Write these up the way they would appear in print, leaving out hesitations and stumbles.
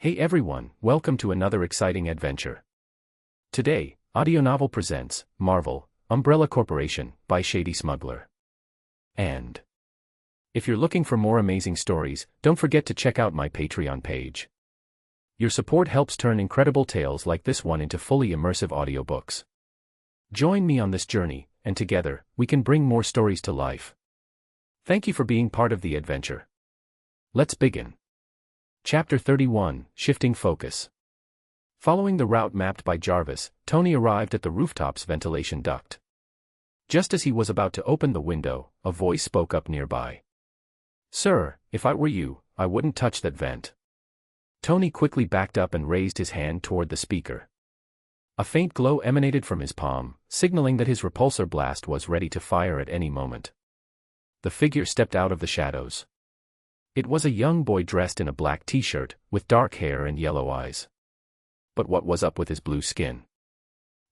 Hey everyone, welcome to another exciting adventure. Today, Audio Novel presents Marvel, Umbrella Corporation by Shady Smuggler. And if you're looking for more amazing stories, don't forget to check out my Patreon page. Your support helps turn incredible tales like this one into fully immersive audiobooks. Join me on this journey, and together, we can bring more stories to life. Thank you for being part of the adventure. Let's begin. Chapter 31, Shifting Focus. Following the route mapped by Jarvis, Tony arrived at the rooftop's ventilation duct. Just as he was about to open the window, a voice spoke up nearby. "Sir, if I were you, I wouldn't touch that vent." Tony quickly backed up and raised his hand toward the speaker. A faint glow emanated from his palm, signaling that his repulsor blast was ready to fire at any moment. The figure stepped out of the shadows. It was a young boy dressed in a black t-shirt, with dark hair and yellow eyes. But what was up with his blue skin?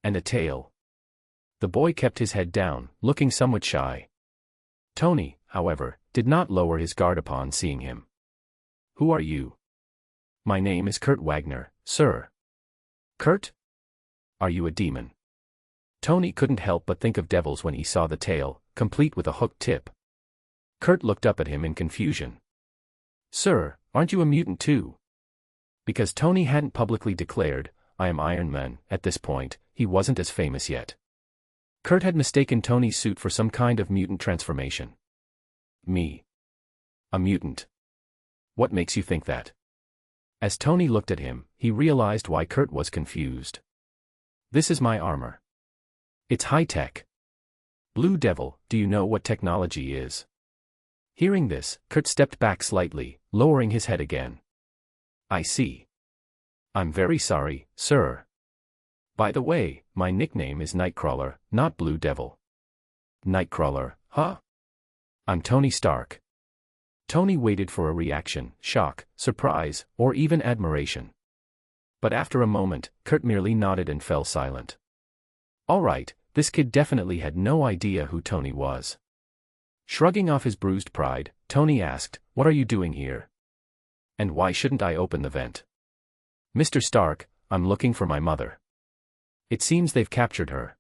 And a tail? The boy kept his head down, looking somewhat shy. Tony, however, did not lower his guard upon seeing him. "Who are you?" "My name is Kurt Wagner, sir." "Kurt? Are you a demon?" Tony couldn't help but think of devils when he saw the tail, complete with a hooked tip. Kurt looked up at him in confusion. "Sir, aren't you a mutant too?" Because Tony hadn't publicly declared, "I am Iron Man," at this point, he wasn't as famous yet. Kurt had mistaken Tony's suit for some kind of mutant transformation. "Me? A mutant? What makes you think that?" As Tony looked at him, he realized why Kurt was confused. "This is my armor. It's high-tech." "Blue Devil, do you know what technology is?" Hearing this, Kurt stepped back slightly, lowering his head again. "I see. I'm very sorry, sir. By the way, my nickname is Nightcrawler, not Blue Devil." "Nightcrawler, huh?" "I'm Tony Stark." Tony waited for a reaction, shock, surprise, or even admiration. But after a moment, Kurt merely nodded and fell silent. All right, this kid definitely had no idea who Tony was. Shrugging off his bruised pride, Tony asked, "What are you doing here? And why shouldn't I open the vent?" "Mr. Stark, I'm looking for my mother. It seems they've captured her.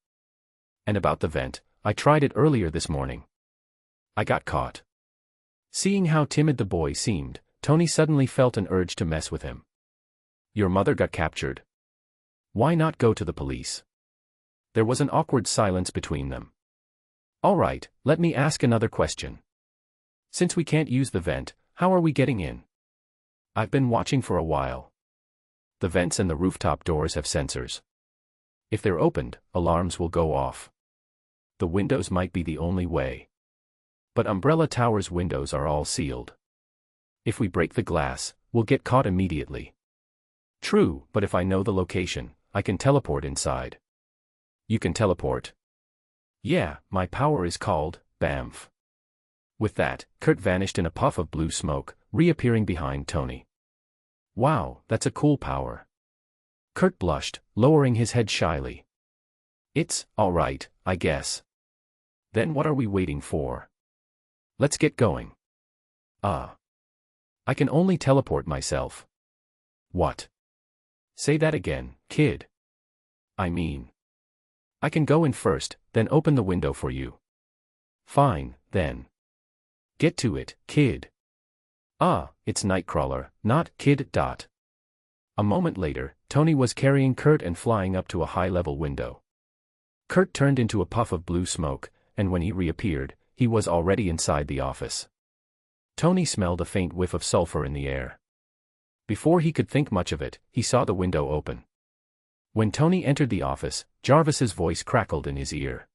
And about the vent, I tried it earlier this morning. I got caught." Seeing how timid the boy seemed, Tony suddenly felt an urge to mess with him. "Your mother got captured? Why not go to the police?" There was an awkward silence between them. "All right, let me ask another question. Since we can't use the vent, how are we getting in?" "I've been watching for a while. The vents and the rooftop doors have sensors. If they're opened, alarms will go off. The windows might be the only way. But Umbrella Tower's windows are all sealed. If we break the glass, we'll get caught immediately." "True, but if I know the location, I can teleport inside." "You can teleport?" "Yeah, my power is called BAMF." With that, Kurt vanished in a puff of blue smoke, reappearing behind Tony. "Wow, that's a cool power." Kurt blushed, lowering his head shyly. "It's all right, I guess. Then what are we waiting for? Let's get going." I can only teleport myself." "What? Say that again, kid." "I mean, I can go in first, then open the window for you." "Fine, then. Get to it, kid." It's Nightcrawler, not Kid. A moment later, Tony was carrying Kurt and flying up to a high-level window. Kurt turned into a puff of blue smoke, and when he reappeared, he was already inside the office. Tony smelled a faint whiff of sulfur in the air. Before he could think much of it, he saw the window open. When Tony entered the office, Jarvis's voice crackled in his ear.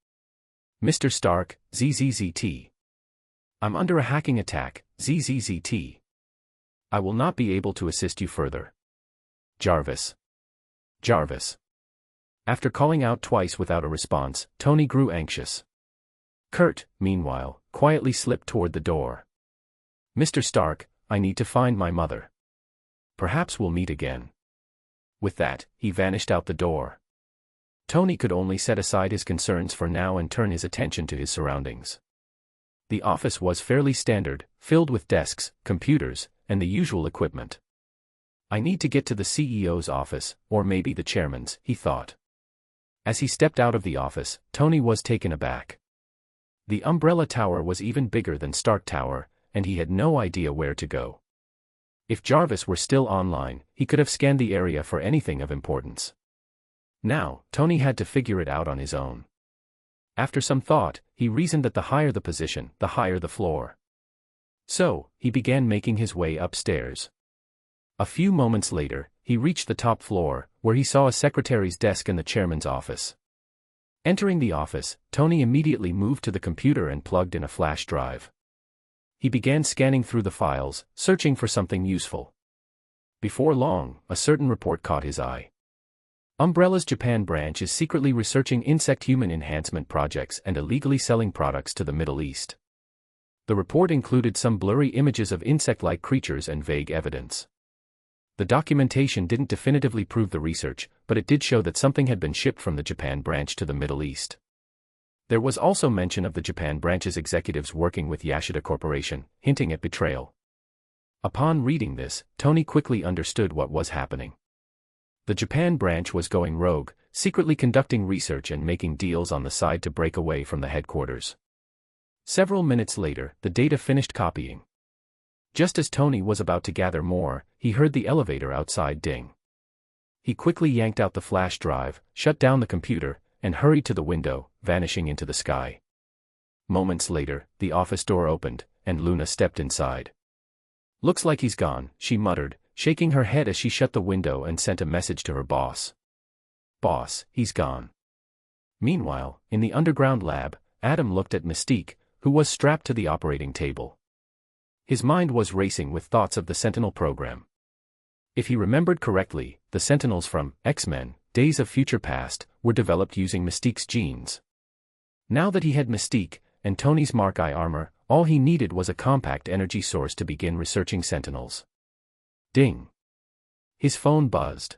"Mr. Stark, ZZZT. I'm under a hacking attack, ZZZT. I will not be able to assist you further. Jarvis. Jarvis." After calling out twice without a response, Tony grew anxious. Kurt, meanwhile, quietly slipped toward the door. "Mr. Stark, I need to find my mother. Perhaps we'll meet again." With that, he vanished out the door. Tony could only set aside his concerns for now and turn his attention to his surroundings. The office was fairly standard, filled with desks, computers, and the usual equipment. I need to get to the CEO's office, or maybe the chairman's, he thought. As he stepped out of the office, Tony was taken aback. The Umbrella Tower was even bigger than Stark Tower, and he had no idea where to go. If Jarvis were still online, he could have scanned the area for anything of importance. Now, Tony had to figure it out on his own. After some thought, he reasoned that the higher the position, the higher the floor. So, he began making his way upstairs. A few moments later, he reached the top floor, where he saw a secretary's desk and the chairman's office. Entering the office, Tony immediately moved to the computer and plugged in a flash drive. He began scanning through the files, searching for something useful. Before long, a certain report caught his eye. Umbrella's Japan branch is secretly researching insect-human enhancement projects and illegally selling products to the Middle East. The report included some blurry images of insect-like creatures and vague evidence. The documentation didn't definitively prove the research, but it did show that something had been shipped from the Japan branch to the Middle East. There was also mention of the Japan branch's executives working with Yashida Corporation, hinting at betrayal. Upon reading this, Tony quickly understood what was happening. The Japan branch was going rogue, secretly conducting research and making deals on the side to break away from the headquarters. Several minutes later, the data finished copying. Just as Tony was about to gather more, he heard the elevator outside ding. He quickly yanked out the flash drive, shut down the computer, and hurried to the window, vanishing into the sky. Moments later, the office door opened, and Luna stepped inside. "Looks like he's gone," she muttered, shaking her head as she shut the window and sent a message to her boss. "Boss, he's gone." Meanwhile, in the underground lab, Adam looked at Mystique, who was strapped to the operating table. His mind was racing with thoughts of the Sentinel program. If he remembered correctly, the Sentinels from X-Men, Days of Future Past, were developed using Mystique's genes. Now that he had Mystique, and Tony's Mark I armor, all he needed was a compact energy source to begin researching Sentinels. Ding! His phone buzzed.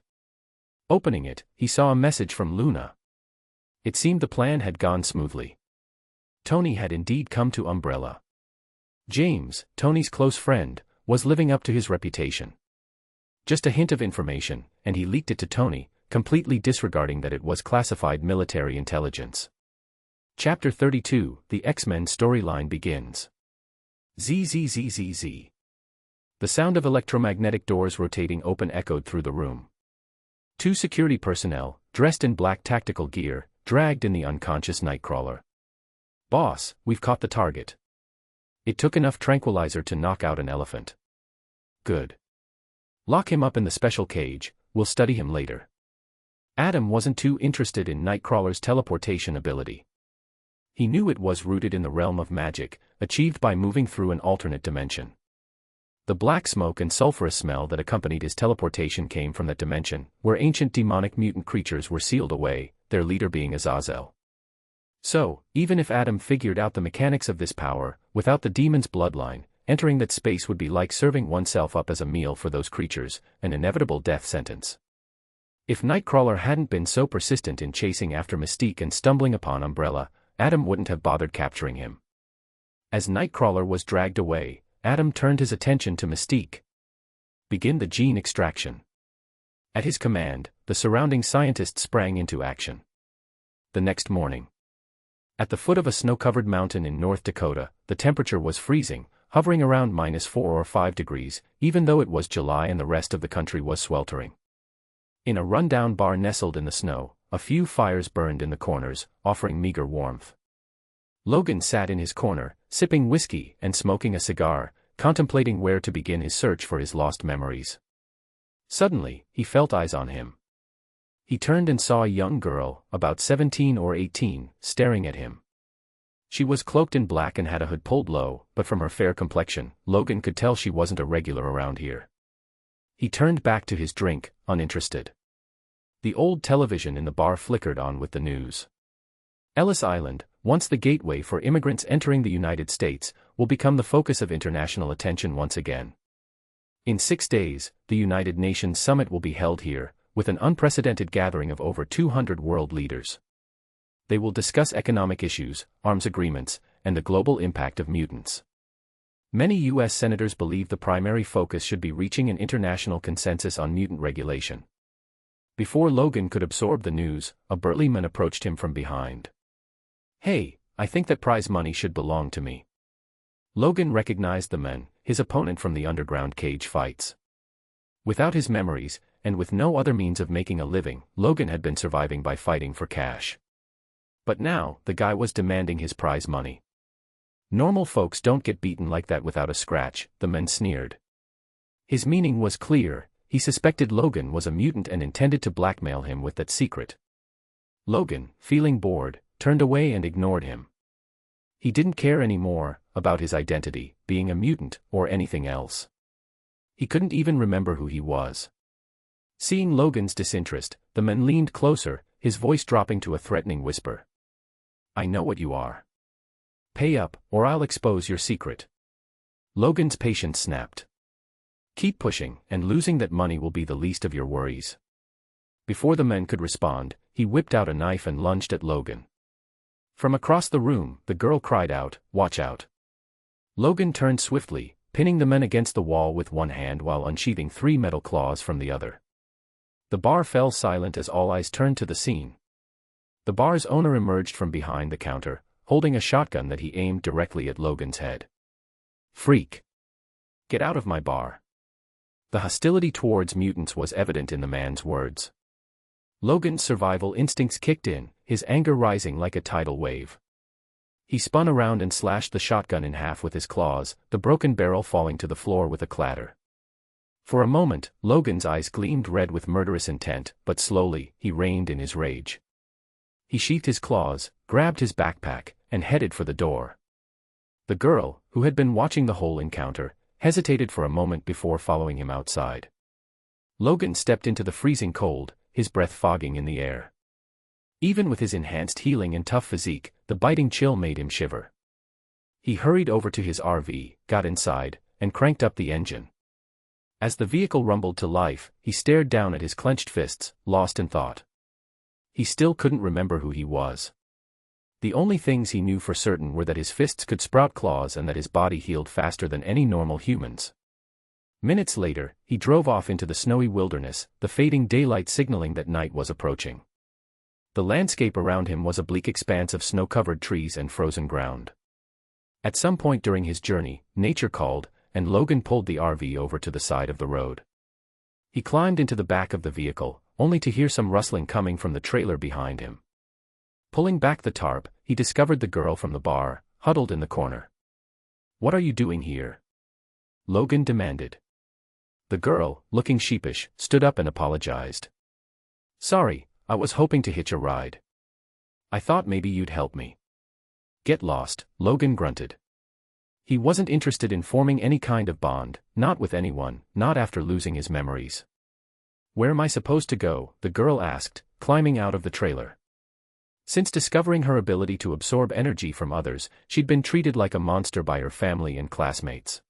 Opening it, he saw a message from Luna. It seemed the plan had gone smoothly. Tony had indeed come to Umbrella. James, Tony's close friend, was living up to his reputation. Just a hint of information, and he leaked it to Tony, completely disregarding that it was classified military intelligence. Chapter 32, the X-Men storyline begins. ZZZZZ. The sound of electromagnetic doors rotating open echoed through the room. Two security personnel, dressed in black tactical gear, dragged in the unconscious Nightcrawler. "Boss, we've caught the target. It took enough tranquilizer to knock out an elephant." "Good. Lock him up in the special cage, we'll study him later." Adam wasn't too interested in Nightcrawler's teleportation ability. He knew it was rooted in the realm of magic, achieved by moving through an alternate dimension. The black smoke and sulfurous smell that accompanied his teleportation came from that dimension, where ancient demonic mutant creatures were sealed away, their leader being Azazel. So, even if Adam figured out the mechanics of this power, without the demon's bloodline, entering that space would be like serving oneself up as a meal for those creatures, an inevitable death sentence. If Nightcrawler hadn't been so persistent in chasing after Mystique and stumbling upon Umbrella, Adam wouldn't have bothered capturing him. As Nightcrawler was dragged away, Adam turned his attention to Mystique. "Begin the gene extraction." At his command, the surrounding scientists sprang into action. The next morning, at the foot of a snow-covered mountain in North Dakota, the temperature was freezing, hovering around -4 or 5 degrees, even though it was July and the rest of the country was sweltering. In a rundown bar nestled in the snow, a few fires burned in the corners, offering meager warmth. Logan sat in his corner, sipping whiskey and smoking a cigar, contemplating where to begin his search for his lost memories. Suddenly, he felt eyes on him. He turned and saw a young girl, about 17 or 18, staring at him. She was cloaked in black and had a hood pulled low, but from her fair complexion, Logan could tell she wasn't a regular around here. He turned back to his drink, uninterested. The old television in the bar flickered on with the news. Ellis Island, once the gateway for immigrants entering the United States, will become the focus of international attention once again. In 6 days, the United Nations Summit will be held here, with an unprecedented gathering of over 200 world leaders. They will discuss economic issues, arms agreements, and the global impact of mutants. Many U.S. senators believe the primary focus should be reaching an international consensus on mutant regulation. Before Logan could absorb the news, a burly man approached him from behind. "Hey, I think that prize money should belong to me." Logan recognized the man, his opponent from the underground cage fights. Without his memories, and with no other means of making a living, Logan had been surviving by fighting for cash. But now, the guy was demanding his prize money. "Normal folks don't get beaten like that without a scratch," the man sneered. His meaning was clear. He suspected Logan was a mutant and intended to blackmail him with that secret. Logan, feeling bored, turned away and ignored him. He didn't care anymore about his identity, being a mutant, or anything else. He couldn't even remember who he was. Seeing Logan's disinterest, the man leaned closer, his voice dropping to a threatening whisper. "I know what you are. Pay up, or I'll expose your secret." Logan's patience snapped. "Keep pushing, and losing that money will be the least of your worries." Before the man could respond, he whipped out a knife and lunged at Logan. From across the room, the girl cried out, "Watch out." Logan turned swiftly, pinning the man against the wall with one hand while unsheathing 3 metal claws from the other. The bar fell silent as all eyes turned to the scene. The bar's owner emerged from behind the counter, holding a shotgun that he aimed directly at Logan's head. "Freak! Get out of my bar." The hostility towards mutants was evident in the man's words. Logan's survival instincts kicked in, his anger rising like a tidal wave. He spun around and slashed the shotgun in half with his claws, the broken barrel falling to the floor with a clatter. For a moment, Logan's eyes gleamed red with murderous intent, but slowly, he reined in his rage. He sheathed his claws, grabbed his backpack, and headed for the door. The girl, who had been watching the whole encounter, hesitated for a moment before following him outside. Logan stepped into the freezing cold, his breath fogging in the air. Even with his enhanced healing and tough physique, the biting chill made him shiver. He hurried over to his RV, got inside, and cranked up the engine. As the vehicle rumbled to life, he stared down at his clenched fists, lost in thought. He still couldn't remember who he was. The only things he knew for certain were that his fists could sprout claws and that his body healed faster than any normal human's. Minutes later, he drove off into the snowy wilderness, the fading daylight signaling that night was approaching. The landscape around him was a bleak expanse of snow-covered trees and frozen ground. At some point during his journey, nature called, and Logan pulled the RV over to the side of the road. He climbed into the back of the vehicle, only to hear some rustling coming from the trailer behind him. Pulling back the tarp, he discovered the girl from the bar, huddled in the corner. "What are you doing here?" Logan demanded. The girl, looking sheepish, stood up and apologized. "Sorry, I was hoping to hitch a ride. I thought maybe you'd help me." "Get lost," Logan grunted. He wasn't interested in forming any kind of bond, not with anyone, not after losing his memories. "Where am I supposed to go?" the girl asked, climbing out of the trailer. Since discovering her ability to absorb energy from others, she'd been treated like a monster by her family and classmates.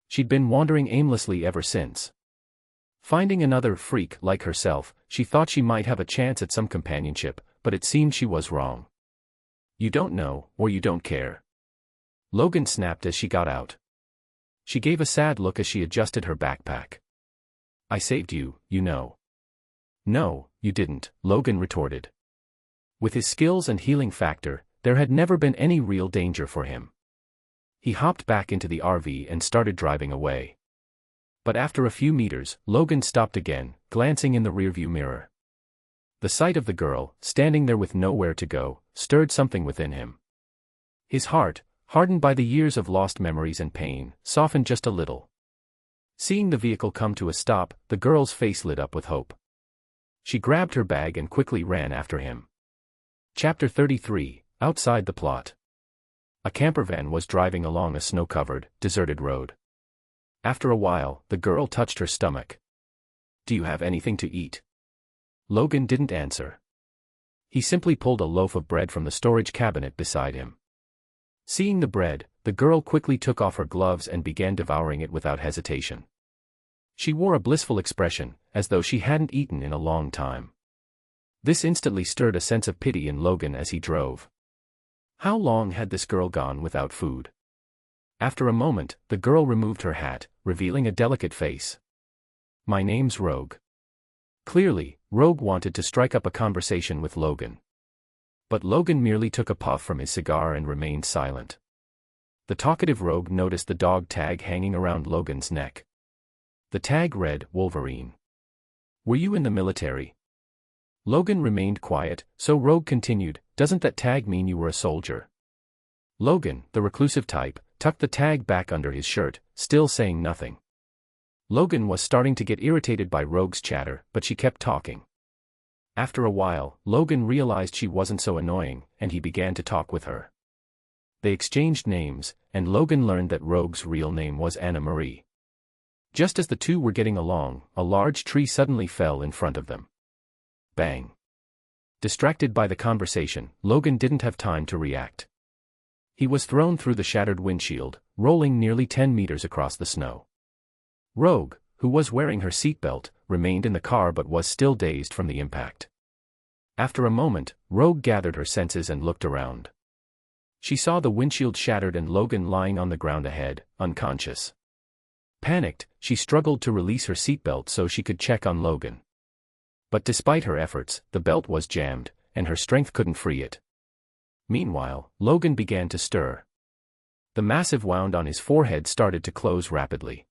She'd been wandering aimlessly ever since. Finding another freak like herself, she thought she might have a chance at some companionship, but it seemed she was wrong. "You don't know, or you don't care." Logan snapped as she got out. She gave a sad look as she adjusted her backpack. "I saved you, you know." "No, you didn't," Logan retorted. With his skills and healing factor, there had never been any real danger for him. He hopped back into the RV and started driving away. But after a few meters, Logan stopped again, glancing in the rearview mirror. The sight of the girl, standing there with nowhere to go, stirred something within him. His heart, hardened by the years of lost memories and pain, softened just a little. Seeing the vehicle come to a stop, the girl's face lit up with hope. She grabbed her bag and quickly ran after him. Chapter 33, Outside the Plot. A camper van was driving along a snow-covered, deserted road. After a while, the girl touched her stomach. "Do you have anything to eat?" Logan didn't answer. He simply pulled a loaf of bread from the storage cabinet beside him. Seeing the bread, the girl quickly took off her gloves and began devouring it without hesitation. She wore a blissful expression, as though she hadn't eaten in a long time. This instantly stirred a sense of pity in Logan as he drove. How long had this girl gone without food? After a moment, the girl removed her hat, revealing a delicate face. "My name's Rogue." Clearly, Rogue wanted to strike up a conversation with Logan. But Logan merely took a puff from his cigar and remained silent. The talkative Rogue noticed the dog tag hanging around Logan's neck. The tag read, "Wolverine." "Were you in the military?" Logan remained quiet, so Rogue continued, "Doesn't that tag mean you were a soldier?" Logan, the reclusive type, tucked the tag back under his shirt, still saying nothing. Logan was starting to get irritated by Rogue's chatter, but she kept talking. After a while, Logan realized she wasn't so annoying, and he began to talk with her. They exchanged names, and Logan learned that Rogue's real name was Anna Marie. Just as the two were getting along, a large tree suddenly fell in front of them. Bang. Distracted by the conversation, Logan didn't have time to react. He was thrown through the shattered windshield, rolling nearly 10 meters across the snow. Rogue, who was wearing her seatbelt, remained in the car but was still dazed from the impact. After a moment, Rogue gathered her senses and looked around. She saw the windshield shattered and Logan lying on the ground ahead, unconscious. Panicked, she struggled to release her seatbelt so she could check on Logan. But despite her efforts, the belt was jammed, and her strength couldn't free it. Meanwhile, Logan began to stir. The massive wound on his forehead started to close rapidly.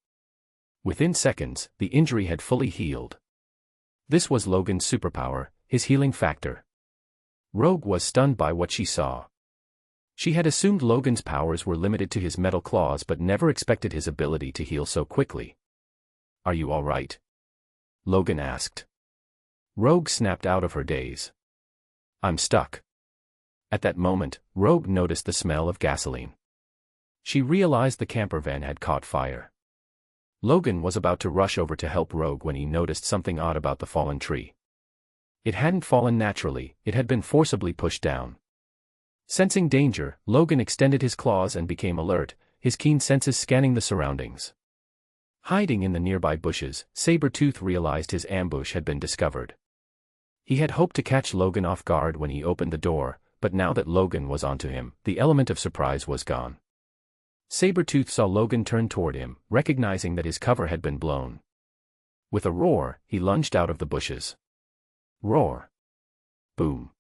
Within seconds, the injury had fully healed. This was Logan's superpower, his healing factor. Rogue was stunned by what she saw. She had assumed Logan's powers were limited to his metal claws but never expected his ability to heal so quickly. "Are you all right?" Logan asked. Rogue snapped out of her daze. "I'm stuck." At that moment, Rogue noticed the smell of gasoline. She realized the camper van had caught fire. Logan was about to rush over to help Rogue when he noticed something odd about the fallen tree. It hadn't fallen naturally, it had been forcibly pushed down. Sensing danger, Logan extended his claws and became alert, his keen senses scanning the surroundings. Hiding in the nearby bushes, Sabretooth realized his ambush had been discovered. He had hoped to catch Logan off guard when he opened the door, but now that Logan was onto him, the element of surprise was gone. Sabretooth saw Logan turn toward him, recognizing that his cover had been blown. With a roar, he lunged out of the bushes. Roar. Boom.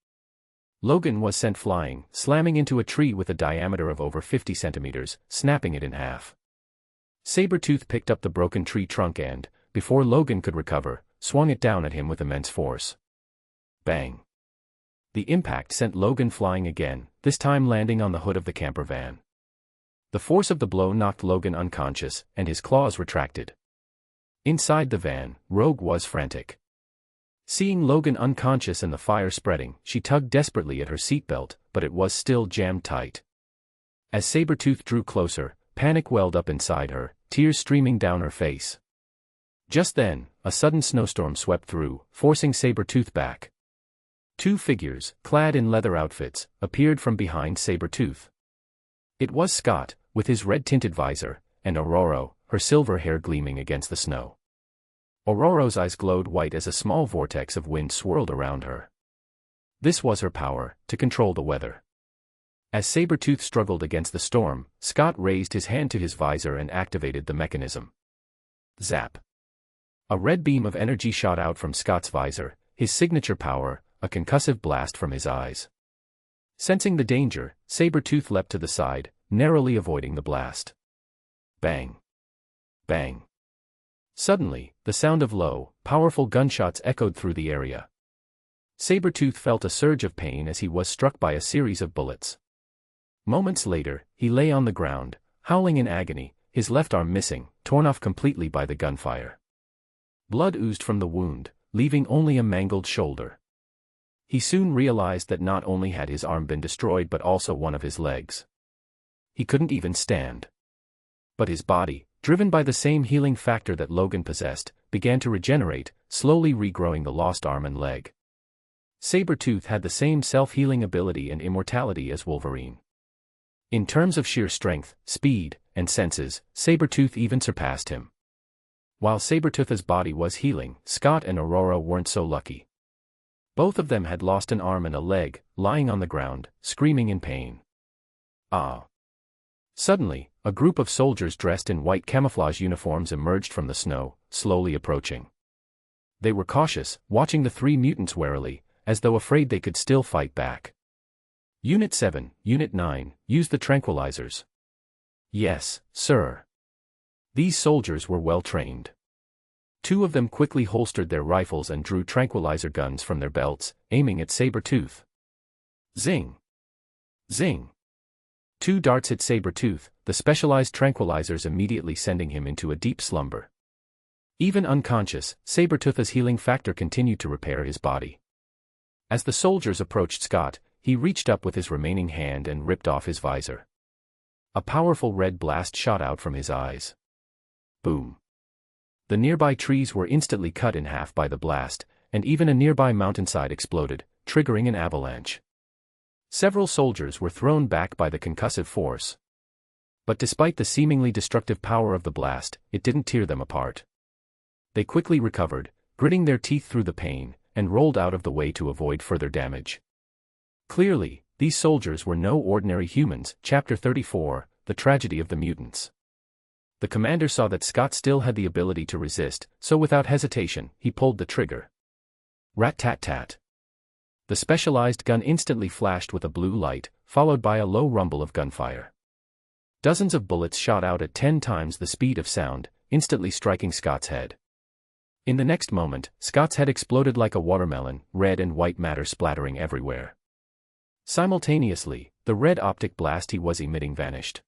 Logan was sent flying, slamming into a tree with a diameter of over 50 centimeters, snapping it in half. Sabretooth picked up the broken tree trunk and, before Logan could recover, swung it down at him with immense force. Bang. The impact sent Logan flying again, this time landing on the hood of the camper van. The force of the blow knocked Logan unconscious, and his claws retracted. Inside the van, Rogue was frantic. Seeing Logan unconscious and the fire spreading, she tugged desperately at her seatbelt, but it was still jammed tight. As Sabretooth drew closer, panic welled up inside her, tears streaming down her face. Just then, a sudden snowstorm swept through, forcing Sabretooth back. Two figures, clad in leather outfits, appeared from behind Sabretooth. It was Scott, with his red-tinted visor, and Aurora, her silver hair gleaming against the snow. Aurora's eyes glowed white as a small vortex of wind swirled around her. This was her power, to control the weather. As Sabretooth struggled against the storm, Scott raised his hand to his visor and activated the mechanism. Zap. A red beam of energy shot out from Scott's visor, his signature power, a concussive blast from his eyes. Sensing the danger, Sabretooth leapt to the side, narrowly avoiding the blast. Bang. Bang. Suddenly, the sound of low, powerful gunshots echoed through the area. Sabretooth felt a surge of pain as he was struck by a series of bullets. Moments later, he lay on the ground, howling in agony, his left arm missing, torn off completely by the gunfire. Blood oozed from the wound, leaving only a mangled shoulder. He soon realized that not only had his arm been destroyed but also one of his legs. He couldn't even stand. But his body, driven by the same healing factor that Logan possessed, began to regenerate, slowly regrowing the lost arm and leg. Sabretooth had the same self-healing ability and immortality as Wolverine. In terms of sheer strength, speed, and senses, Sabretooth even surpassed him. While Sabretooth's body was healing, Scott and Aurora weren't so lucky. Both of them had lost an arm and a leg, lying on the ground, screaming in pain. Ah! Suddenly, A group of soldiers dressed in white camouflage uniforms emerged from the snow, slowly approaching. They were cautious, watching the three mutants warily, as though afraid they could still fight back. Unit 7, Unit 9, use the tranquilizers. Yes, sir. These soldiers were well trained. Two of them quickly holstered their rifles and drew tranquilizer guns from their belts, aiming at Sabretooth. Zing! Zing! Two darts hit Sabretooth, the specialized tranquilizers immediately sending him into a deep slumber. Even unconscious, Sabretooth's healing factor continued to repair his body. As the soldiers approached Scott, he reached up with his remaining hand and ripped off his visor. A powerful red blast shot out from his eyes. Boom. The nearby trees were instantly cut in half by the blast, and even a nearby mountainside exploded, triggering an avalanche. Several soldiers were thrown back by the concussive force. But despite the seemingly destructive power of the blast, it didn't tear them apart. They quickly recovered, gritting their teeth through the pain, and rolled out of the way to avoid further damage. Clearly, these soldiers were no ordinary humans. Chapter 34, The Tragedy of the Mutants. The commander saw that Scott still had the ability to resist, so without hesitation, he pulled the trigger. Rat-tat-tat. The specialized gun instantly flashed with a blue light, followed by a low rumble of gunfire. Dozens of bullets shot out at 10 times the speed of sound, instantly striking Scott's head. In the next moment, Scott's head exploded like a watermelon, red and white matter splattering everywhere. Simultaneously, the red optic blast he was emitting vanished.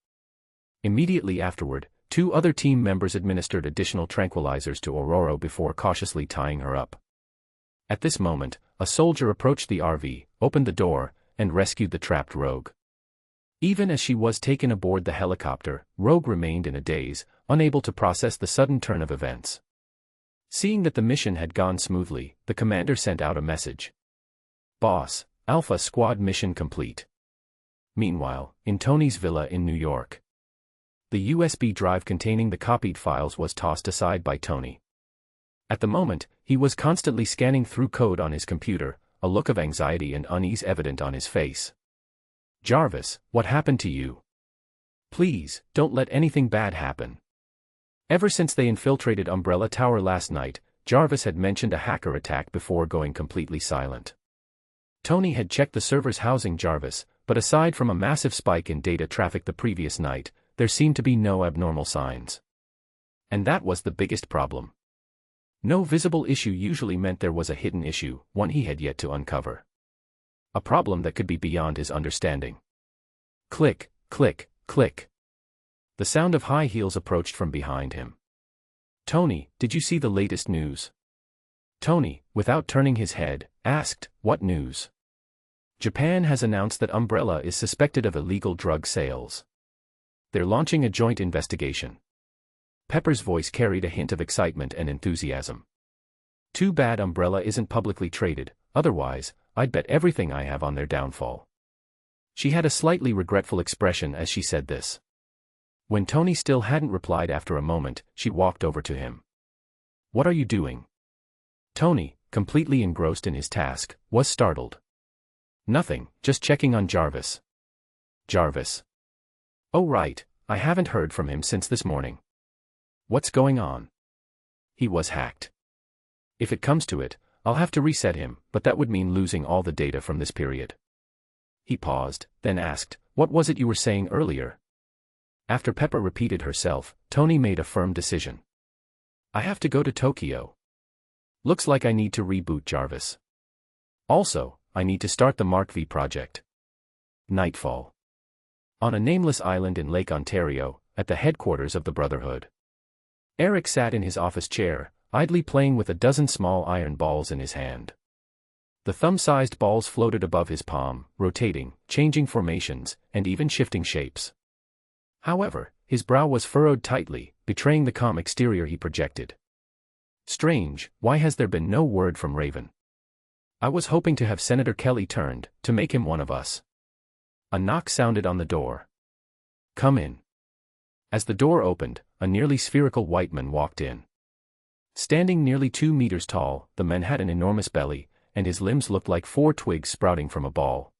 Immediately afterward, 2 other team members administered additional tranquilizers to Aurora before cautiously tying her up. At this moment, a soldier approached the RV, opened the door, and rescued the trapped Rogue. Even as she was taken aboard the helicopter, Rogue remained in a daze, unable to process the sudden turn of events. Seeing that the mission had gone smoothly, the commander sent out a message. Boss, Alpha Squad mission complete. Meanwhile, in Tony's villa in New York. The USB drive containing the copied files was tossed aside by Tony. At the moment, he was constantly scanning through code on his computer, a look of anxiety and unease evident on his face. Jarvis, what happened to you? Please, don't let anything bad happen. Ever since they infiltrated Umbrella Tower last night, Jarvis had mentioned a hacker attack before going completely silent. Tony had checked the servers housing Jarvis, but aside from a massive spike in data traffic the previous night, there seemed to be no abnormal signs. And that was the biggest problem. No visible issue usually meant there was a hidden issue, one he had yet to uncover. A problem that could be beyond his understanding. Click, click, click. The sound of high heels approached from behind him. Tony, did you see the latest news? Tony, without turning his head, asked, what news? Japan has announced that Umbrella is suspected of illegal drug sales. They're launching a joint investigation. Pepper's voice carried a hint of excitement and enthusiasm. Too bad Umbrella isn't publicly traded, otherwise, I'd bet everything I have on their downfall. She had a slightly regretful expression as she said this. When Tony still hadn't replied after a moment, she walked over to him. What are you doing? Tony, completely engrossed in his task, was startled. Nothing, just checking on Jarvis. Jarvis. Oh right, I haven't heard from him since this morning. What's going on? He was hacked. If it comes to it, I'll have to reset him, but that would mean losing all the data from this period. He paused, then asked, what was it you were saying earlier? After Pepper repeated herself, Tony made a firm decision. I have to go to Tokyo. Looks like I need to reboot Jarvis. Also, I need to start the Mark V project. Nightfall. On a nameless island in Lake Ontario, at the headquarters of the Brotherhood. Eric sat in his office chair, idly playing with a dozen small iron balls in his hand. The thumb-sized balls floated above his palm, rotating, changing formations, and even shifting shapes. However, his brow was furrowed tightly, betraying the calm exterior he projected. Strange, why has there been no word from Raven? I was hoping to have Senator Kelly turned, to make him one of us. A knock sounded on the door. Come in. As the door opened, a nearly spherical white man walked in. Standing nearly 2 meters tall, the man had an enormous belly, and his limbs looked like 4 twigs sprouting from a ball.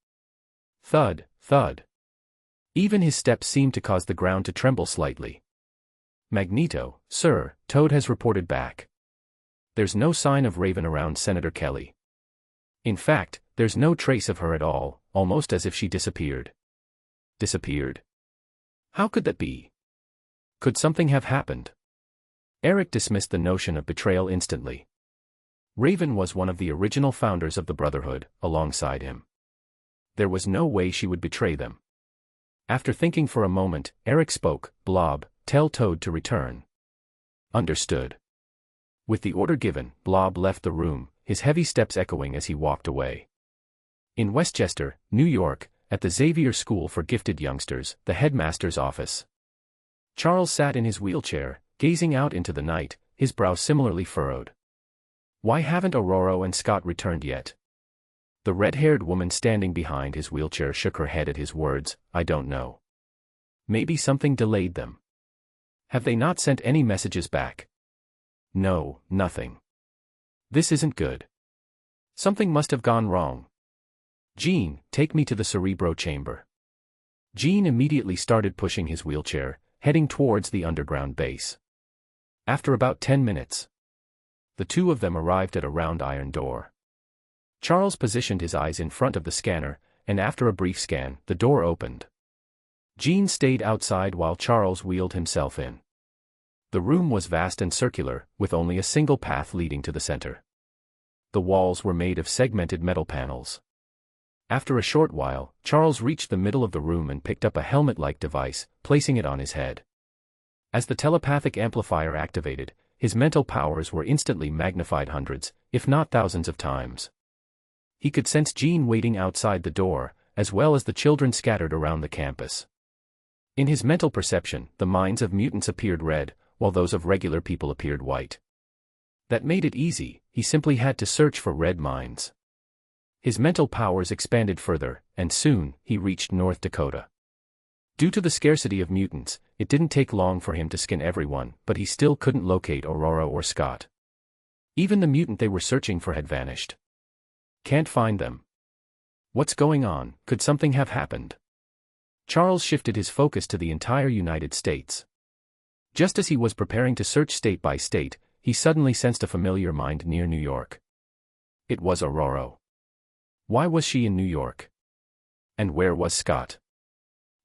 Thud, thud. Even his steps seemed to cause the ground to tremble slightly. Magneto, sir, Toad has reported back. There's no sign of Raven around Senator Kelly. In fact, there's no trace of her at all, almost as if she disappeared. Disappeared? How could that be? Could something have happened? Eric dismissed the notion of betrayal instantly. Raven was one of the original founders of the Brotherhood, alongside him. There was no way she would betray them. After thinking for a moment, Eric spoke, Blob, tell Toad to return. Understood. With the order given, Blob left the room, his heavy steps echoing as he walked away. In Westchester, New York, at the Xavier School for Gifted Youngsters, the headmaster's office. Charles sat in his wheelchair, gazing out into the night, his brow similarly furrowed. Why haven't Aurora and Scott returned yet? The red-haired woman standing behind his wheelchair shook her head at his words, I don't know. Maybe something delayed them. Have they not sent any messages back? No, nothing. This isn't good. Something must have gone wrong. Jean, take me to the Cerebro chamber. Jean immediately started pushing his wheelchair, heading towards the underground base. After about 10 minutes, the two of them arrived at a round iron door. Charles positioned his eyes in front of the scanner, and after a brief scan, the door opened. Jean stayed outside while Charles wheeled himself in. The room was vast and circular, with only a single path leading to the center. The walls were made of segmented metal panels. After a short while, Charles reached the middle of the room and picked up a helmet-like device, placing it on his head. As the telepathic amplifier activated, his mental powers were instantly magnified hundreds, if not thousands of times. He could sense Jean waiting outside the door, as well as the children scattered around the campus. In his mental perception, the minds of mutants appeared red, while those of regular people appeared white. That made it easy, he simply had to search for red minds. His mental powers expanded further, and soon, he reached North Dakota. Due to the scarcity of mutants, it didn't take long for him to skin everyone, but he still couldn't locate Aurora or Scott. Even the mutant they were searching for had vanished. Can't find them. What's going on? Could something have happened? Charles shifted his focus to the entire United States. Just as he was preparing to search state by state, he suddenly sensed a familiar mind near New York. It was Aurora. Why was she in New York? And where was Scott?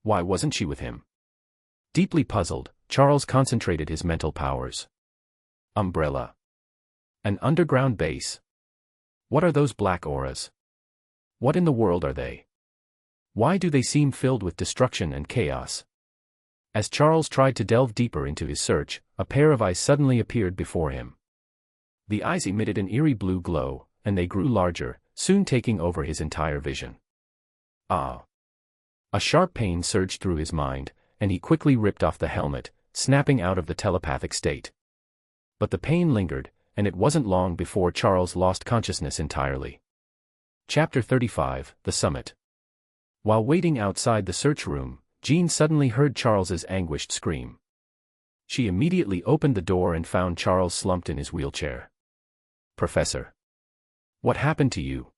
Why wasn't she with him? Deeply puzzled, Charles concentrated his mental powers. Umbrella. An underground base. What are those black auras? What in the world are they? Why do they seem filled with destruction and chaos? As Charles tried to delve deeper into his search, a pair of eyes suddenly appeared before him. The eyes emitted an eerie blue glow, and they grew larger, soon taking over his entire vision. Ah! A sharp pain surged through his mind, and he quickly ripped off the helmet, snapping out of the telepathic state. But the pain lingered, and it wasn't long before Charles lost consciousness entirely. Chapter 35, The Summit. While waiting outside the search room, Jean suddenly heard Charles's anguished scream. She immediately opened the door and found Charles slumped in his wheelchair. Professor. What happened to you?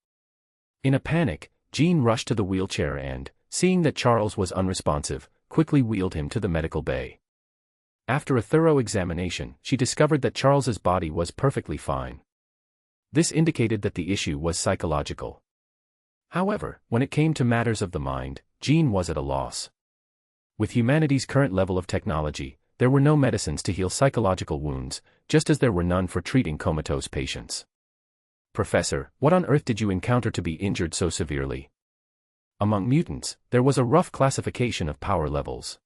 In a panic, Jean rushed to the wheelchair and, seeing that Charles was unresponsive, quickly wheeled him to the medical bay. After a thorough examination, she discovered that Charles's body was perfectly fine. This indicated that the issue was psychological. However, when it came to matters of the mind, Jean was at a loss. With humanity's current level of technology, there were no medicines to heal psychological wounds, just as there were none for treating comatose patients. Professor, what on earth did you encounter to be injured so severely? Among mutants, there was a rough classification of power levels.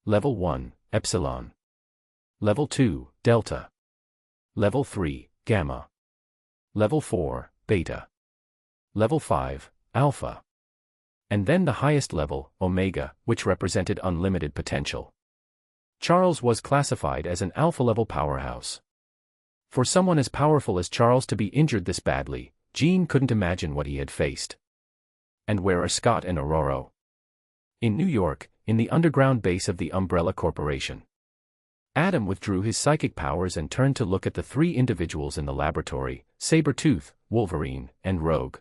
Level 1, Epsilon. Level 2, Delta. Level 3, Gamma. Level 4, Beta. Level 5, Alpha. And then the highest level, Omega, which represented unlimited potential. Charles was classified as an alpha-level powerhouse. For someone as powerful as Charles to be injured this badly, Jean couldn't imagine what he had faced. And where are Scott and Aurora? In New York, in the underground base of the Umbrella Corporation. Adam withdrew his psychic powers and turned to look at the three individuals in the laboratory, Sabretooth, Wolverine, and Rogue.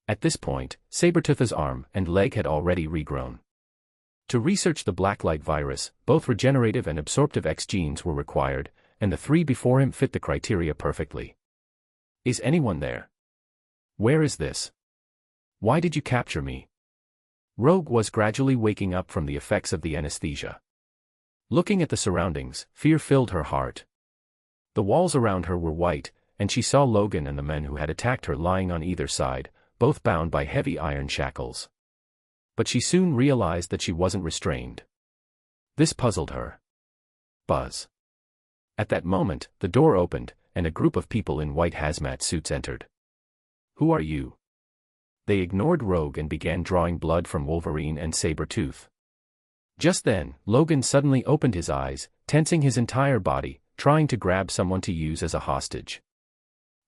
At this point, Sabretooth's arm and leg had already regrown. To research the Blacklight Virus, both regenerative and absorptive X genes were required, and the three before him fit the criteria perfectly. Is anyone there? Where is this? Why did you capture me? Rogue was gradually waking up from the effects of the anesthesia. Looking at the surroundings, fear filled her heart. The walls around her were white, and she saw Logan and the men who had attacked her lying on either side, both bound by heavy iron shackles. But she soon realized that she wasn't restrained. This puzzled her. Buzz. At that moment, the door opened, and a group of people in white hazmat suits entered. Who are you? They ignored Rogue and began drawing blood from Wolverine and Sabretooth. Just then, Logan suddenly opened his eyes, tensing his entire body, trying to grab someone to use as a hostage.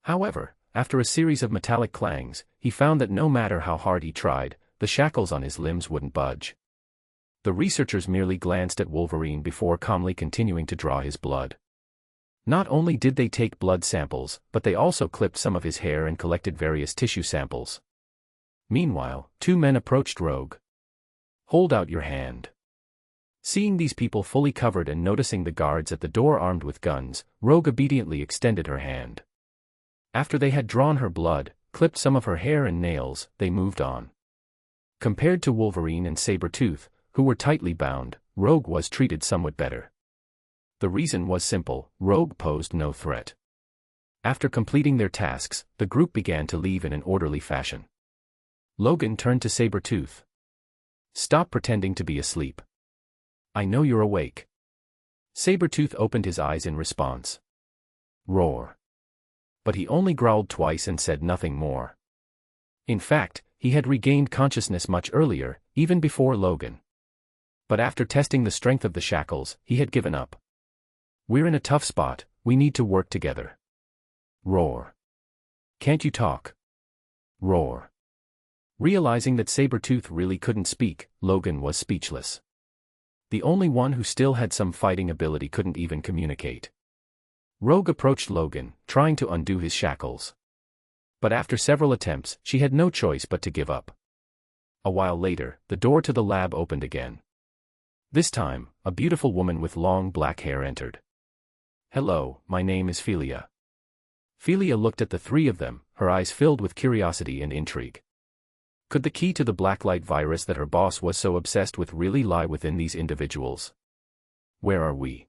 However, after a series of metallic clangs, he found that no matter how hard he tried, the shackles on his limbs wouldn't budge. The researchers merely glanced at Wolverine before calmly continuing to draw his blood. Not only did they take blood samples, but they also clipped some of his hair and collected various tissue samples. Meanwhile, two men approached Rogue. Hold out your hand. Seeing these people fully covered and noticing the guards at the door armed with guns, Rogue obediently extended her hand. After they had drawn her blood, clipped some of her hair and nails, they moved on. Compared to Wolverine and Sabretooth, who were tightly bound, Rogue was treated somewhat better. The reason was simple: Rogue posed no threat. After completing their tasks, the group began to leave in an orderly fashion. Logan turned to Sabretooth. Stop pretending to be asleep. I know you're awake. Sabretooth opened his eyes in response. Roar. But he only growled twice and said nothing more. In fact, he had regained consciousness much earlier, even before Logan. But after testing the strength of the shackles, he had given up. We're in a tough spot, we need to work together. Roar. Can't you talk? Roar. Realizing that Sabretooth really couldn't speak, Logan was speechless. The only one who still had some fighting ability couldn't even communicate. Rogue approached Logan, trying to undo his shackles. But after several attempts, she had no choice but to give up. A while later, the door to the lab opened again. This time, a beautiful woman with long black hair entered. Hello, my name is Philia. Philia looked at the three of them, her eyes filled with curiosity and intrigue. Could the key to the Blacklight Virus that her boss was so obsessed with really lie within these individuals? Where are we?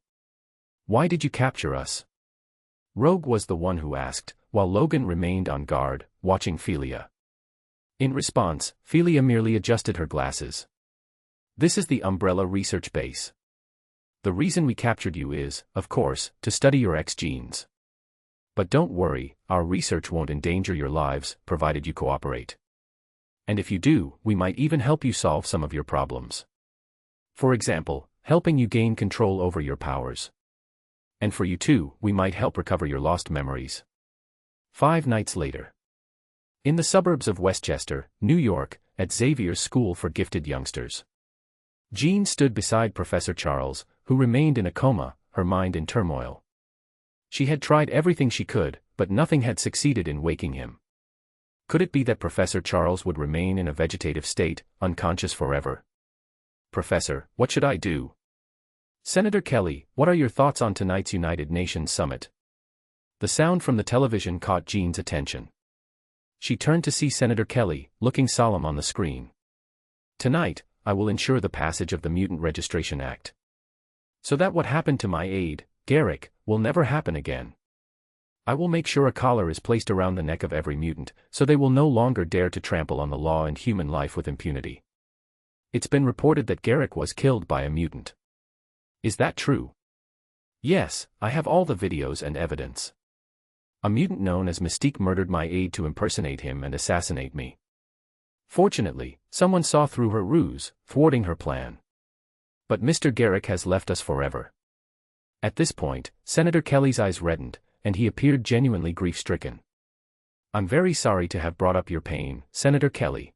Why did you capture us? Rogue was the one who asked, while Logan remained on guard, watching Philia. In response, Philia merely adjusted her glasses. This is the Umbrella research base. The reason we captured you is, of course, to study your X genes. But don't worry, our research won't endanger your lives, provided you cooperate. And if you do, we might even help you solve some of your problems. For example, helping you gain control over your powers. And for you too, we might help recover your lost memories. 5 nights later. In the suburbs of Westchester, New York, at Xavier's School for Gifted Youngsters. Jean stood beside Professor Charles, who remained in a coma, her mind in turmoil. She had tried everything she could, but nothing had succeeded in waking him. Could it be that Professor Charles would remain in a vegetative state, unconscious forever? Professor, what should I do? Senator Kelly, what are your thoughts on tonight's United Nations summit? The sound from the television caught Jean's attention. She turned to see Senator Kelly, looking solemn on the screen. Tonight, I will ensure the passage of the Mutant Registration Act. So that what happened to my aide, Garrick, will never happen again. I will make sure a collar is placed around the neck of every mutant, so they will no longer dare to trample on the law and human life with impunity. It's been reported that Garrick was killed by a mutant. Is that true? Yes, I have all the videos and evidence. A mutant known as Mystique murdered my aide to impersonate him and assassinate me. Fortunately, someone saw through her ruse, thwarting her plan. But Mr. Garrick has left us forever. At this point, Senator Kelly's eyes reddened, and he appeared genuinely grief-stricken. I'm very sorry to have brought up your pain, Senator Kelly.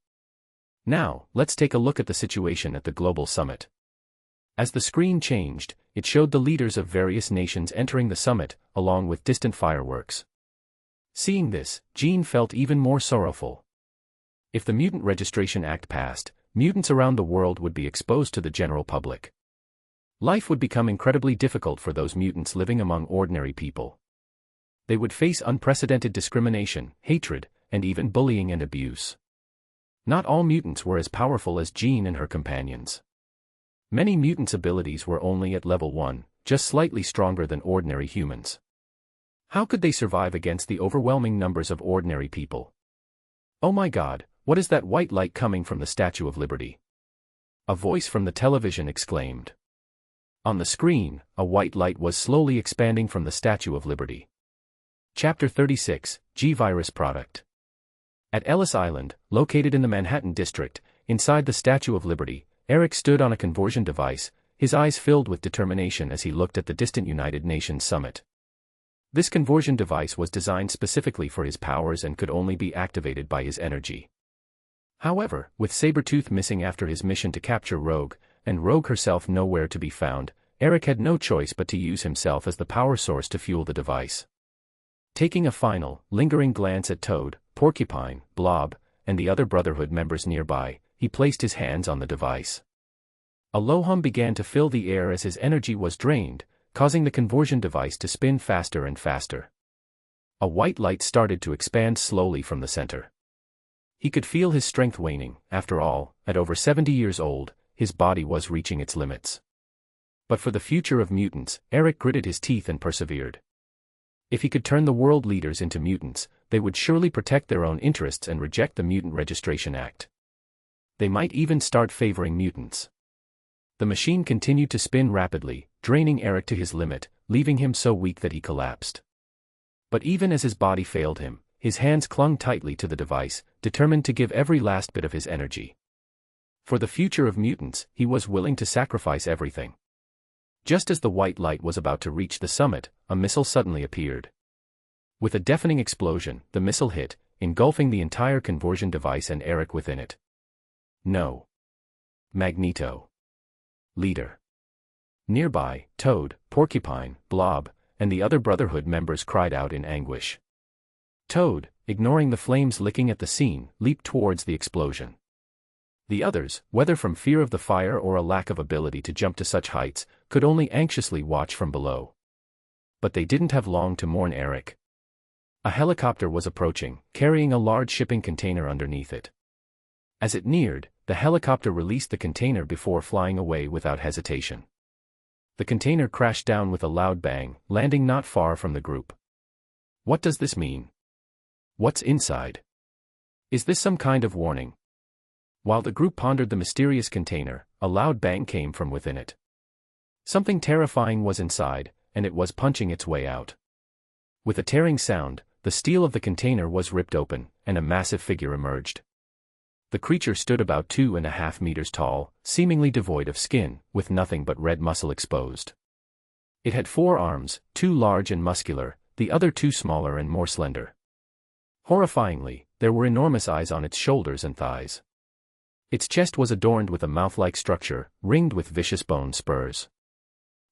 Now, let's take a look at the situation at the Global Summit. As the screen changed, it showed the leaders of various nations entering the summit, along with distant fireworks. Seeing this, Jean felt even more sorrowful. If the Mutant Registration Act passed, mutants around the world would be exposed to the general public. Life would become incredibly difficult for those mutants living among ordinary people. They would face unprecedented discrimination, hatred, and even bullying and abuse. Not all mutants were as powerful as Jean and her companions. Many mutants' abilities were only at level 1, just slightly stronger than ordinary humans. How could they survive against the overwhelming numbers of ordinary people? Oh my God, what is that white light coming from the Statue of Liberty? A voice from the television exclaimed. On the screen, a white light was slowly expanding from the Statue of Liberty. Chapter 36, G-Virus Product. At Ellis Island, located in the Manhattan district, inside the Statue of Liberty, Eric stood on a conversion device, his eyes filled with determination as he looked at the distant United Nations summit. This conversion device was designed specifically for his powers and could only be activated by his energy. However, with Sabretooth missing after his mission to capture Rogue, and Rogue herself nowhere to be found, Eric had no choice but to use himself as the power source to fuel the device. Taking a final, lingering glance at Toad, Porcupine, Blob, and the other Brotherhood members nearby, he placed his hands on the device. A low hum began to fill the air as his energy was drained, causing the conversion device to spin faster and faster. A white light started to expand slowly from the center. He could feel his strength waning. After all, at over 70 years old, his body was reaching its limits. But for the future of mutants, Eric gritted his teeth and persevered. If he could turn the world leaders into mutants, they would surely protect their own interests and reject the Mutant Registration Act. They might even start favoring mutants. The machine continued to spin rapidly, draining Eric to his limit, leaving him so weak that he collapsed. But even as his body failed him, his hands clung tightly to the device, determined to give every last bit of his energy. For the future of mutants, he was willing to sacrifice everything. Just as the white light was about to reach the summit, a missile suddenly appeared. With a deafening explosion, the missile hit, engulfing the entire conversion device and Eric within it. No. Magneto. Leader. Nearby, Toad, Porcupine, Blob, and the other Brotherhood members cried out in anguish. Toad, ignoring the flames licking at the scene, leaped towards the explosion. The others, whether from fear of the fire or a lack of ability to jump to such heights, could only anxiously watch from below. But they didn't have long to mourn Eric. A helicopter was approaching, carrying a large shipping container underneath it. As it neared, the helicopter released the container before flying away without hesitation. The container crashed down with a loud bang, landing not far from the group. What does this mean? What's inside? Is this some kind of warning? While the group pondered the mysterious container, a loud bang came from within it. Something terrifying was inside, and it was punching its way out. With a tearing sound, the steel of the container was ripped open, and a massive figure emerged. The creature stood about 2.5 meters tall, seemingly devoid of skin, with nothing but red muscle exposed. It had 4 arms, 2 large and muscular, the other 2 smaller and more slender. Horrifyingly, there were enormous eyes on its shoulders and thighs. Its chest was adorned with a mouth-like structure, ringed with vicious bone spurs.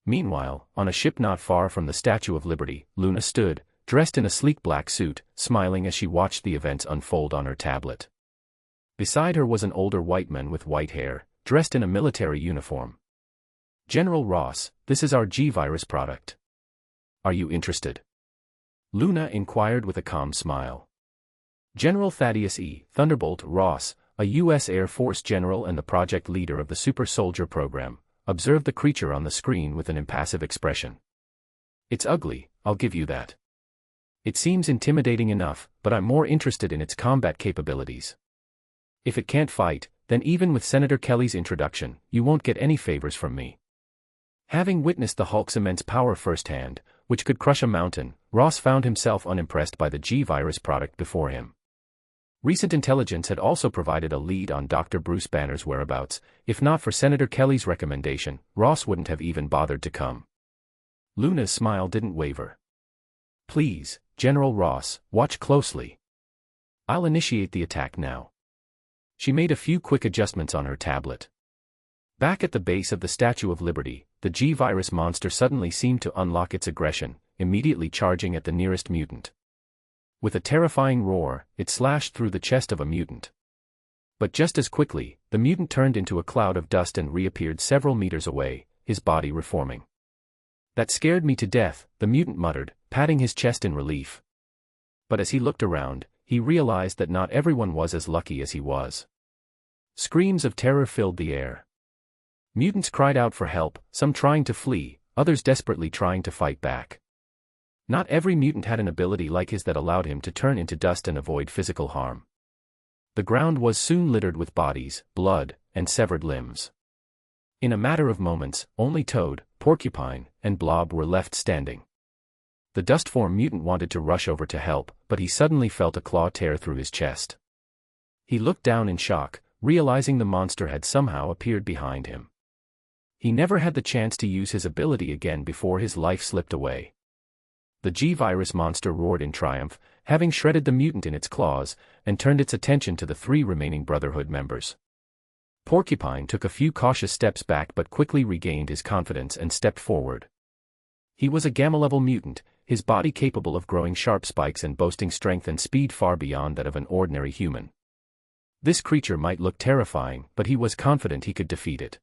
Meanwhile, on a ship not far from the Statue of Liberty, Luna stood, dressed in a sleek black suit, smiling as she watched the events unfold on her tablet. Beside her was an older white man with white hair, dressed in a military uniform. General Ross, this is our G-Virus product. Are you interested? Luna inquired with a calm smile. General Thaddeus E. Thunderbolt Ross, a U.S. Air Force general and the project leader of the Super Soldier program, observed the creature on the screen with an impassive expression. It's ugly, I'll give you that. It seems intimidating enough, but I'm more interested in its combat capabilities. If it can't fight, then even with Senator Kelly's introduction, you won't get any favors from me. Having witnessed the Hulk's immense power firsthand, which could crush a mountain, Ross found himself unimpressed by the G-Virus product before him. Recent intelligence had also provided a lead on Dr. Bruce Banner's whereabouts. If not for Senator Kelly's recommendation, Ross wouldn't have even bothered to come. Luna's smile didn't waver. Please, General Ross, watch closely. I'll initiate the attack now. She made a few quick adjustments on her tablet. Back at the base of the Statue of Liberty, the G-Virus monster suddenly seemed to unlock its aggression, immediately charging at the nearest mutant. With a terrifying roar, it slashed through the chest of a mutant. But just as quickly, the mutant turned into a cloud of dust and reappeared several meters away, his body reforming. "That scared me to death," the mutant muttered, patting his chest in relief. But as he looked around, he realized that not everyone was as lucky as he was. Screams of terror filled the air. Mutants cried out for help, some trying to flee, others desperately trying to fight back. Not every mutant had an ability like his that allowed him to turn into dust and avoid physical harm. The ground was soon littered with bodies, blood, and severed limbs. In a matter of moments, only Toad, Porcupine, and Blob were left standing. The dust-form mutant wanted to rush over to help, but he suddenly felt a claw tear through his chest. He looked down in shock, realizing the monster had somehow appeared behind him. He never had the chance to use his ability again before his life slipped away. The G-Virus monster roared in triumph, having shredded the mutant in its claws, and turned its attention to the 3 remaining Brotherhood members. Porcupine took a few cautious steps back but quickly regained his confidence and stepped forward. He was a Gamma-level mutant, his body capable of growing sharp spikes and boasting strength and speed far beyond that of an ordinary human. This creature might look terrifying, but he was confident he could defeat it.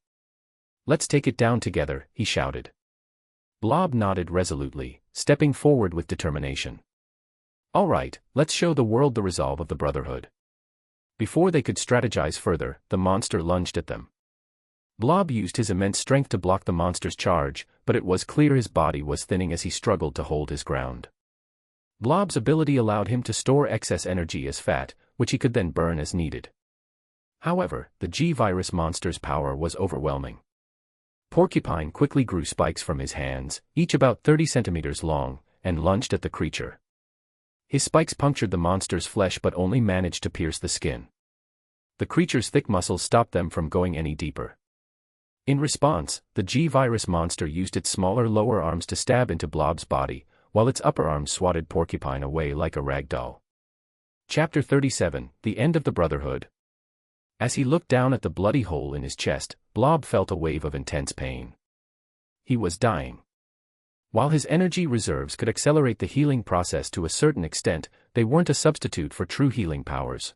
"Let's take it down together," he shouted. Blob nodded resolutely, stepping forward with determination. "All right, let's show the world the resolve of the Brotherhood." Before they could strategize further, the monster lunged at them. Blob used his immense strength to block the monster's charge, but it was clear his body was thinning as he struggled to hold his ground. Blob's ability allowed him to store excess energy as fat, which he could then burn as needed. However, the G-Virus monster's power was overwhelming. Porcupine quickly grew spikes from his hands, each about 30 centimeters long, and lunged at the creature. His spikes punctured the monster's flesh but only managed to pierce the skin. The creature's thick muscles stopped them from going any deeper. In response, the G-Virus monster used its smaller lower arms to stab into Blob's body, while its upper arms swatted Porcupine away like a rag doll. Chapter 37, The End of the Brotherhood. As he looked down at the bloody hole in his chest, Blob felt a wave of intense pain. He was dying. While his energy reserves could accelerate the healing process to a certain extent, they weren't a substitute for true healing powers.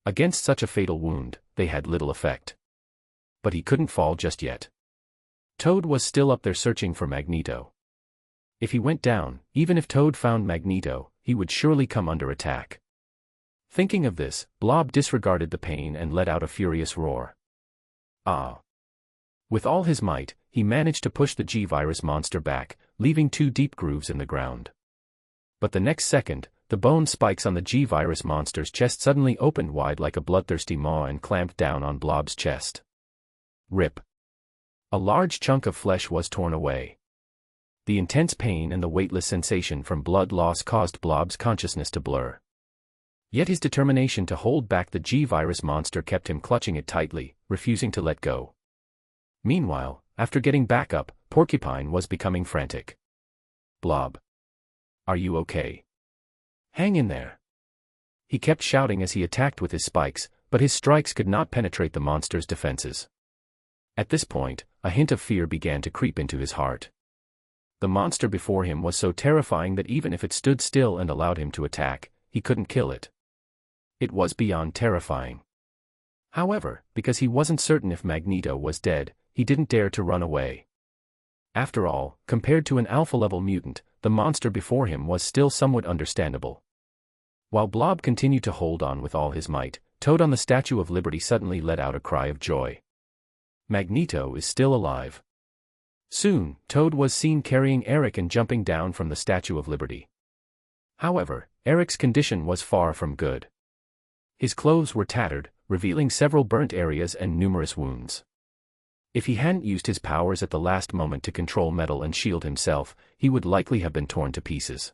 Against such a fatal wound, they had little effect. But he couldn't fall just yet. Toad was still up there searching for Magneto. If he went down, even if Toad found Magneto, he would surely come under attack. Thinking of this, Blob disregarded the pain and let out a furious roar. Ah! With all his might, he managed to push the G-Virus monster back, leaving 2 deep grooves in the ground. But the next second, the bone spikes on the G-Virus monster's chest suddenly opened wide like a bloodthirsty maw and clamped down on Blob's chest. Rip! A large chunk of flesh was torn away. The intense pain and the weightless sensation from blood loss caused Blob's consciousness to blur. Yet his determination to hold back the G-Virus monster kept him clutching it tightly, refusing to let go. Meanwhile, after getting back up, Porcupine was becoming frantic. "Blob. Are you okay? Hang in there." He kept shouting as he attacked with his spikes, but his strikes could not penetrate the monster's defenses. At this point, a hint of fear began to creep into his heart. The monster before him was so terrifying that even if it stood still and allowed him to attack, he couldn't kill it. It was beyond terrifying. However, because he wasn't certain if Magneto was dead, he didn't dare to run away. After all, compared to an alpha-level mutant, the monster before him was still somewhat understandable. While Blob continued to hold on with all his might, Toad on the Statue of Liberty suddenly let out a cry of joy. Magneto is still alive. Soon, Toad was seen carrying Eric and jumping down from the Statue of Liberty. However, Eric's condition was far from good. His clothes were tattered, revealing several burnt areas and numerous wounds. If he hadn't used his powers at the last moment to control metal and shield himself, he would likely have been torn to pieces.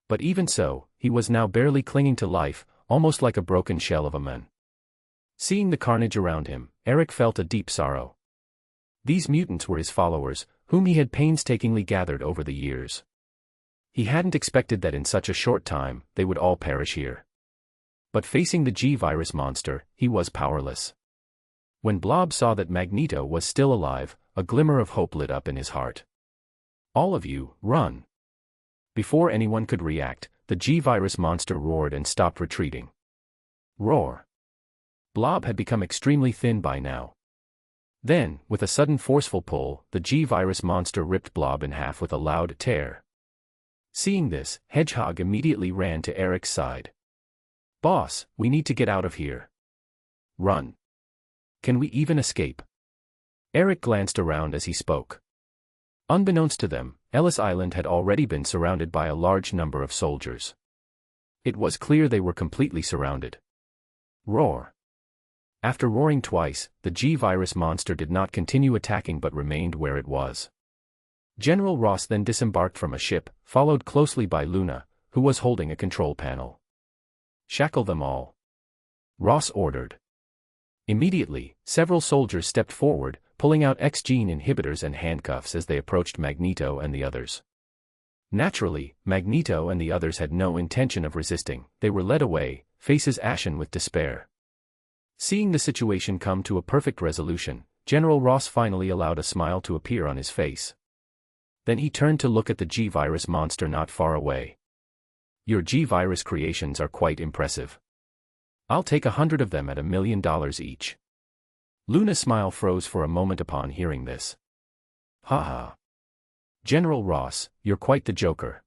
But even so, he was now barely clinging to life, almost like a broken shell of a man. Seeing the carnage around him, Eric felt a deep sorrow. These mutants were his followers, whom he had painstakingly gathered over the years. He hadn't expected that in such a short time, they would all perish here. But facing the G-Virus monster, he was powerless. When Blob saw that Magneto was still alive, a glimmer of hope lit up in his heart. "All of you, run!" Before anyone could react, the G-Virus monster roared and stopped retreating. Roar! Blob had become extremely thin by now. Then, with a sudden forceful pull, the G-Virus monster ripped Blob in half with a loud tear. Seeing this, Hedgehog immediately ran to Eric's side. "Boss, we need to get out of here. Run. Can we even escape?" Eric glanced around as he spoke. Unbeknownst to them, Ellis Island had already been surrounded by a large number of soldiers. It was clear they were completely surrounded. Roar. After roaring twice, the G-Virus monster did not continue attacking but remained where it was. General Ross then disembarked from a ship, followed closely by Luna, who was holding a control panel. "Shackle them all," Ross ordered. Immediately, several soldiers stepped forward, pulling out X-gene inhibitors and handcuffs as they approached Magneto and the others. Naturally, Magneto and the others had no intention of resisting. They were led away, faces ashen with despair. Seeing the situation come to a perfect resolution, General Ross finally allowed a smile to appear on his face. Then he turned to look at the G-Virus monster not far away. "Your G-Virus creations are quite impressive. I'll take 100 of them at $1 million each." Luna's smile froze for a moment upon hearing this. "Ha. General Ross, you're quite the joker.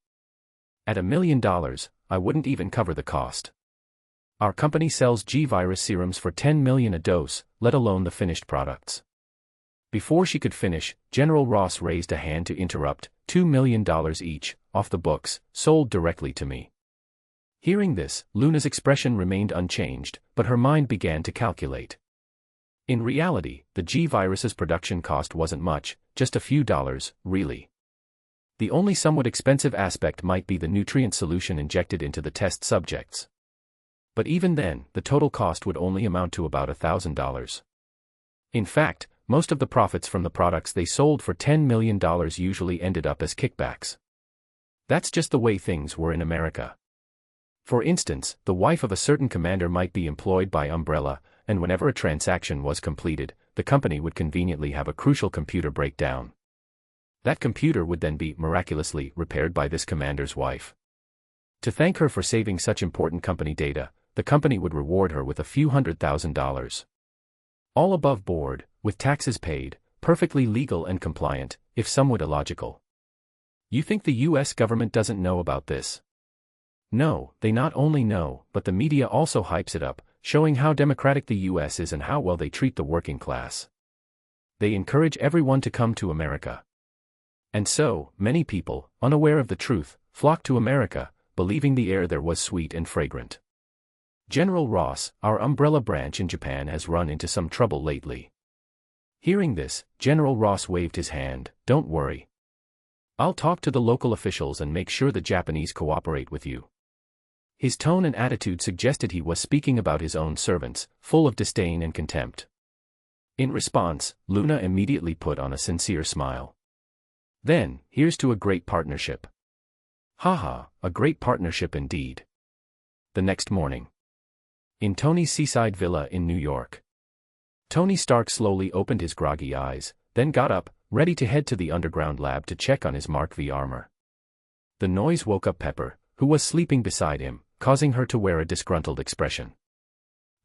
At $1 million, I wouldn't even cover the cost. Our company sells G-Virus serums for 10 million a dose, let alone the finished products." Before she could finish, General Ross raised a hand to interrupt. $2 million each, off the books, sold directly to me. Hearing this, Luna's expression remained unchanged, but her mind began to calculate. In reality, the G-Virus's production cost wasn't much, just a few dollars, really. The only somewhat expensive aspect might be the nutrient solution injected into the test subjects. But even then, the total cost would only amount to about $1,000. In fact, most of the profits from the products they sold for $10 million usually ended up as kickbacks. That's just the way things were in America. For instance, the wife of a certain commander might be employed by Umbrella, and whenever a transaction was completed, the company would conveniently have a crucial computer breakdown. That computer would then be miraculously repaired by this commander's wife. To thank her for saving such important company data, the company would reward her with a few $100,000. All above board, with taxes paid, perfectly legal and compliant, if somewhat illogical. You think the US government doesn't know about this? No, they not only know, but the media also hypes it up, showing how democratic the US is and how well they treat the working class. They encourage everyone to come to America. And so, many people, unaware of the truth, flock to America, believing the air there was sweet and fragrant. General Ross, our Umbrella branch in Japan, has run into some trouble lately. Hearing this, General Ross waved his hand. "Don't worry. I'll talk to the local officials and make sure the Japanese cooperate with you." His tone and attitude suggested he was speaking about his own servants, full of disdain and contempt. In response, Luna immediately put on a sincere smile. "Then, here's to a great partnership." "Haha, a great partnership indeed." The next morning. In Tony's seaside villa in New York. Tony Stark slowly opened his groggy eyes, then got up, ready to head to the underground lab to check on his Mark V armor. The noise woke up Pepper, who was sleeping beside him, causing her to wear a disgruntled expression.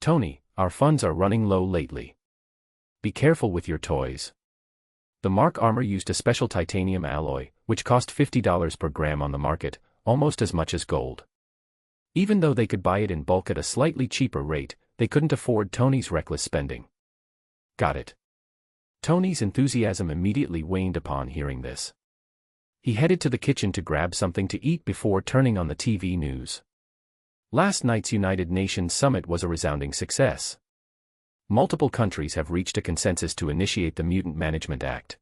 "Tony, our funds are running low lately. Be careful with your toys." The Mark armor used a special titanium alloy, which cost $50 per gram on the market, almost as much as gold. Even though they could buy it in bulk at a slightly cheaper rate, they couldn't afford Tony's reckless spending. Got it. Tony's enthusiasm immediately waned upon hearing this. He headed to the kitchen to grab something to eat before turning on the TV news. Last night's United Nations summit was a resounding success. Multiple countries have reached a consensus to initiate the Mutant Management Act.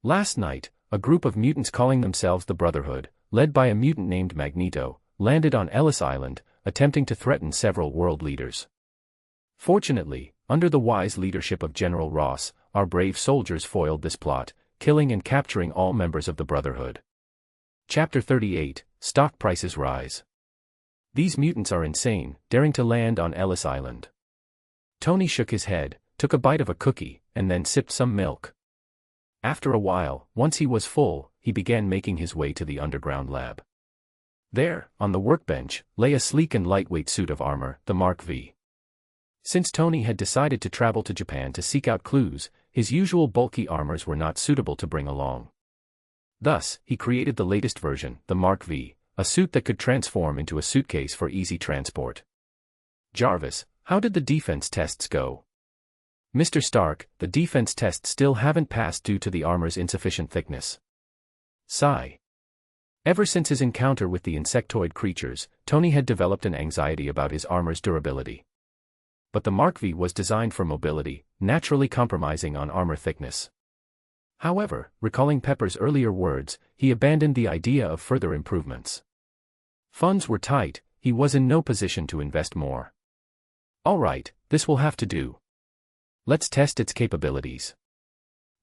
Last night, a group of mutants calling themselves the Brotherhood, led by a mutant named Magneto, landed on Ellis Island, attempting to threaten several world leaders. Fortunately, under the wise leadership of General Ross, our brave soldiers foiled this plot, killing and capturing all members of the Brotherhood. Chapter 38, Stock Prices Rise. These mutants are insane, daring to land on Ellis Island. Tony shook his head, took a bite of a cookie, and then sipped some milk. After a while, once he was full, he began making his way to the underground lab. There, on the workbench, lay a sleek and lightweight suit of armor, the Mark V. Since Tony had decided to travel to Japan to seek out clues, his usual bulky armors were not suitable to bring along. Thus, he created the latest version, the Mark V, a suit that could transform into a suitcase for easy transport. Jarvis, how did the defense tests go? Mr. Stark, the defense tests still haven't passed due to the armor's insufficient thickness. Sigh. Ever since his encounter with the insectoid creatures, Tony had developed an anxiety about his armor's durability. But the Mark V was designed for mobility, naturally compromising on armor thickness. However, recalling Pepper's earlier words, he abandoned the idea of further improvements. Funds were tight, he was in no position to invest more. All right, this will have to do. Let's test its capabilities.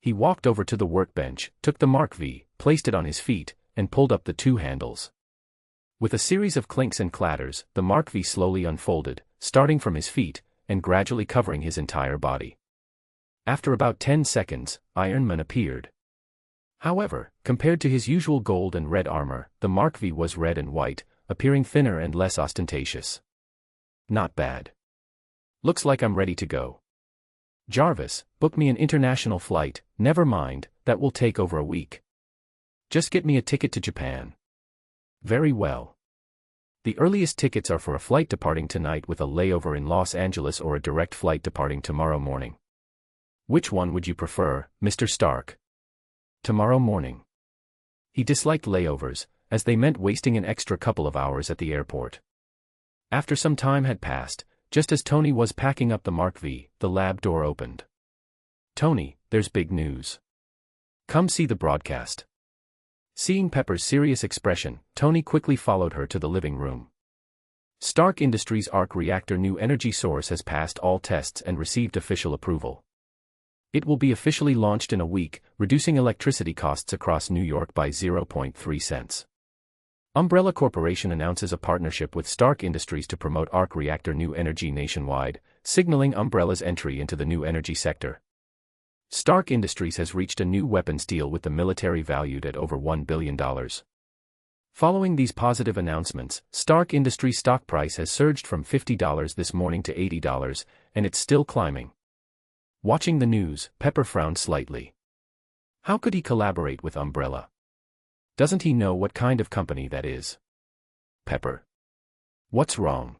He walked over to the workbench, took the Mark V, placed it on his feet, and pulled up the two handles. With a series of clinks and clatters, the Mark V slowly unfolded, starting from his feet, and gradually covering his entire body. After about 10 seconds, Iron Man appeared. However, compared to his usual gold and red armor, the Mark V was red and white, appearing thinner and less ostentatious. Not bad. Looks like I'm ready to go. Jarvis, book me an international flight, never mind, that will take over a week. Just get me a ticket to Japan. Very well. The earliest tickets are for a flight departing tonight with a layover in Los Angeles or a direct flight departing tomorrow morning. Which one would you prefer, Mr. Stark? Tomorrow morning. He disliked layovers, as they meant wasting an extra couple of hours at the airport. After some time had passed, just as Tony was packing up the Mark V, the lab door opened. Tony, there's big news. Come see the broadcast. Seeing Pepper's serious expression, Tony quickly followed her to the living room. Stark Industries' arc reactor new energy source has passed all tests and received official approval. It will be officially launched in a week, reducing electricity costs across New York by 0.3 cents. Umbrella Corporation announces a partnership with Stark Industries to promote arc reactor new energy nationwide, signaling Umbrella's entry into the new energy sector. Stark Industries has reached a new weapons deal with the military valued at over $1 billion. Following these positive announcements, Stark Industries' stock price has surged from $50 this morning to $80, and it's still climbing. Watching the news, Pepper frowned slightly. How could he collaborate with Umbrella? Doesn't he know what kind of company that is? Pepper. What's wrong?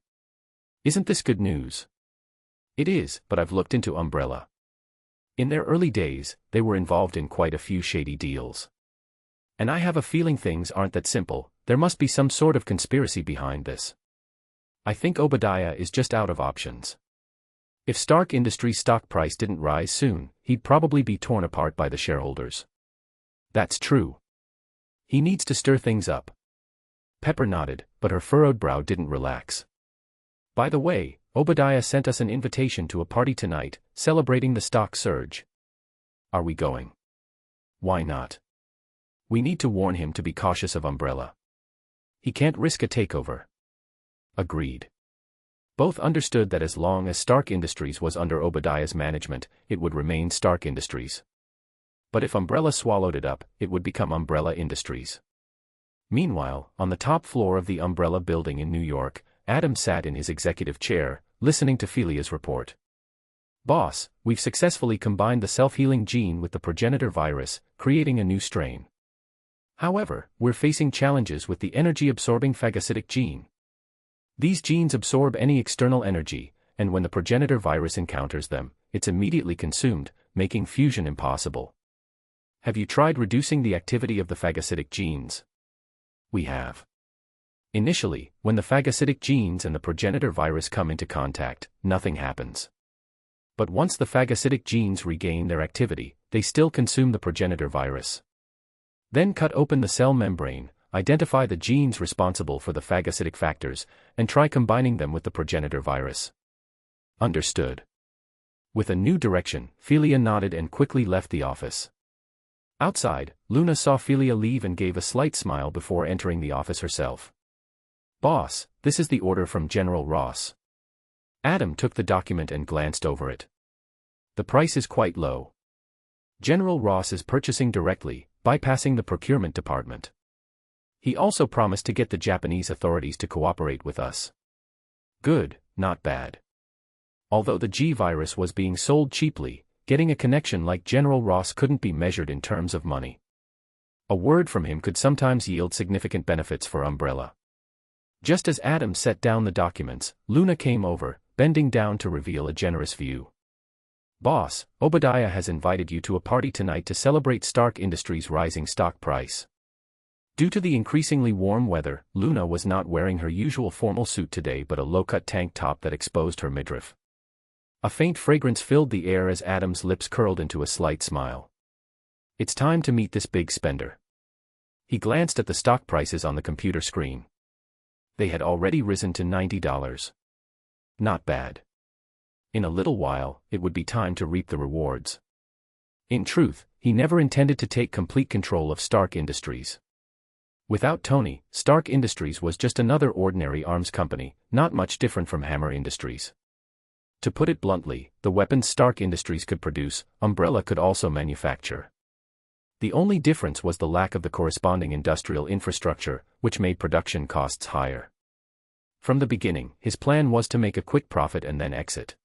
Isn't this good news? It is, but I've looked into Umbrella. In their early days, they were involved in quite a few shady deals. And I have a feeling things aren't that simple, there must be some sort of conspiracy behind this. I think Obadiah is just out of options. If Stark Industries' stock price didn't rise soon, he'd probably be torn apart by the shareholders. That's true. He needs to stir things up. Pepper nodded, but her furrowed brow didn't relax. By the way, Obadiah sent us an invitation to a party tonight, celebrating the stock surge. Are we going? Why not? We need to warn him to be cautious of Umbrella. He can't risk a takeover. Agreed. Both understood that as long as Stark Industries was under Obadiah's management, it would remain Stark Industries. But if Umbrella swallowed it up, it would become Umbrella Industries. Meanwhile, on the top floor of the Umbrella building in New York, Adam sat in his executive chair, listening to Phelia's report. Boss, we've successfully combined the self-healing gene with the Progenitor Virus, creating a new strain. However, we're facing challenges with the energy-absorbing phagocytic gene. These genes absorb any external energy, and when the Progenitor Virus encounters them, it's immediately consumed, making fusion impossible. Have you tried reducing the activity of the phagocytic genes? We have. Initially, when the phagocytic genes and the Progenitor Virus come into contact, nothing happens. But once the phagocytic genes regain their activity, they still consume the Progenitor Virus. Then cut open the cell membrane, identify the genes responsible for the phagocytic factors, and try combining them with the Progenitor Virus. Understood. With a new direction, Phelia nodded and quickly left the office. Outside, Luna saw Phelia leave and gave a slight smile before entering the office herself. Boss, this is the order from General Ross. Adam took the document and glanced over it. The price is quite low. General Ross is purchasing directly, bypassing the procurement department. He also promised to get the Japanese authorities to cooperate with us. Good, not bad. Although the G virus was being sold cheaply, getting a connection like General Ross couldn't be measured in terms of money. A word from him could sometimes yield significant benefits for Umbrella. Just as Adam set down the documents, Luna came over, bending down to reveal a generous view. "Boss, Obadiah has invited you to a party tonight to celebrate Stark Industries' rising stock price." Due to the increasingly warm weather, Luna was not wearing her usual formal suit today but a low-cut tank top that exposed her midriff. A faint fragrance filled the air as Adam's lips curled into a slight smile. "It's time to meet this big spender." He glanced at the stock prices on the computer screen. They had already risen to $90. Not bad. In a little while, it would be time to reap the rewards. In truth, he never intended to take complete control of Stark Industries. Without Tony, Stark Industries was just another ordinary arms company, not much different from Hammer Industries. To put it bluntly, the weapons Stark Industries could produce, Umbrella could also manufacture. The only difference was the lack of the corresponding industrial infrastructure, which made production costs higher. From the beginning, his plan was to make a quick profit and then exit.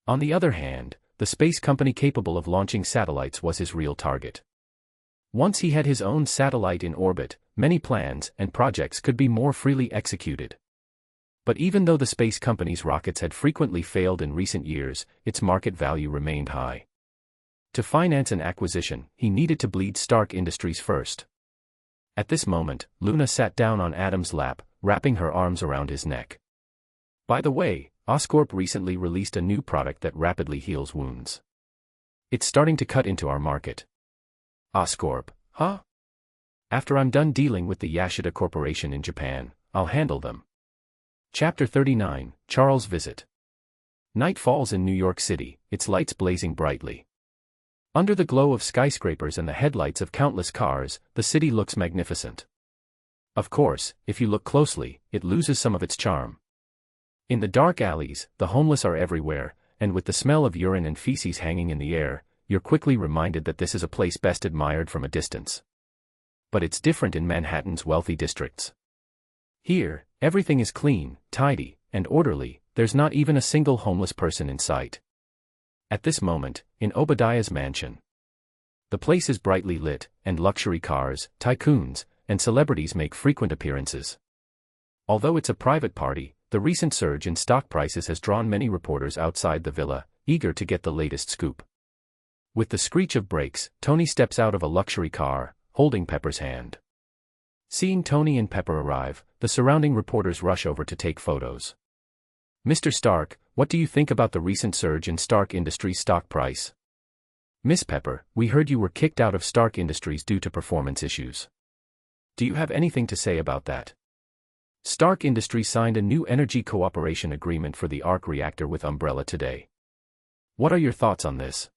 On the other hand, the space company capable of launching satellites was his real target. Once he had his own satellite in orbit, many plans and projects could be more freely executed. But even though the space company's rockets had frequently failed in recent years, its market value remained high. To finance an acquisition, he needed to bleed Stark Industries first. At this moment, Luna sat down on Adam's lap, wrapping her arms around his neck. "By the way, Oscorp recently released a new product that rapidly heals wounds. It's starting to cut into our market." "Oscorp, huh? After I'm done dealing with the Yashida Corporation in Japan, I'll handle them." Chapter 39, Charles' Visit. Night falls in New York City, its lights blazing brightly. Under the glow of skyscrapers and the headlights of countless cars, the city looks magnificent. Of course, if you look closely, it loses some of its charm. In the dark alleys, the homeless are everywhere, and with the smell of urine and feces hanging in the air, you're quickly reminded that this is a place best admired from a distance. But it's different in Manhattan's wealthy districts. Here, everything is clean, tidy, and orderly, there's not even a single homeless person in sight. At this moment, in Obadiah's mansion, the place is brightly lit, and luxury cars, tycoons, and celebrities make frequent appearances. Although it's a private party, the recent surge in stock prices has drawn many reporters outside the villa, eager to get the latest scoop. With the screech of brakes, Tony steps out of a luxury car, holding Pepper's hand. Seeing Tony and Pepper arrive, the surrounding reporters rush over to take photos. "Mr. Stark, what do you think about the recent surge in Stark Industries' stock price?" "Miss Pepper, we heard you were kicked out of Stark Industries due to performance issues. Do you have anything to say about that?" Stark Industries signed a new energy cooperation agreement for the arc reactor with Umbrella today. What are your thoughts on this?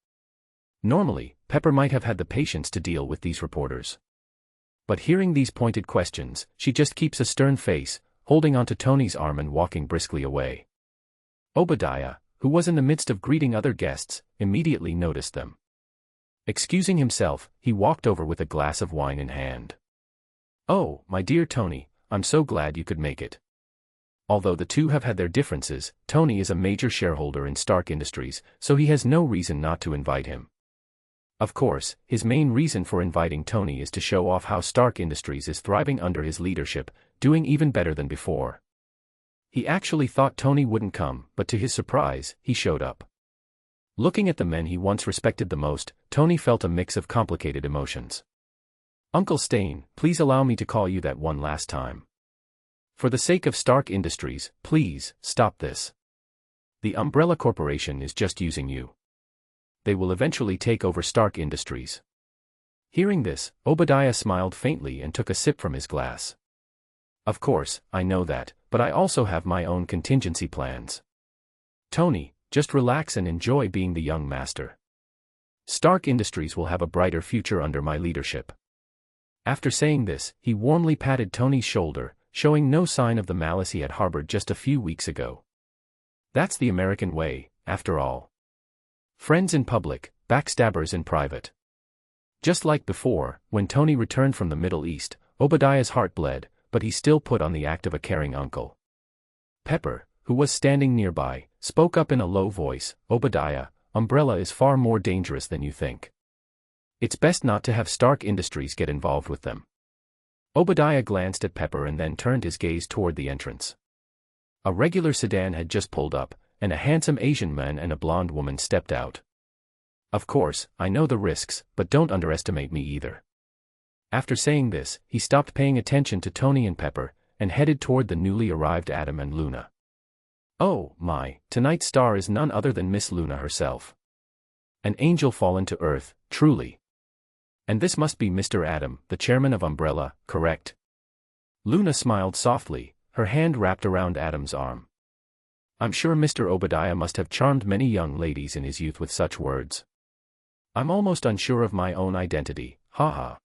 Normally, Pepper might have had the patience to deal with these reporters. But hearing these pointed questions, she just keeps a stern face, holding onto Tony's arm and walking briskly away. Obadiah, who was in the midst of greeting other guests, immediately noticed them. Excusing himself, he walked over with a glass of wine in hand. "Oh, my dear Tony, I'm so glad you could make it." Although the two have had their differences, Tony is a major shareholder in Stark Industries, so he has no reason not to invite him. Of course, his main reason for inviting Tony is to show off how Stark Industries is thriving under his leadership, doing even better than before. He actually thought Tony wouldn't come, but to his surprise, he showed up. Looking at the men he once respected the most, Tony felt a mix of complicated emotions. "Uncle Stain, please allow me to call you that one last time. For the sake of Stark Industries, please, stop this. The Umbrella Corporation is just using you. They will eventually take over Stark Industries." Hearing this, Obadiah smiled faintly and took a sip from his glass. "Of course, I know that, but I also have my own contingency plans. Tony, just relax and enjoy being the young master. Stark Industries will have a brighter future under my leadership." After saying this, he warmly patted Tony's shoulder, showing no sign of the malice he had harbored just a few weeks ago. That's the American way, after all. Friends in public, backstabbers in private. Just like before, when Tony returned from the Middle East, Obadiah's heart bled, but he still put on the act of a caring uncle. Pepper, who was standing nearby, spoke up in a low voice, "Obadiah, Umbrella is far more dangerous than you think. It's best not to have Stark Industries get involved with them." Obadiah glanced at Pepper and then turned his gaze toward the entrance. A regular sedan had just pulled up, and a handsome Asian man and a blonde woman stepped out. "Of course, I know the risks, but don't underestimate me either." After saying this, he stopped paying attention to Tony and Pepper, and headed toward the newly arrived Adam and Luna. Oh, my, tonight's star is none other than Miss Luna herself. An angel fallen to earth, truly. And this must be Mr. Adam, the chairman of Umbrella, correct? Luna smiled softly, her hand wrapped around Adam's arm. "I'm sure Mr. Obadiah must have charmed many young ladies in his youth with such words. I'm almost unsure of my own identity, haha."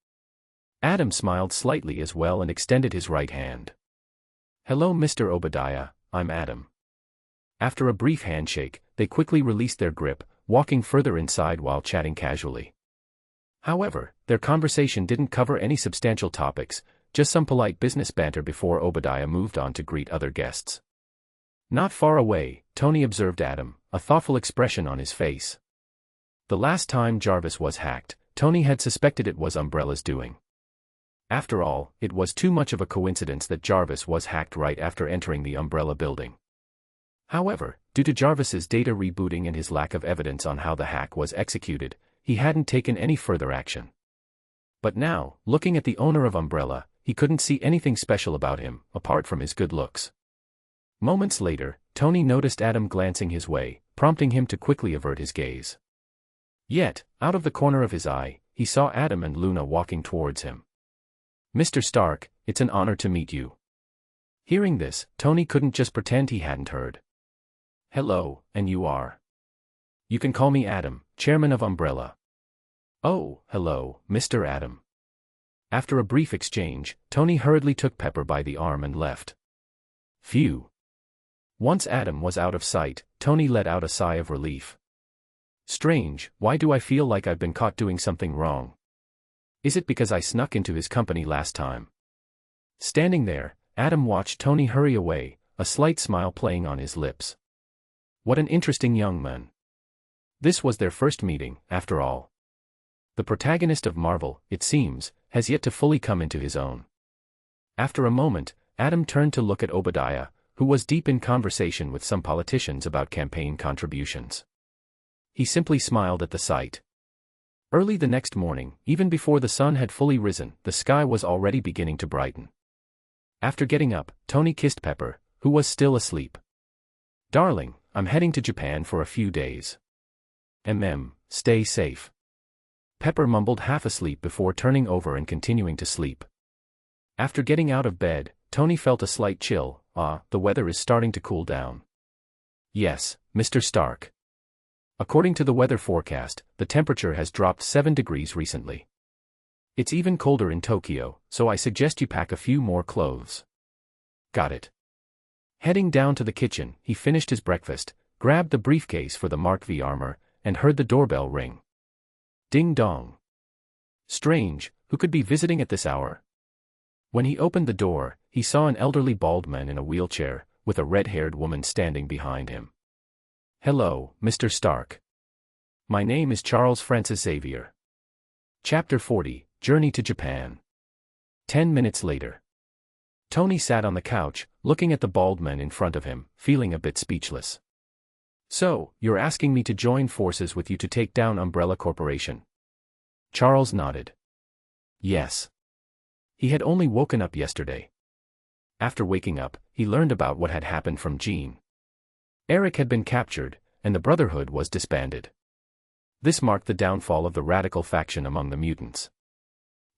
Adam smiled slightly as well and extended his right hand. "Hello Mr. Obadiah, I'm Adam." After a brief handshake, they quickly released their grip, walking further inside while chatting casually. However, their conversation didn't cover any substantial topics, just some polite business banter before Obadiah moved on to greet other guests. Not far away, Tony observed Adam, a thoughtful expression on his face. The last time Jarvis was hacked, Tony had suspected it was Umbrella's doing. After all, it was too much of a coincidence that Jarvis was hacked right after entering the Umbrella building. However, due to Jarvis's data rebooting and his lack of evidence on how the hack was executed, he hadn't taken any further action. But now, looking at the owner of Umbrella, he couldn't see anything special about him, apart from his good looks. Moments later, Tony noticed Adam glancing his way, prompting him to quickly avert his gaze. Yet, out of the corner of his eye, he saw Adam and Luna walking towards him. "Mr. Stark, it's an honor to meet you." Hearing this, Tony couldn't just pretend he hadn't heard. "Hello, and you are?" "You can call me Adam, chairman of Umbrella." "Oh, hello, Mr. Adam." After a brief exchange, Tony hurriedly took Pepper by the arm and left. Phew. Once Adam was out of sight, Tony let out a sigh of relief. Strange, why do I feel like I've been caught doing something wrong? Is it because I snuck into his company last time? Standing there, Adam watched Tony hurry away, a slight smile playing on his lips. What an interesting young man. This was their first meeting, after all. The protagonist of Marvel, it seems, has yet to fully come into his own. After a moment, Adam turned to look at Obadiah, who was deep in conversation with some politicians about campaign contributions. He simply smiled at the sight. Early the next morning, even before the sun had fully risen, the sky was already beginning to brighten. After getting up, Tony kissed Pepper, who was still asleep. "Darling, I'm heading to Japan for a few days. Stay safe." Pepper mumbled half asleep before turning over and continuing to sleep. After getting out of bed, Tony felt a slight chill. The weather is starting to cool down. Yes, Mr. Stark. According to the weather forecast, the temperature has dropped 7 degrees recently. It's even colder in Tokyo, so I suggest you pack a few more clothes. Got it. Heading down to the kitchen, he finished his breakfast, grabbed the briefcase for the Mark V armor, and heard the doorbell ring. Ding dong. Strange, who could be visiting at this hour? When he opened the door, he saw an elderly bald man in a wheelchair, with a red-haired woman standing behind him. "Hello, Mr. Stark. My name is Charles Francis Xavier." Chapter 40, Journey to Japan. 10 minutes later. Tony sat on the couch, looking at the bald man in front of him, feeling a bit speechless. "So, you're asking me to join forces with you to take down Umbrella Corporation?" Charles nodded. Yes. He had only woken up yesterday. After waking up, he learned about what had happened from Jean. Eric had been captured, and the Brotherhood was disbanded. This marked the downfall of the radical faction among the mutants.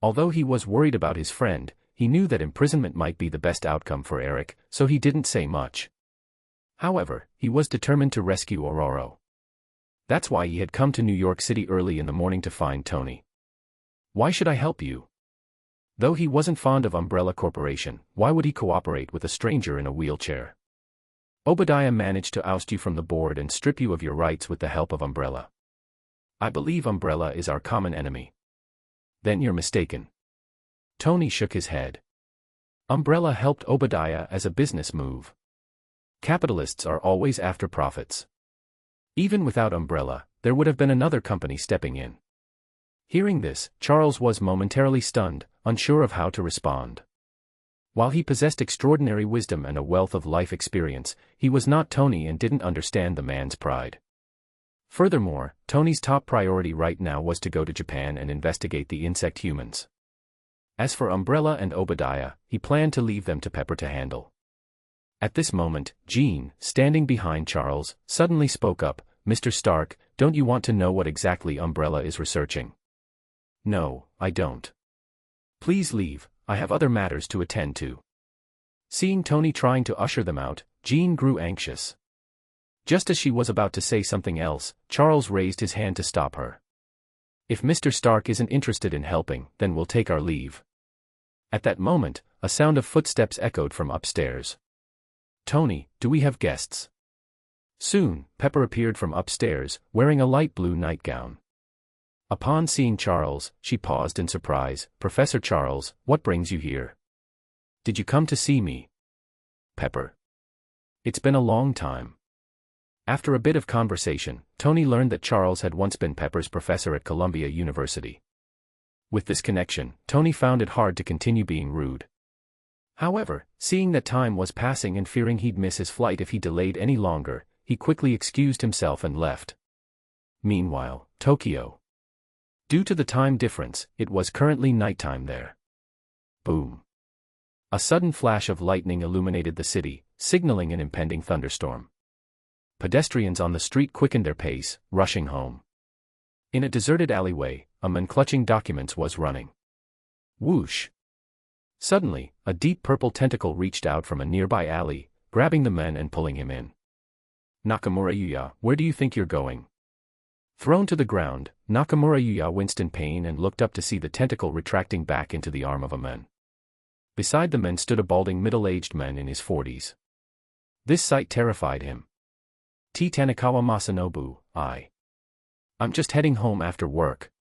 Although he was worried about his friend, he knew that imprisonment might be the best outcome for Eric, so he didn't say much. However, he was determined to rescue Aurora. That's why he had come to New York City early in the morning to find Tony. "Why should I help you?" Though he wasn't fond of Umbrella Corporation, why would he cooperate with a stranger in a wheelchair? "Obadiah managed to oust you from the board and strip you of your rights with the help of Umbrella. I believe Umbrella is our common enemy." "Then you're mistaken." Tony shook his head. "Umbrella helped Obadiah as a business move. Capitalists are always after profits. Even without Umbrella, there would have been another company stepping in. Hearing this, Charles was momentarily stunned, unsure of how to respond. While he possessed extraordinary wisdom and a wealth of life experience, he was not Tony and didn't understand the man's pride. Furthermore, Tony's top priority right now was to go to Japan and investigate the insect humans. As for Umbrella and Obadiah, he planned to leave them to Pepper to handle. At this moment, Jean, standing behind Charles, suddenly spoke up, "Mr. Stark, don't you want to know what exactly Umbrella is researching?" "No, I don't. Please leave, I have other matters to attend to." Seeing Tony trying to usher them out, Jean grew anxious. Just as she was about to say something else, Charles raised his hand to stop her. "If Mr. Stark isn't interested in helping, then we'll take our leave." At that moment, a sound of footsteps echoed from upstairs. "Tony, do we have guests?" Soon, Pepper appeared from upstairs, wearing a light blue nightgown. Upon seeing Charles, she paused in surprise. "Professor Charles, what brings you here? Did you come to see me?" "Pepper. It's been a long time." After a bit of conversation, Tony learned that Charles had once been Pepper's professor at Columbia University. With this connection, Tony found it hard to continue being rude. However, seeing that time was passing and fearing he'd miss his flight if he delayed any longer, he quickly excused himself and left. Meanwhile, Tokyo. Due to the time difference, it was currently nighttime there. Boom. A sudden flash of lightning illuminated the city, signaling an impending thunderstorm. Pedestrians on the street quickened their pace, rushing home. In a deserted alleyway, a man clutching documents was running. Whoosh! Suddenly, a deep purple tentacle reached out from a nearby alley, grabbing the man and pulling him in. "Nakamura Yuya, where do you think you're going?" Thrown to the ground, Nakamura Yuya winced in pain and looked up to see the tentacle retracting back into the arm of a man. Beside the man stood a balding middle-aged man in his 40s. This sight terrified him. "T. Tanikawa Masanobu, I'm just heading home after work."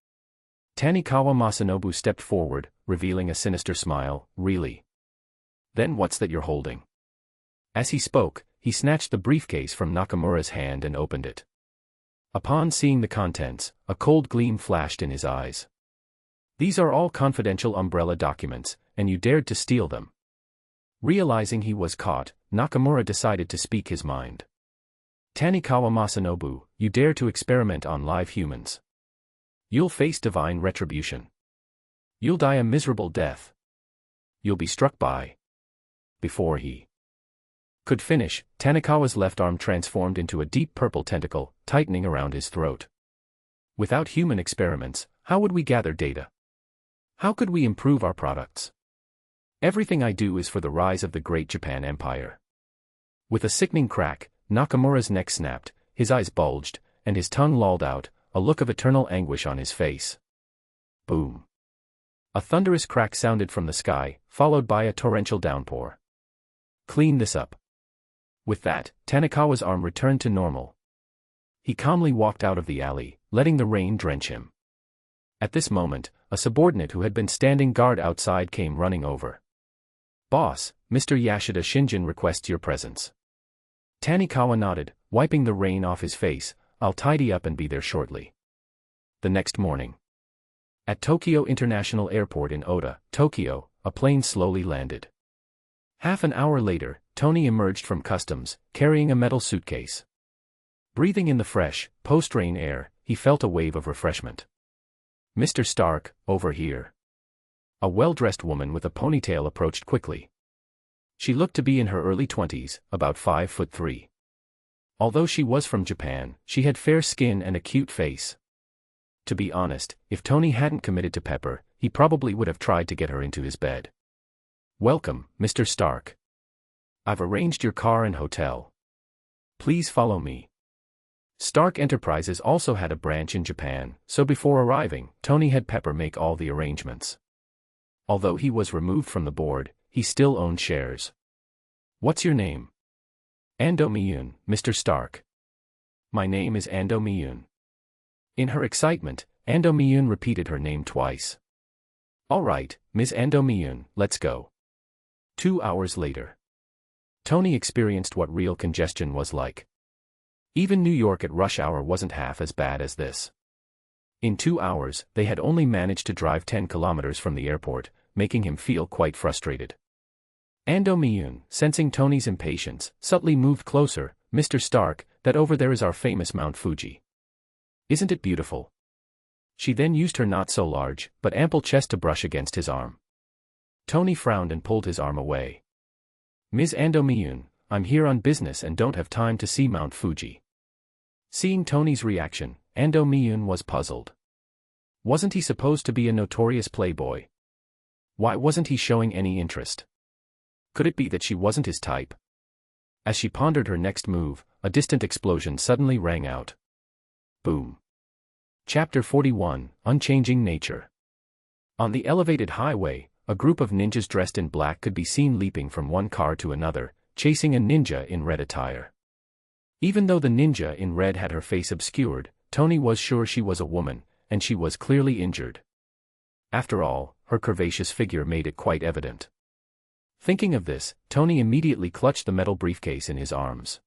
Tanikawa Masanobu stepped forward, revealing a sinister smile. "Really? Then what's that you're holding?" As he spoke, he snatched the briefcase from Nakamura's hand and opened it. Upon seeing the contents, a cold gleam flashed in his eyes. "These are all confidential Umbrella documents, and you dared to steal them." Realizing he was caught, Nakamura decided to speak his mind. "Tanikawa Masanobu, you dare to experiment on live humans. You'll face divine retribution. You'll die a miserable death. You'll be struck by..." Before he could finish, Tanikawa's left arm transformed into a deep purple tentacle, tightening around his throat. "Without human experiments, how would we gather data? How could we improve our products? Everything I do is for the rise of the great Japan Empire." With a sickening crack, Nakamura's neck snapped, his eyes bulged, and his tongue lolled out, a look of eternal anguish on his face. Boom. A thunderous crack sounded from the sky, followed by a torrential downpour. "Clean this up." With that, Tanikawa's arm returned to normal. He calmly walked out of the alley, letting the rain drench him. At this moment, a subordinate who had been standing guard outside came running over. "Boss, Mr. Yashida Shinjin requests your presence." Tanikawa nodded, wiping the rain off his face. "I'll tidy up and be there shortly." The next morning. At Tokyo International Airport in Oda, Tokyo, a plane slowly landed. Half an hour later, Tony emerged from customs, carrying a metal suitcase. Breathing in the fresh, post-rain air, he felt a wave of refreshment. "Mr. Stark, over here." A well-dressed woman with a ponytail approached quickly. She looked to be in her early 20s, about 5'3". Although she was from Japan, she had fair skin and a cute face. To be honest, if Tony hadn't committed to Pepper, he probably would have tried to get her into his bed. "Welcome, Mr. Stark. I've arranged your car and hotel. Please follow me." Stark Enterprises also had a branch in Japan, so before arriving, Tony had Pepper make all the arrangements. Although he was removed from the board, he still owned shares. "What's your name?" "Ando Miyun, Mr. Stark." "My name is Ando Miyun." In her excitement, Ando Miyun repeated her name twice. "All right, Ms. Ando Miyun, let's go." 2 hours later. Tony experienced what real congestion was like. Even New York at rush hour wasn't half as bad as this. In 2 hours, they had only managed to drive 10 kilometers from the airport, making him feel quite frustrated. Ando Miyun, sensing Tony's impatience, subtly moved closer. "Mr. Stark, that over there is our famous Mount Fuji. Isn't it beautiful?" She then used her not so large, but ample chest to brush against his arm. Tony frowned and pulled his arm away. "Ms. Ando Miyun, I'm here on business and don't have time to see Mount Fuji." Seeing Tony's reaction, Ando Miyun was puzzled. Wasn't he supposed to be a notorious playboy? Why wasn't he showing any interest? Could it be that she wasn't his type? As she pondered her next move, a distant explosion suddenly rang out. Boom. Chapter 41, Unchanging Nature. On the elevated highway, a group of ninjas dressed in black could be seen leaping from one car to another, chasing a ninja in red attire. Even though the ninja in red had her face obscured, Tony was sure she was a woman, and she was clearly injured. After all, her curvaceous figure made it quite evident. Thinking of this, Tony immediately clutched the metal briefcase in his arms.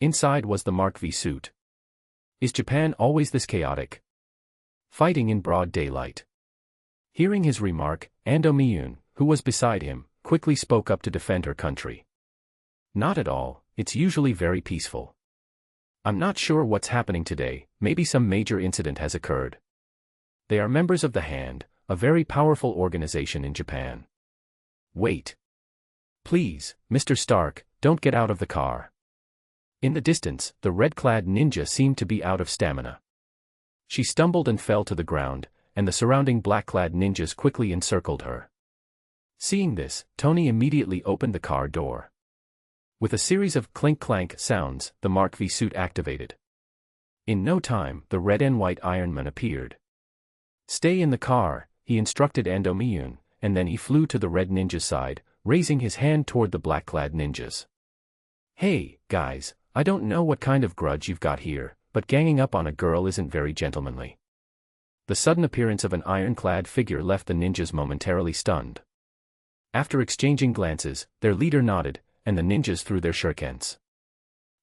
Inside was the Mark V suit. Is Japan always this chaotic? Fighting in broad daylight. Hearing his remark, Ando Miyun, who was beside him, quickly spoke up to defend her country. Not at all, it's usually very peaceful. I'm not sure what's happening today, maybe some major incident has occurred. They are members of the Hand, a very powerful organization in Japan. Wait. Please, Mr. Stark, don't get out of the car. In the distance, the red-clad ninja seemed to be out of stamina. She stumbled and fell to the ground, and the surrounding black-clad ninjas quickly encircled her. Seeing this, Tony immediately opened the car door. With a series of clink-clank sounds, the Mark V suit activated. In no time, the red and white Iron Man appeared. "Stay in the car," he instructed Ando Miyun, and then he flew to the red ninja's side, raising his hand toward the black-clad ninjas. "Hey, guys, I don't know what kind of grudge you've got here, but ganging up on a girl isn't very gentlemanly." The sudden appearance of an iron-clad figure left the ninjas momentarily stunned. After exchanging glances, their leader nodded, and the ninjas threw their shurikens.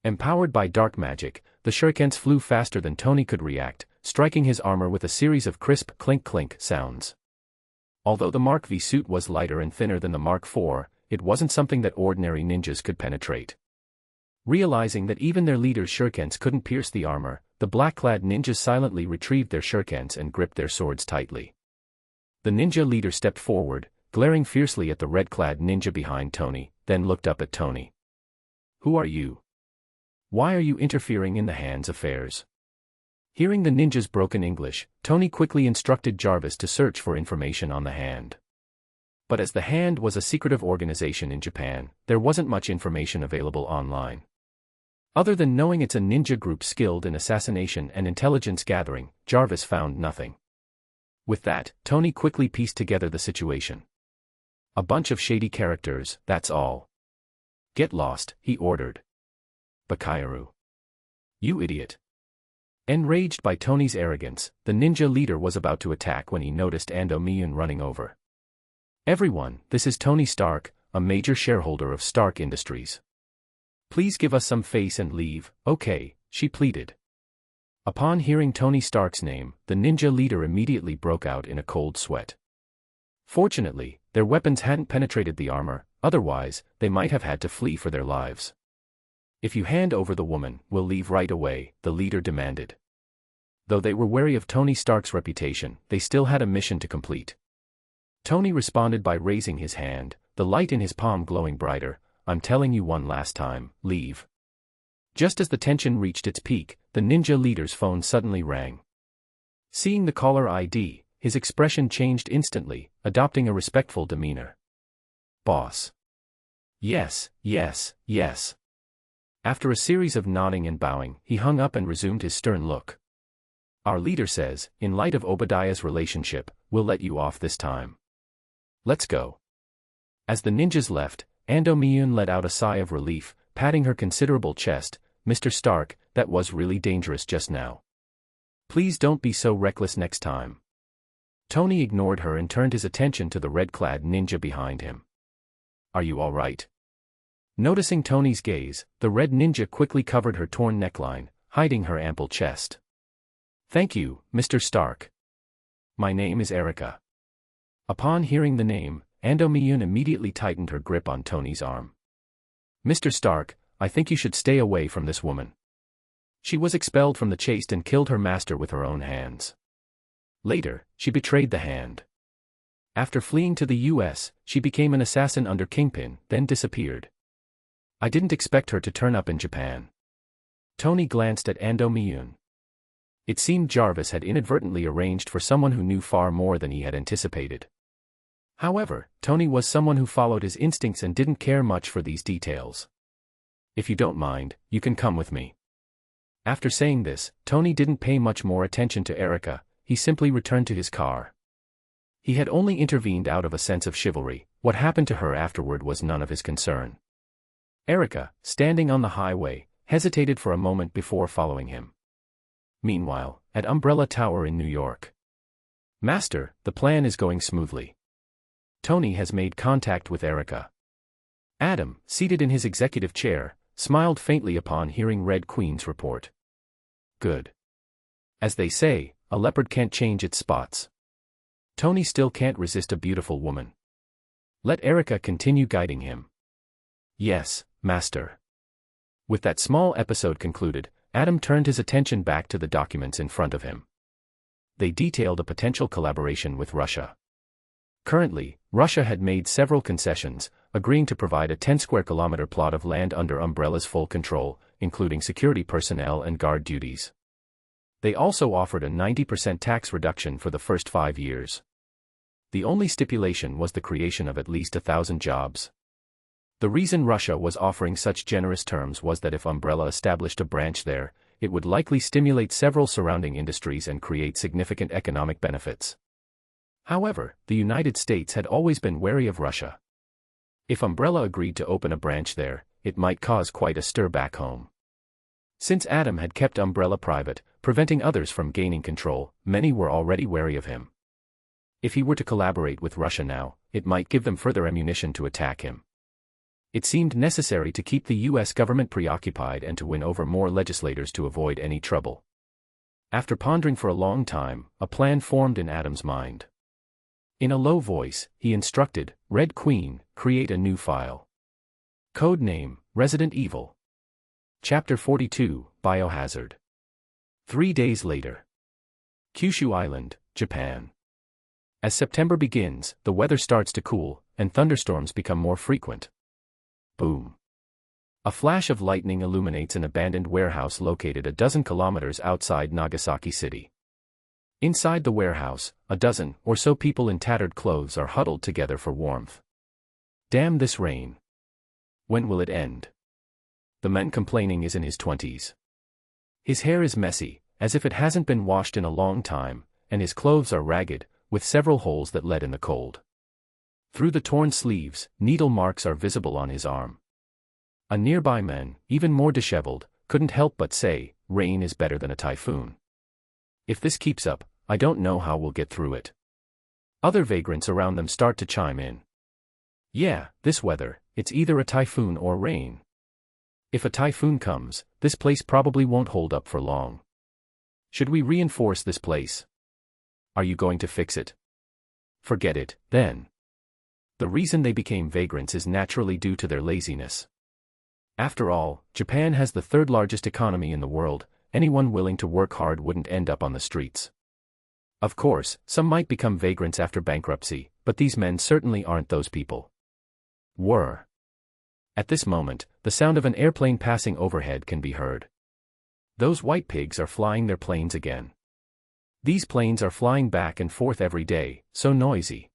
Empowered by dark magic, the shurikens flew faster than Tony could react, striking his armor with a series of crisp clink-clink sounds. Although the Mark V suit was lighter and thinner than the Mark IV, it wasn't something that ordinary ninjas could penetrate. Realizing that even their leader's shurikens couldn't pierce the armor, the black-clad ninjas silently retrieved their shurikens and gripped their swords tightly. The ninja leader stepped forward, glaring fiercely at the red-clad ninja behind Tony, then looked up at Tony. "Who are you? Why are you interfering in the Hand's affairs?" Hearing the ninja's broken English, Tony quickly instructed Jarvis to search for information on the Hand. But as the Hand was a secretive organization in Japan, there wasn't much information available online. Other than knowing it's a ninja group skilled in assassination and intelligence gathering, Jarvis found nothing. With that, Tony quickly pieced together the situation. "A bunch of shady characters, that's all. Get lost," he ordered. "Bakairu. You idiot." Enraged by Tony's arrogance, the ninja leader was about to attack when he noticed Ando Miyun running over. "Everyone, this is Tony Stark, a major shareholder of Stark Industries. Please give us some face and leave, okay?" she pleaded. Upon hearing Tony Stark's name, the ninja leader immediately broke out in a cold sweat. Fortunately, their weapons hadn't penetrated the armor, otherwise, they might have had to flee for their lives. "If you hand over the woman, we'll leave right away," the leader demanded. Though they were wary of Tony Stark's reputation, they still had a mission to complete. Tony responded by raising his hand, the light in his palm glowing brighter. "I'm telling you one last time, leave." Just as the tension reached its peak, the ninja leader's phone suddenly rang. Seeing the caller ID, his expression changed instantly, adopting a respectful demeanor. "Boss." "Yes, yes, yes." After a series of nodding and bowing, he hung up and resumed his stern look. "Our leader says, in light of Obadiah's relationship, we'll let you off this time. Let's go." As the ninjas left, Ando Miyun let out a sigh of relief, patting her considerable chest. "Mr. Stark, that was really dangerous just now. Please don't be so reckless next time." Tony ignored her and turned his attention to the red-clad ninja behind him. "Are you all right?" Noticing Tony's gaze, the red ninja quickly covered her torn neckline, hiding her ample chest. "Thank you, Mr. Stark. My name is Erica." Upon hearing the name, Ando Miyun immediately tightened her grip on Tony's arm. "Mr. Stark, I think you should stay away from this woman. She was expelled from the Chaste and killed her master with her own hands. Later, she betrayed the Hand. After fleeing to the US, she became an assassin under Kingpin, then disappeared. I didn't expect her to turn up in Japan." Tony glanced at Ando Miyun. It seemed Jarvis had inadvertently arranged for someone who knew far more than he had anticipated. However, Tony was someone who followed his instincts and didn't care much for these details. "If you don't mind, you can come with me." After saying this, Tony didn't pay much more attention to Erica, he simply returned to his car. He had only intervened out of a sense of chivalry, what happened to her afterward was none of his concern. Erica, standing on the highway, hesitated for a moment before following him. Meanwhile, at Umbrella Tower in New York. "Master, the plan is going smoothly. Tony has made contact with Erica." Adam, seated in his executive chair, smiled faintly upon hearing Red Queen's report. "Good. As they say, a leopard can't change its spots. Tony still can't resist a beautiful woman. Let Erica continue guiding him." "Yes, Master." With that small episode concluded, Adam turned his attention back to the documents in front of him. They detailed a potential collaboration with Russia. Currently, Russia had made several concessions, agreeing to provide a 10-square-kilometer plot of land under Umbrella's full control, including security personnel and guard duties. They also offered a 90% tax reduction for the first 5 years. The only stipulation was the creation of at least 1,000 jobs. The reason Russia was offering such generous terms was that if Umbrella established a branch there, it would likely stimulate several surrounding industries and create significant economic benefits. However, the United States had always been wary of Russia. If Umbrella agreed to open a branch there, it might cause quite a stir back home. Since Adam had kept Umbrella private, preventing others from gaining control, many were already wary of him. If he were to collaborate with Russia now, it might give them further ammunition to attack him. It seemed necessary to keep the US government preoccupied and to win over more legislators to avoid any trouble. After pondering for a long time, a plan formed in Adam's mind. In a low voice, he instructed, "Red Queen, create a new file. Code name, Resident Evil. Chapter 42, Biohazard." 3 days later. Kyushu Island, Japan. As September begins, the weather starts to cool, and thunderstorms become more frequent. Boom. A flash of lightning illuminates an abandoned warehouse located a dozen kilometers outside Nagasaki City. Inside the warehouse, a dozen or so people in tattered clothes are huddled together for warmth. "Damn this rain. When will it end?" The man complaining is in his 20s. His hair is messy, as if it hasn't been washed in a long time, and his clothes are ragged, with several holes that let in the cold. Through the torn sleeves, needle marks are visible on his arm. A nearby man, even more disheveled, couldn't help but say, "Rain is better than a typhoon. If this keeps up, I don't know how we'll get through it." Other vagrants around them start to chime in. "Yeah, this weather, it's either a typhoon or rain. If a typhoon comes, this place probably won't hold up for long. Should we reinforce this place? Are you going to fix it? Forget it, then." The reason they became vagrants is naturally due to their laziness. After all, Japan has the third largest economy in the world. Anyone willing to work hard wouldn't end up on the streets. Of course, some might become vagrants after bankruptcy, but these men certainly aren't those people. Were. At this moment, the sound of an airplane passing overhead can be heard. Those white pigs are flying their planes again. These planes are flying back and forth every day, so noisy.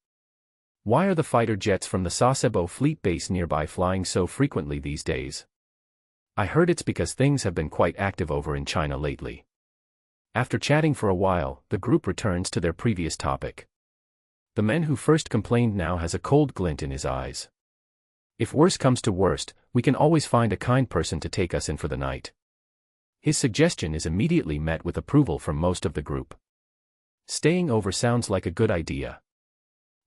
Why are the fighter jets from the Sasebo fleet base nearby flying so frequently these days? I heard it's because things have been quite active over in China lately. After chatting for a while, the group returns to their previous topic. The man who first complained now has a cold glint in his eyes. If worse comes to worst, we can always find a kind person to take us in for the night. His suggestion is immediately met with approval from most of the group. Staying over sounds like a good idea.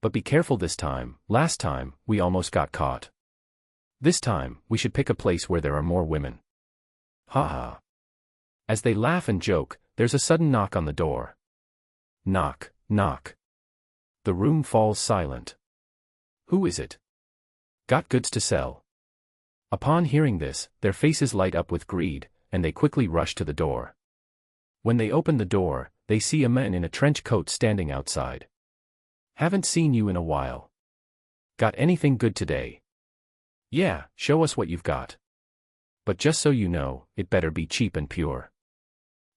But be careful this time, last time, we almost got caught. This time, we should pick a place where there are more women. Ha ha. As they laugh and joke, there's a sudden knock on the door. Knock, knock. The room falls silent. Who is it? Got goods to sell. Upon hearing this, their faces light up with greed, and they quickly rush to the door. When they open the door, they see a man in a trench coat standing outside. Haven't seen you in a while. Got anything good today? Yeah, show us what you've got. But just so you know, it better be cheap and pure.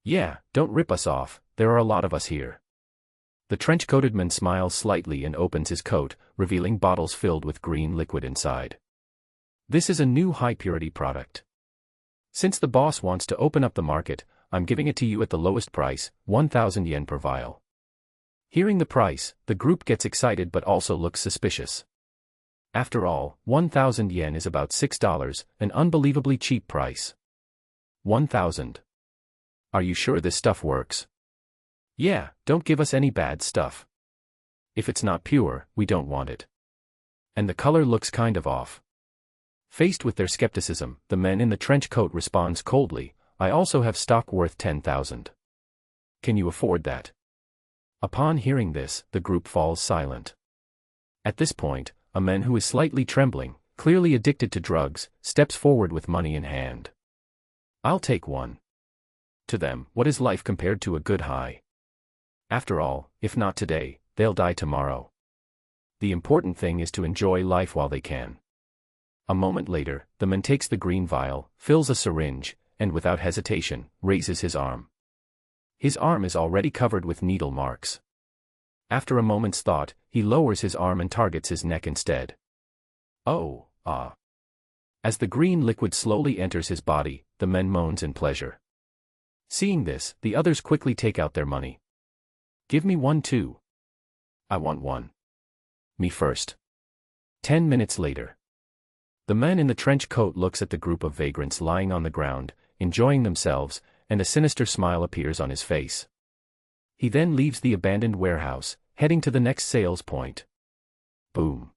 Yeah, don't rip us off, there are a lot of us here. The trench-coated man smiles slightly and opens his coat, revealing bottles filled with green liquid inside. This is a new high-purity product. Since the boss wants to open up the market, I'm giving it to you at the lowest price, 1,000 yen per vial. Hearing the price, the group gets excited but also looks suspicious. After all, 1,000 yen is about $6, an unbelievably cheap price. 1,000. Are you sure this stuff works? Yeah, don't give us any bad stuff. If it's not pure, we don't want it. And the color looks kind of off. Faced with their skepticism, the man in the trench coat responds coldly, I also have stock worth 10,000. Can you afford that? Upon hearing this, the group falls silent. At this point, a man who is slightly trembling, clearly addicted to drugs, steps forward with money in hand. I'll take one. To them, what is life compared to a good high? After all, if not today, they'll die tomorrow. The important thing is to enjoy life while they can. A moment later, the man takes the green vial, fills a syringe, and without hesitation, raises his arm. His arm is already covered with needle marks. After a moment's thought, he lowers his arm and targets his neck instead. Oh, ah. As the green liquid slowly enters his body, the man moans in pleasure. Seeing this, the others quickly take out their money. Give me one too. I want one. Me first. 10 minutes later. The man in the trench coat looks at the group of vagrants lying on the ground, enjoying themselves, and a sinister smile appears on his face. He then leaves the abandoned warehouse, heading to the next sales point. Boom.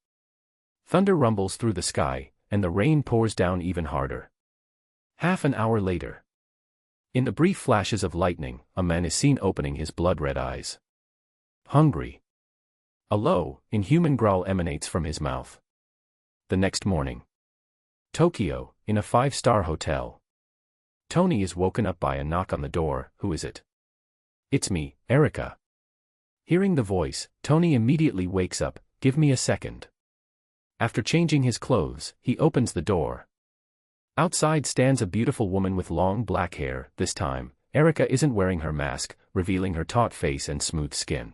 Thunder rumbles through the sky, and the rain pours down even harder. Half an hour later. In the brief flashes of lightning, a man is seen opening his blood-red eyes. Hungry. A low, inhuman growl emanates from his mouth. The next morning. Tokyo, in a 5-star hotel. Tony is woken up by a knock on the door. Who is it? It's me, Erica. Hearing the voice, Tony immediately wakes up. Give me a second. After changing his clothes, he opens the door. Outside stands a beautiful woman with long black hair. This time, Erica isn't wearing her mask, revealing her taut face and smooth skin.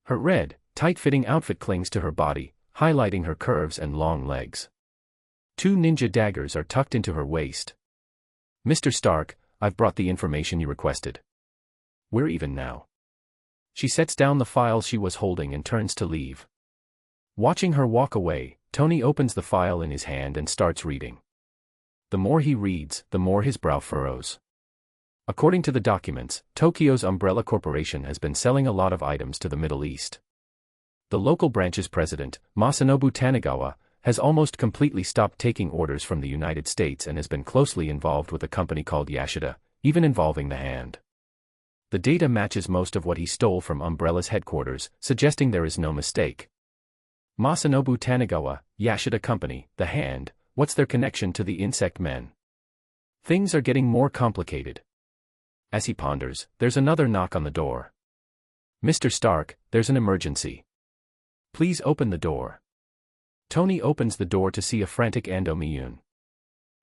Her red, tight-fitting outfit clings to her body, highlighting her curves and long legs. 2 ninja daggers are tucked into her waist. Mr. Stark, I've brought the information you requested. We're even now. She sets down the file she was holding and turns to leave. Watching her walk away, Tony opens the file in his hand and starts reading. The more he reads, the more his brow furrows. According to the documents, Tokyo's Umbrella Corporation has been selling a lot of items to the Middle East. The local branch's president, Masanobu Tanigawa, has almost completely stopped taking orders from the United States and has been closely involved with a company called Yashida, even involving the hand. The data matches most of what he stole from Umbrella's headquarters, suggesting there is no mistake. Masanobu Tanigawa, Yashida Company, the hand, what's their connection to the insect men? Things are getting more complicated. As he ponders, there's another knock on the door. Mr. Stark, there's an emergency. Please open the door. Tony opens the door to see a frantic Ando Miyun.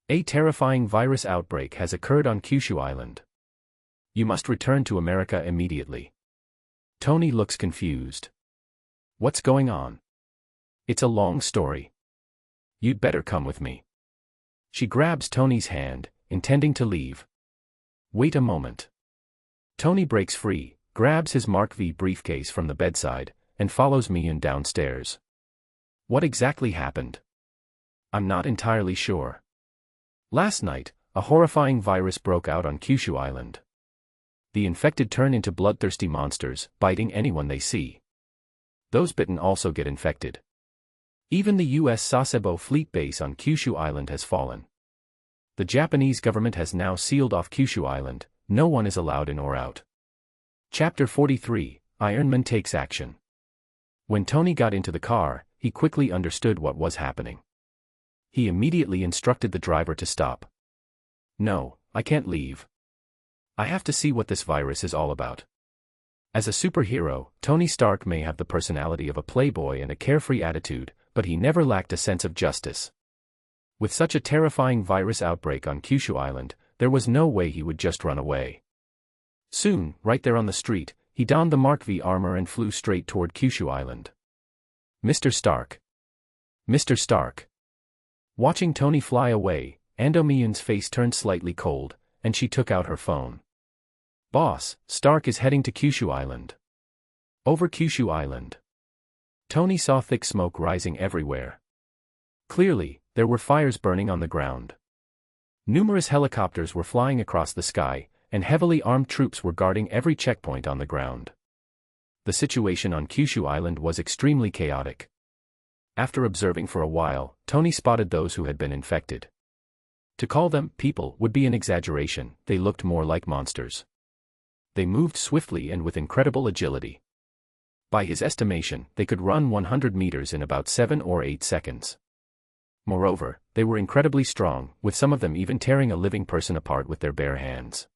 A terrifying virus outbreak has occurred on Kyushu Island. You must return to America immediately. Tony looks confused. What's going on? It's a long story. You'd better come with me. She grabs Tony's hand, intending to leave. Wait a moment. Tony breaks free, grabs his Mark V briefcase from the bedside, and follows Miyun downstairs. What exactly happened? I'm not entirely sure. Last night, a horrifying virus broke out on Kyushu Island. The infected turn into bloodthirsty monsters, biting anyone they see. Those bitten also get infected. Even the U.S. Sasebo fleet base on Kyushu Island has fallen. The Japanese government has now sealed off Kyushu Island, no one is allowed in or out. Chapter 43, Iron Man takes action. When Tony got into the car, he quickly understood what was happening. He immediately instructed the driver to stop. No, I can't leave. I have to see what this virus is all about. As a superhero, Tony Stark may have the personality of a playboy and a carefree attitude, but he never lacked a sense of justice. With such a terrifying virus outbreak on Kyushu Island, there was no way he would just run away. Soon, right there on the street, he donned the Mark V armor and flew straight toward Kyushu Island. Mr. Stark. Mr. Stark. Watching Tony fly away, Ando Mion's face turned slightly cold, and she took out her phone. Boss, Stark is heading to Kyushu Island. Over Kyushu Island. Tony saw thick smoke rising everywhere. Clearly, there were fires burning on the ground. Numerous helicopters were flying across the sky, and heavily armed troops were guarding every checkpoint on the ground. The situation on Kyushu Island was extremely chaotic. After observing for a while, Tony spotted those who had been infected. To call them people would be an exaggeration, they looked more like monsters. They moved swiftly and with incredible agility. By his estimation, they could run 100 meters in about 7 or 8 seconds. Moreover, they were incredibly strong, with some of them even tearing a living person apart with their bare hands.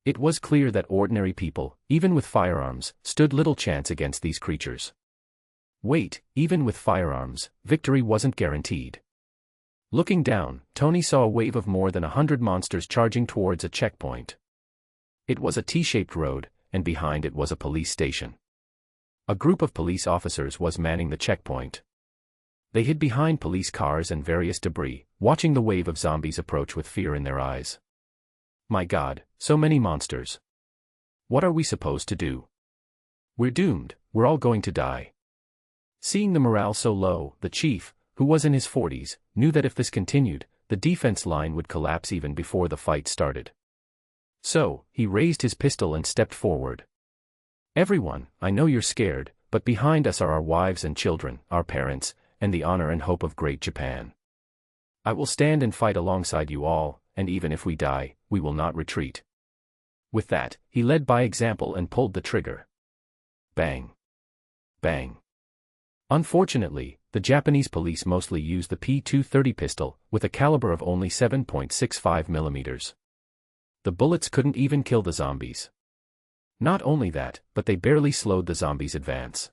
It was clear that ordinary people, even with firearms, stood little chance against these creatures. Wait, even with firearms, victory wasn't guaranteed. Looking down, Tony saw a wave of more than 100 monsters charging towards a checkpoint. It was a T-shaped road, and behind it was a police station. A group of police officers was manning the checkpoint. They hid behind police cars and various debris, watching the wave of zombies approach with fear in their eyes. My God, so many monsters. What are we supposed to do? We're doomed, we're all going to die. Seeing the morale so low, the chief, who was in his 40s, knew that if this continued, the defense line would collapse even before the fight started. So, he raised his pistol and stepped forward. Everyone, I know you're scared, but behind us are our wives and children, our parents, and the honor and hope of Great Japan. I will stand and fight alongside you all, and even if we die, we will not retreat. With that, he led by example and pulled the trigger. Bang. Bang. Unfortunately, the Japanese police mostly used the P230 pistol, with a caliber of only 7.65 millimeters. The bullets couldn't even kill the zombies. Not only that, but they barely slowed the zombies' advance.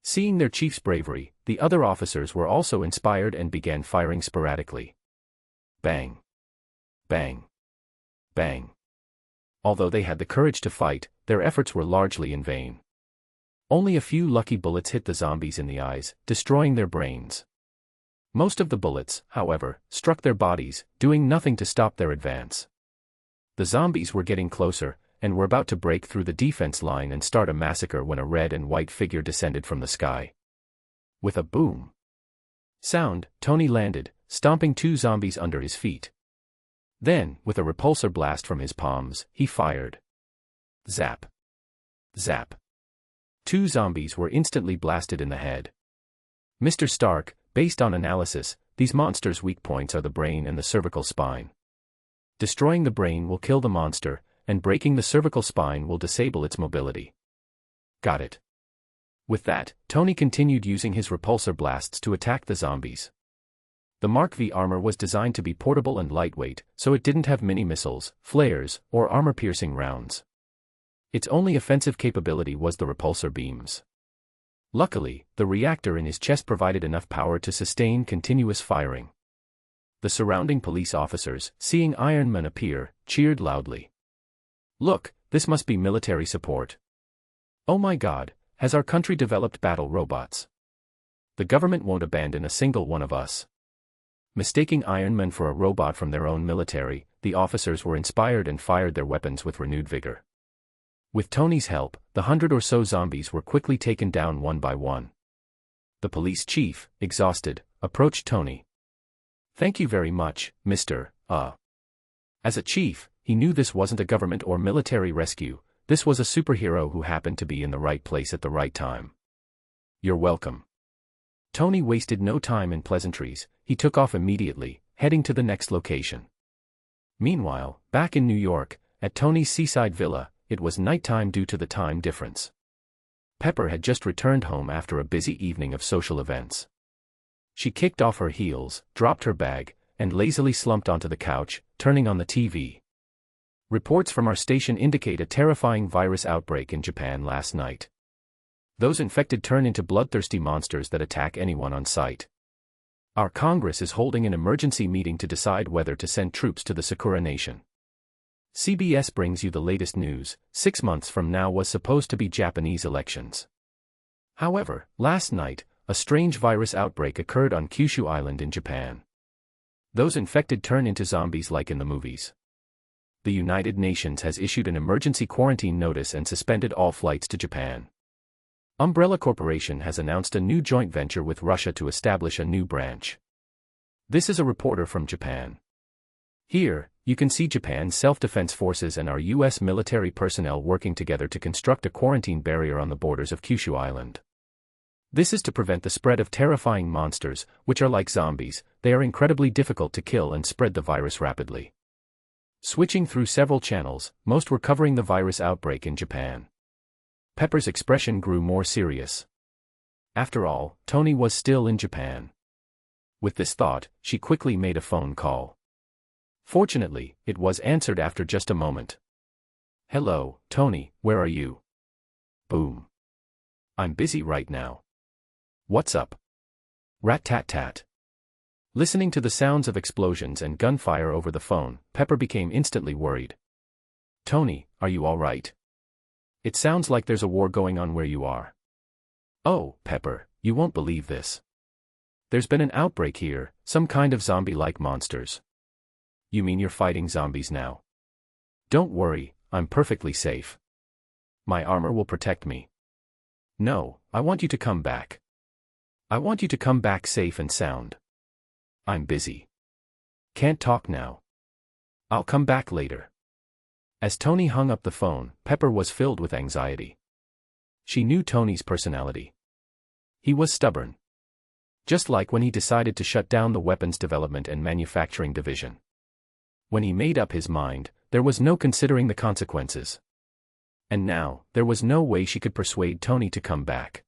Seeing their chief's bravery, the other officers were also inspired and began firing sporadically. Bang. Bang. Bang. Although they had the courage to fight, their efforts were largely in vain. Only a few lucky bullets hit the zombies in the eyes, destroying their brains. Most of the bullets, however, struck their bodies, doing nothing to stop their advance. The zombies were getting closer, and were about to break through the defense line and start a massacre when a red and white figure descended from the sky. With a boom sound, Tony landed, stomping 2 zombies under his feet. Then, with a repulsor blast from his palms, he fired. Zap. Zap. 2 zombies were instantly blasted in the head. Mr. Stark, based on analysis, these monsters' weak points are the brain and the cervical spine. Destroying the brain will kill the monster, and breaking the cervical spine will disable its mobility. Got it. With that, Tony continued using his repulsor blasts to attack the zombies. The Mark V armor was designed to be portable and lightweight, so it didn't have mini-missiles, flares, or armor-piercing rounds. Its only offensive capability was the repulsor beams. Luckily, the reactor in his chest provided enough power to sustain continuous firing. The surrounding police officers, seeing Iron Man appear, cheered loudly. Look, this must be military support. Oh my God, has our country developed battle robots? The government won't abandon a single one of us. Mistaking Iron Man for a robot from their own military, the officers were inspired and fired their weapons with renewed vigor. With Tony's help, the 100 or so zombies were quickly taken down one by one. The police chief, exhausted, approached Tony. Thank you very much, Mr. As a chief, he knew this wasn't a government or military rescue, this was a superhero who happened to be in the right place at the right time. You're welcome. Tony wasted no time in pleasantries, he took off immediately, heading to the next location. Meanwhile, back in New York, at Tony's seaside villa, it was nighttime due to the time difference. Pepper had just returned home after a busy evening of social events. She kicked off her heels, dropped her bag, and lazily slumped onto the couch, turning on the TV. Reports from our station indicate a terrifying virus outbreak in Japan last night. Those infected turn into bloodthirsty monsters that attack anyone on sight. Our Congress is holding an emergency meeting to decide whether to send troops to the Sakura Nation. CBS brings you the latest news. 6 months from now was supposed to be Japanese elections. However, last night, a strange virus outbreak occurred on Kyushu Island in Japan. Those infected turn into zombies like in the movies. The United Nations has issued an emergency quarantine notice and suspended all flights to Japan. Umbrella Corporation has announced a new joint venture with Russia to establish a new branch. This is a reporter from Japan. Here, you can see Japan's self-defense forces and our U.S. military personnel working together to construct a quarantine barrier on the borders of Kyushu Island. This is to prevent the spread of terrifying monsters, which are like zombies. They are incredibly difficult to kill and spread the virus rapidly. Switching through several channels, most were covering the virus outbreak in Japan. Pepper's expression grew more serious. After all, Tony was still in Japan. With this thought, she quickly made a phone call. Fortunately, it was answered after just a moment. "Hello, Tony, where are you?" "Boom. I'm busy right now." "What's up?" "Rat-tat-tat." Listening to the sounds of explosions and gunfire over the phone, Pepper became instantly worried. "Tony, are you all right? It sounds like there's a war going on where you are." "Oh, Pepper, you won't believe this. There's been an outbreak here, some kind of zombie-like monsters." "You mean you're fighting zombies now?" "Don't worry, I'm perfectly safe. My armor will protect me." "No, I want you to come back. I want you to come back safe and sound." "I'm busy. Can't talk now. I'll come back later." As Tony hung up the phone, Pepper was filled with anxiety. She knew Tony's personality. He was stubborn. Just like when he decided to shut down the weapons development and manufacturing division. When he made up his mind, there was no considering the consequences. And now, there was no way she could persuade Tony to come back.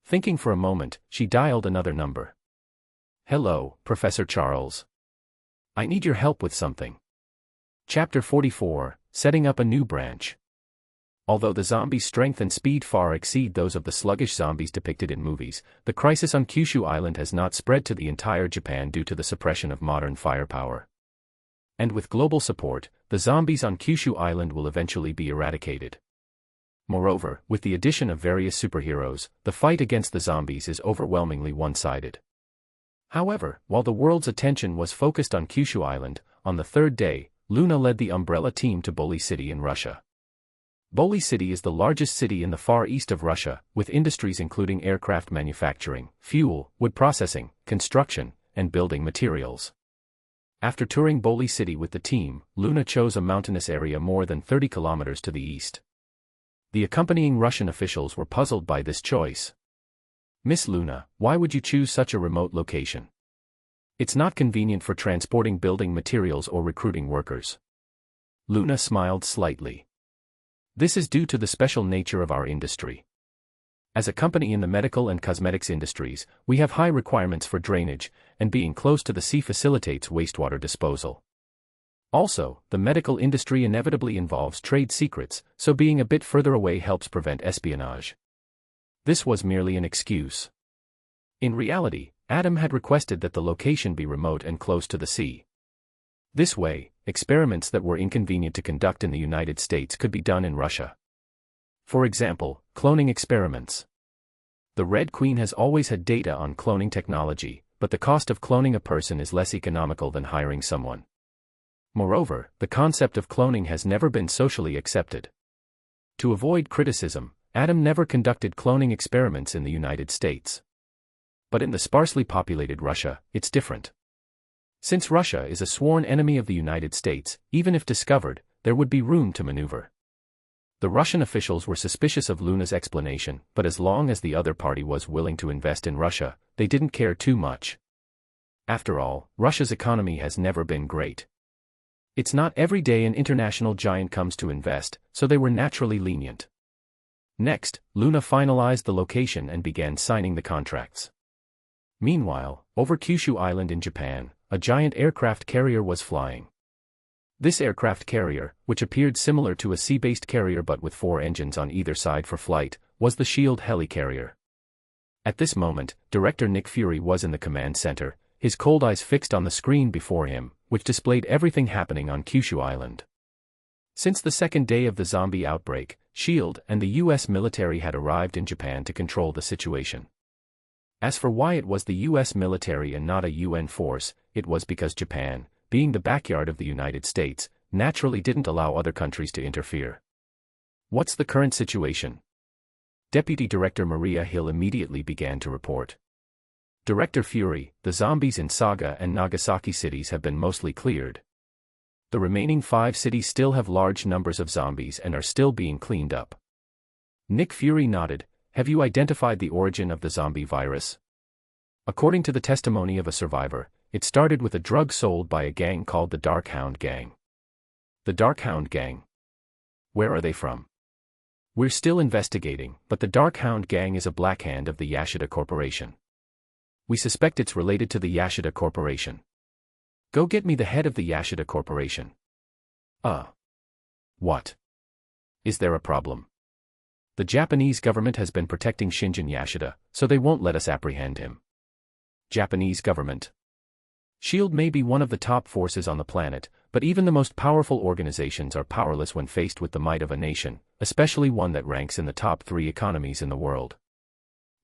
Thinking for a moment, she dialed another number. "Hello, Professor Charles. I need your help with something." Chapter 44, Setting Up a New Branch. Although the zombies' strength and speed far exceed those of the sluggish zombies depicted in movies, the crisis on Kyushu Island has not spread to the entire Japan due to the suppression of modern firepower. And with global support, the zombies on Kyushu Island will eventually be eradicated. Moreover, with the addition of various superheroes, the fight against the zombies is overwhelmingly one-sided. However, while the world's attention was focused on Kyushu Island, on the third day, Luna led the Umbrella team to Boly City in Russia. Boly City is the largest city in the far east of Russia, with industries including aircraft manufacturing, fuel, wood processing, construction, and building materials. After touring Boly City with the team, Luna chose a mountainous area more than 30 kilometers to the east. The accompanying Russian officials were puzzled by this choice. "Miss Luna, why would you choose such a remote location? It's not convenient for transporting building materials or recruiting workers." Luna smiled slightly. "This is due to the special nature of our industry. As a company in the medical and cosmetics industries, we have high requirements for drainage, and being close to the sea facilitates wastewater disposal. Also, the medical industry inevitably involves trade secrets, so being a bit further away helps prevent espionage." This was merely an excuse. In reality, Adam had requested that the location be remote and close to the sea. This way, experiments that were inconvenient to conduct in the United States could be done in Russia. For example, cloning experiments. The Red Queen has always had data on cloning technology, but the cost of cloning a person is less economical than hiring someone. Moreover, the concept of cloning has never been socially accepted. To avoid criticism, Adam never conducted cloning experiments in the United States. But in the sparsely populated Russia, it's different. Since Russia is a sworn enemy of the United States, even if discovered, there would be room to maneuver. The Russian officials were suspicious of Luna's explanation, but as long as the other party was willing to invest in Russia, they didn't care too much. After all, Russia's economy has never been great. It's not every day an international giant comes to invest, so they were naturally lenient. Next, Luna finalized the location and began signing the contracts. Meanwhile, over Kyushu Island in Japan, a giant aircraft carrier was flying. This aircraft carrier, which appeared similar to a sea-based carrier but with 4 engines on either side for flight, was the Shield helicarrier. At this moment, Director Nick Fury was in the command center, his cold eyes fixed on the screen before him, which displayed everything happening on Kyushu Island. Since the second day of the zombie outbreak, S.H.I.E.L.D. and the U.S. military had arrived in Japan to control the situation. As for why it was the U.S. military and not a UN force, it was because Japan, being the backyard of the United States, naturally didn't allow other countries to interfere. What's the current situation? Deputy Director Maria Hill immediately began to report. Director Fury, the zombies in Saga and Nagasaki cities have been mostly cleared. The remaining 5 cities still have large numbers of zombies and are still being cleaned up. Nick Fury nodded. Have you identified the origin of the zombie virus? According to the testimony of a survivor, it started with a drug sold by a gang called the Darkhound Gang. The Darkhound Gang? Where are they from? We're still investigating, but the Darkhound Gang is a black hand of the Yashida Corporation. We suspect it's related to the Yashida Corporation. Go get me the head of the Yashida Corporation. What? Is there a problem? The Japanese government has been protecting Shinjin Yashida, so they won't let us apprehend him. Japanese government. S.H.I.E.L.D. may be one of the top forces on the planet, but even the most powerful organizations are powerless when faced with the might of a nation, especially one that ranks in the top 3 economies in the world.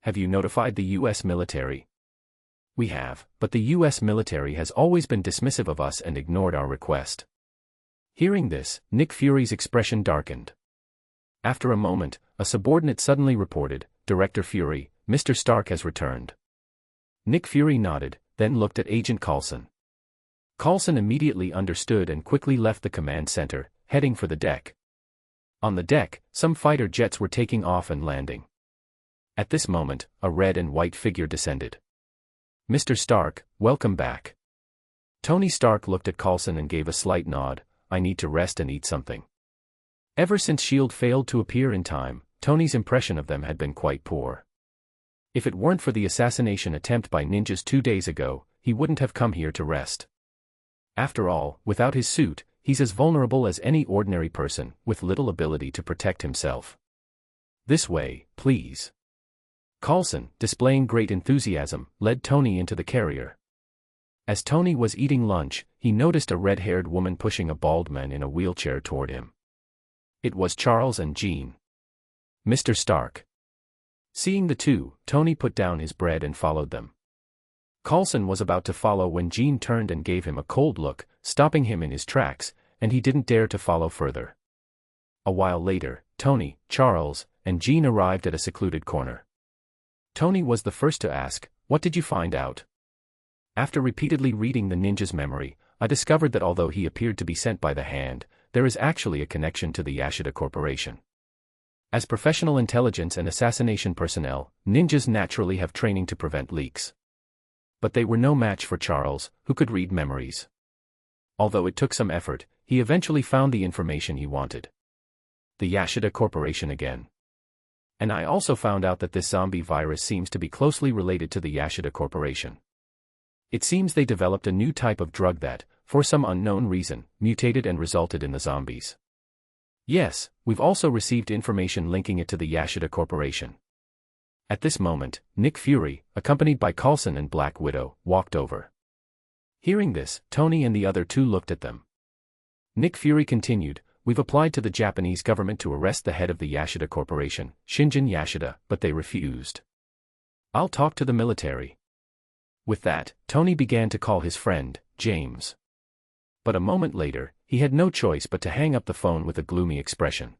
Have you notified the U.S. military? We have, but the U.S. military has always been dismissive of us and ignored our request. Hearing this, Nick Fury's expression darkened. After a moment, a subordinate suddenly reported, Director Fury, Mr. Stark has returned. Nick Fury nodded, then looked at Agent Coulson. Coulson immediately understood and quickly left the command center, heading for the deck. On the deck, some fighter jets were taking off and landing. At this moment, a red and white figure descended. Mr. Stark, welcome back. Tony Stark looked at Coulson and gave a slight nod. I need to rest and eat something. Ever since S.H.I.E.L.D. failed to appear in time, Tony's impression of them had been quite poor. If it weren't for the assassination attempt by ninjas 2 days ago, he wouldn't have come here to rest. After all, without his suit, he's as vulnerable as any ordinary person, with little ability to protect himself. This way, please. Coulson, displaying great enthusiasm, led Tony into the carrier. As Tony was eating lunch, he noticed a red-haired woman pushing a bald man in a wheelchair toward him. It was Charles and Jean. Mr. Stark. Seeing the two, Tony put down his bread and followed them. Coulson was about to follow when Jean turned and gave him a cold look, stopping him in his tracks, and he didn't dare to follow further. A while later, Tony, Charles, and Jean arrived at a secluded corner. Tony was the first to ask, "What did you find out?" After repeatedly reading the ninja's memory, I discovered that although he appeared to be sent by the hand, there is actually a connection to the Yashida Corporation. As professional intelligence and assassination personnel, ninjas naturally have training to prevent leaks. But they were no match for Charles, who could read memories. Although it took some effort, he eventually found the information he wanted. The Yashida Corporation again. And I also found out that this zombie virus seems to be closely related to the Yashida Corporation. It seems they developed a new type of drug that, for some unknown reason, mutated and resulted in the zombies. Yes, we've also received information linking it to the Yashida Corporation. At this moment, Nick Fury, accompanied by Coulson and Black Widow, walked over. Hearing this, Tony and the other two looked at them. Nick Fury continued, "We've applied to the Japanese government to arrest the head of the Yashida Corporation, Shinjin Yashida, but they refused. I'll talk to the military." With that, Tony began to call his friend, James. But a moment later, he had no choice but to hang up the phone with a gloomy expression.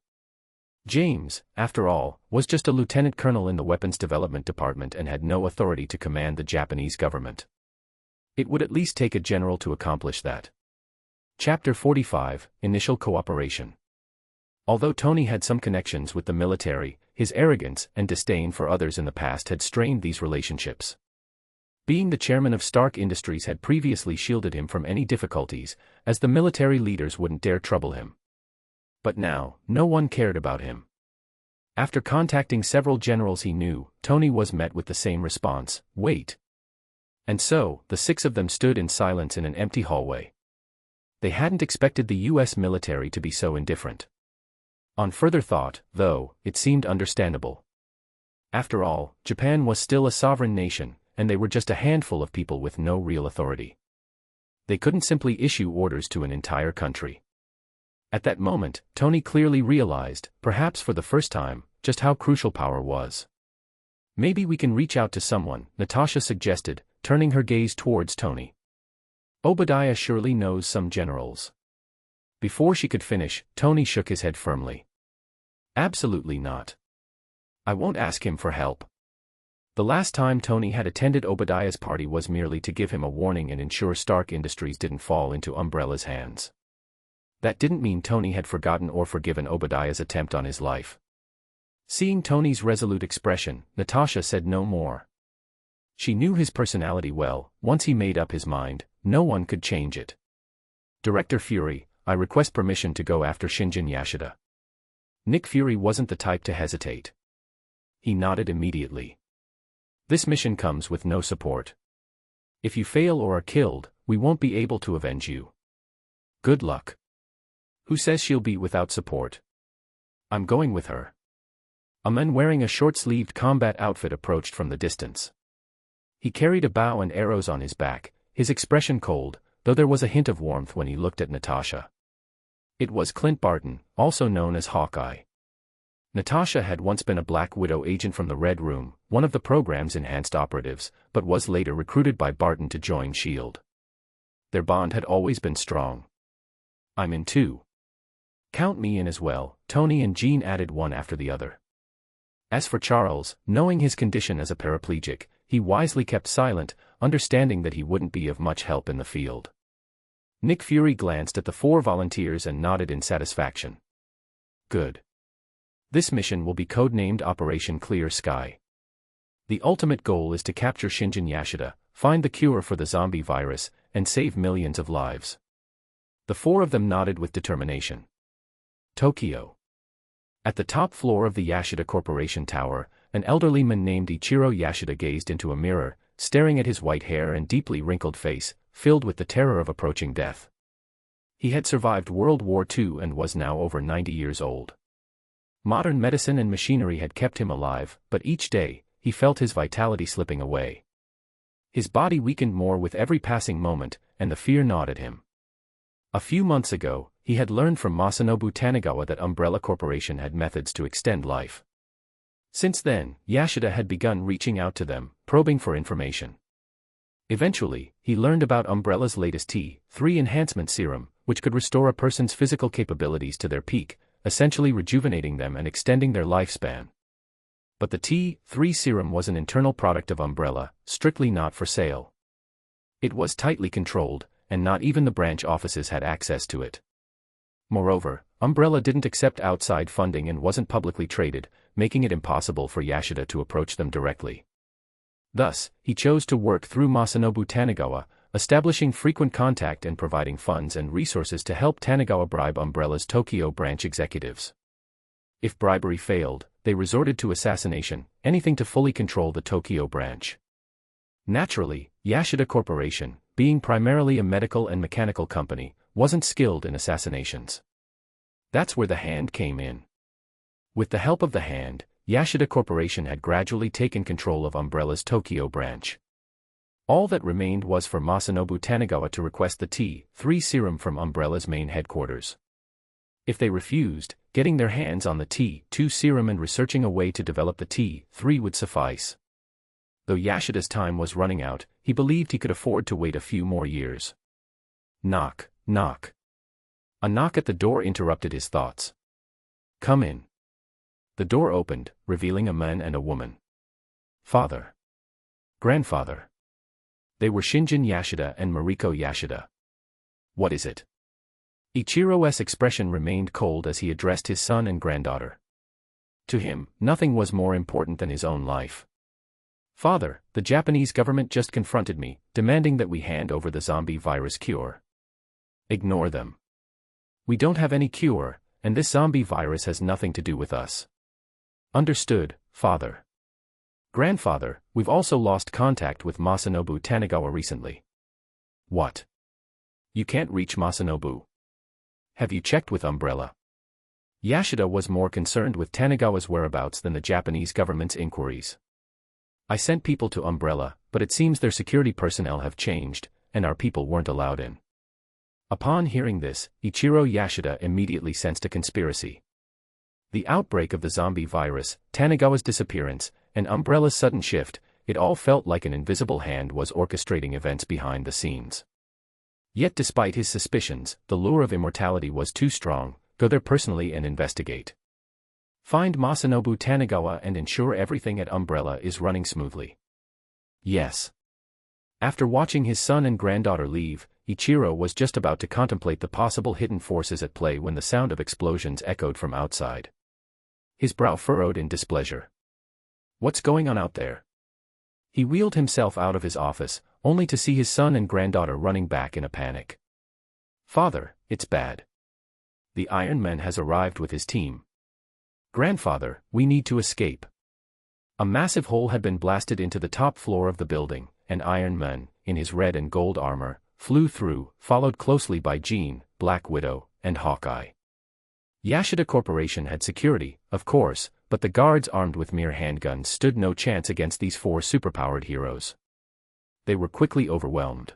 James, after all, was just a lieutenant colonel in the Weapons Development Department and had no authority to command the Japanese government. It would at least take a general to accomplish that. Chapter 45, Initial Cooperation. Although Tony had some connections with the military, his arrogance and disdain for others in the past had strained these relationships. Being the chairman of Stark Industries had previously shielded him from any difficulties, as the military leaders wouldn't dare trouble him. But now, no one cared about him. After contacting several generals he knew, Tony was met with the same response: wait. And so, the six of them stood in silence in an empty hallway. They hadn't expected the US military to be so indifferent. On further thought, though, it seemed understandable. After all, Japan was still a sovereign nation, and they were just a handful of people with no real authority. They couldn't simply issue orders to an entire country. At that moment, Tony clearly realized, perhaps for the first time, just how crucial power was. Maybe we can reach out to someone, Natasha suggested, turning her gaze towards Tony. Obadiah surely knows some generals. Before she could finish, Tony shook his head firmly. Absolutely not. I won't ask him for help. The last time Tony had attended Obadiah's party was merely to give him a warning and ensure Stark Industries didn't fall into Umbrella's hands. That didn't mean Tony had forgotten or forgiven Obadiah's attempt on his life. Seeing Tony's resolute expression, Natasha said no more. She knew his personality well. Once he made up his mind, no one could change it. Director Fury, I request permission to go after Shinjin Yashida. Nick Fury wasn't the type to hesitate. He nodded immediately. This mission comes with no support. If you fail or are killed, we won't be able to avenge you. Good luck. Who says she'll be without support? I'm going with her. A man wearing a short-sleeved combat outfit approached from the distance. He carried a bow and arrows on his back, his expression cold, though there was a hint of warmth when he looked at Natasha. It was Clint Barton, also known as Hawkeye. Natasha had once been a Black Widow agent from the Red Room, one of the program's enhanced operatives, but was later recruited by Barton to join S.H.I.E.L.D. Their bond had always been strong. I'm in too. Count me in as well, Tony and Jean added one after the other. As for Charles, knowing his condition as a paraplegic, he wisely kept silent, understanding that he wouldn't be of much help in the field. Nick Fury glanced at the four volunteers and nodded in satisfaction. Good. This mission will be codenamed Operation Clear Sky. The ultimate goal is to capture Shinjin Yashida, find the cure for the zombie virus, and save millions of lives. The four of them nodded with determination. Tokyo. At the top floor of the Yashida Corporation Tower, an elderly man named Ichiro Yashida gazed into a mirror, staring at his white hair and deeply wrinkled face, filled with the terror of approaching death. He had survived World War II and was now over 90 years old. Modern medicine and machinery had kept him alive, but each day, he felt his vitality slipping away. His body weakened more with every passing moment, and the fear gnawed at him. A few months ago, he had learned from Masanobu Tanigawa that Umbrella Corporation had methods to extend life. Since then, Yashida had begun reaching out to them, probing for information. Eventually, he learned about Umbrella's latest T3 enhancement serum, which could restore a person's physical capabilities to their peak, essentially rejuvenating them and extending their lifespan. But the T3 serum was an internal product of Umbrella, strictly not for sale. It was tightly controlled, and not even the branch offices had access to it. Moreover, Umbrella didn't accept outside funding and wasn't publicly traded, making it impossible for Yashida to approach them directly. Thus, he chose to work through Masanobu Tanigawa, establishing frequent contact and providing funds and resources to help Tanigawa bribe Umbrella's Tokyo branch executives. If bribery failed, they resorted to assassination, anything to fully control the Tokyo branch. Naturally, Yashida Corporation, being primarily a medical and mechanical company, wasn't skilled in assassinations. That's where the Hand came in. With the help of the Hand, Yashida Corporation had gradually taken control of Umbrella's Tokyo branch. All that remained was for Masanobu Tanigawa to request the T3 serum from Umbrella's main headquarters. If they refused, getting their hands on the T2 serum and researching a way to develop the T3 would suffice. Though Yashida's time was running out, he believed he could afford to wait a few more years. Knock, knock. A knock at the door interrupted his thoughts. Come in. The door opened, revealing a man and a woman. Father. Grandfather. They were Shinjin Yashida and Mariko Yashida. What is it? Ichiro's expression remained cold as he addressed his son and granddaughter. To him, nothing was more important than his own life. Father, the Japanese government just confronted me, demanding that we hand over the zombie virus cure. Ignore them. We don't have any cure, and this zombie virus has nothing to do with us. Understood, Father. Grandfather, we've also lost contact with Masanobu Tanigawa recently. What? You can't reach Masanobu. Have you checked with Umbrella? Yashida was more concerned with Tanigawa's whereabouts than the Japanese government's inquiries. I sent people to Umbrella, but it seems their security personnel have changed, and our people weren't allowed in. Upon hearing this, Ichiro Yashida immediately sensed a conspiracy. The outbreak of the zombie virus, Tanigawa's disappearance, and Umbrella's sudden shift, it all felt like an invisible hand was orchestrating events behind the scenes. Yet despite his suspicions, the lure of immortality was too strong. Go there personally and investigate. Find Masanobu Tanigawa and ensure everything at Umbrella is running smoothly. Yes. After watching his son and granddaughter leave, Ichiro was just about to contemplate the possible hidden forces at play when the sound of explosions echoed from outside. His brow furrowed in displeasure. What's going on out there? He wheeled himself out of his office, only to see his son and granddaughter running back in a panic. Father, it's bad. The Iron Man has arrived with his team. Grandfather, we need to escape. A massive hole had been blasted into the top floor of the building, and Iron Man, in his red and gold armor, flew through, followed closely by Jean, Black Widow, and Hawkeye. Yashida Corporation had security, of course, but the guards armed with mere handguns stood no chance against these four superpowered heroes. They were quickly overwhelmed.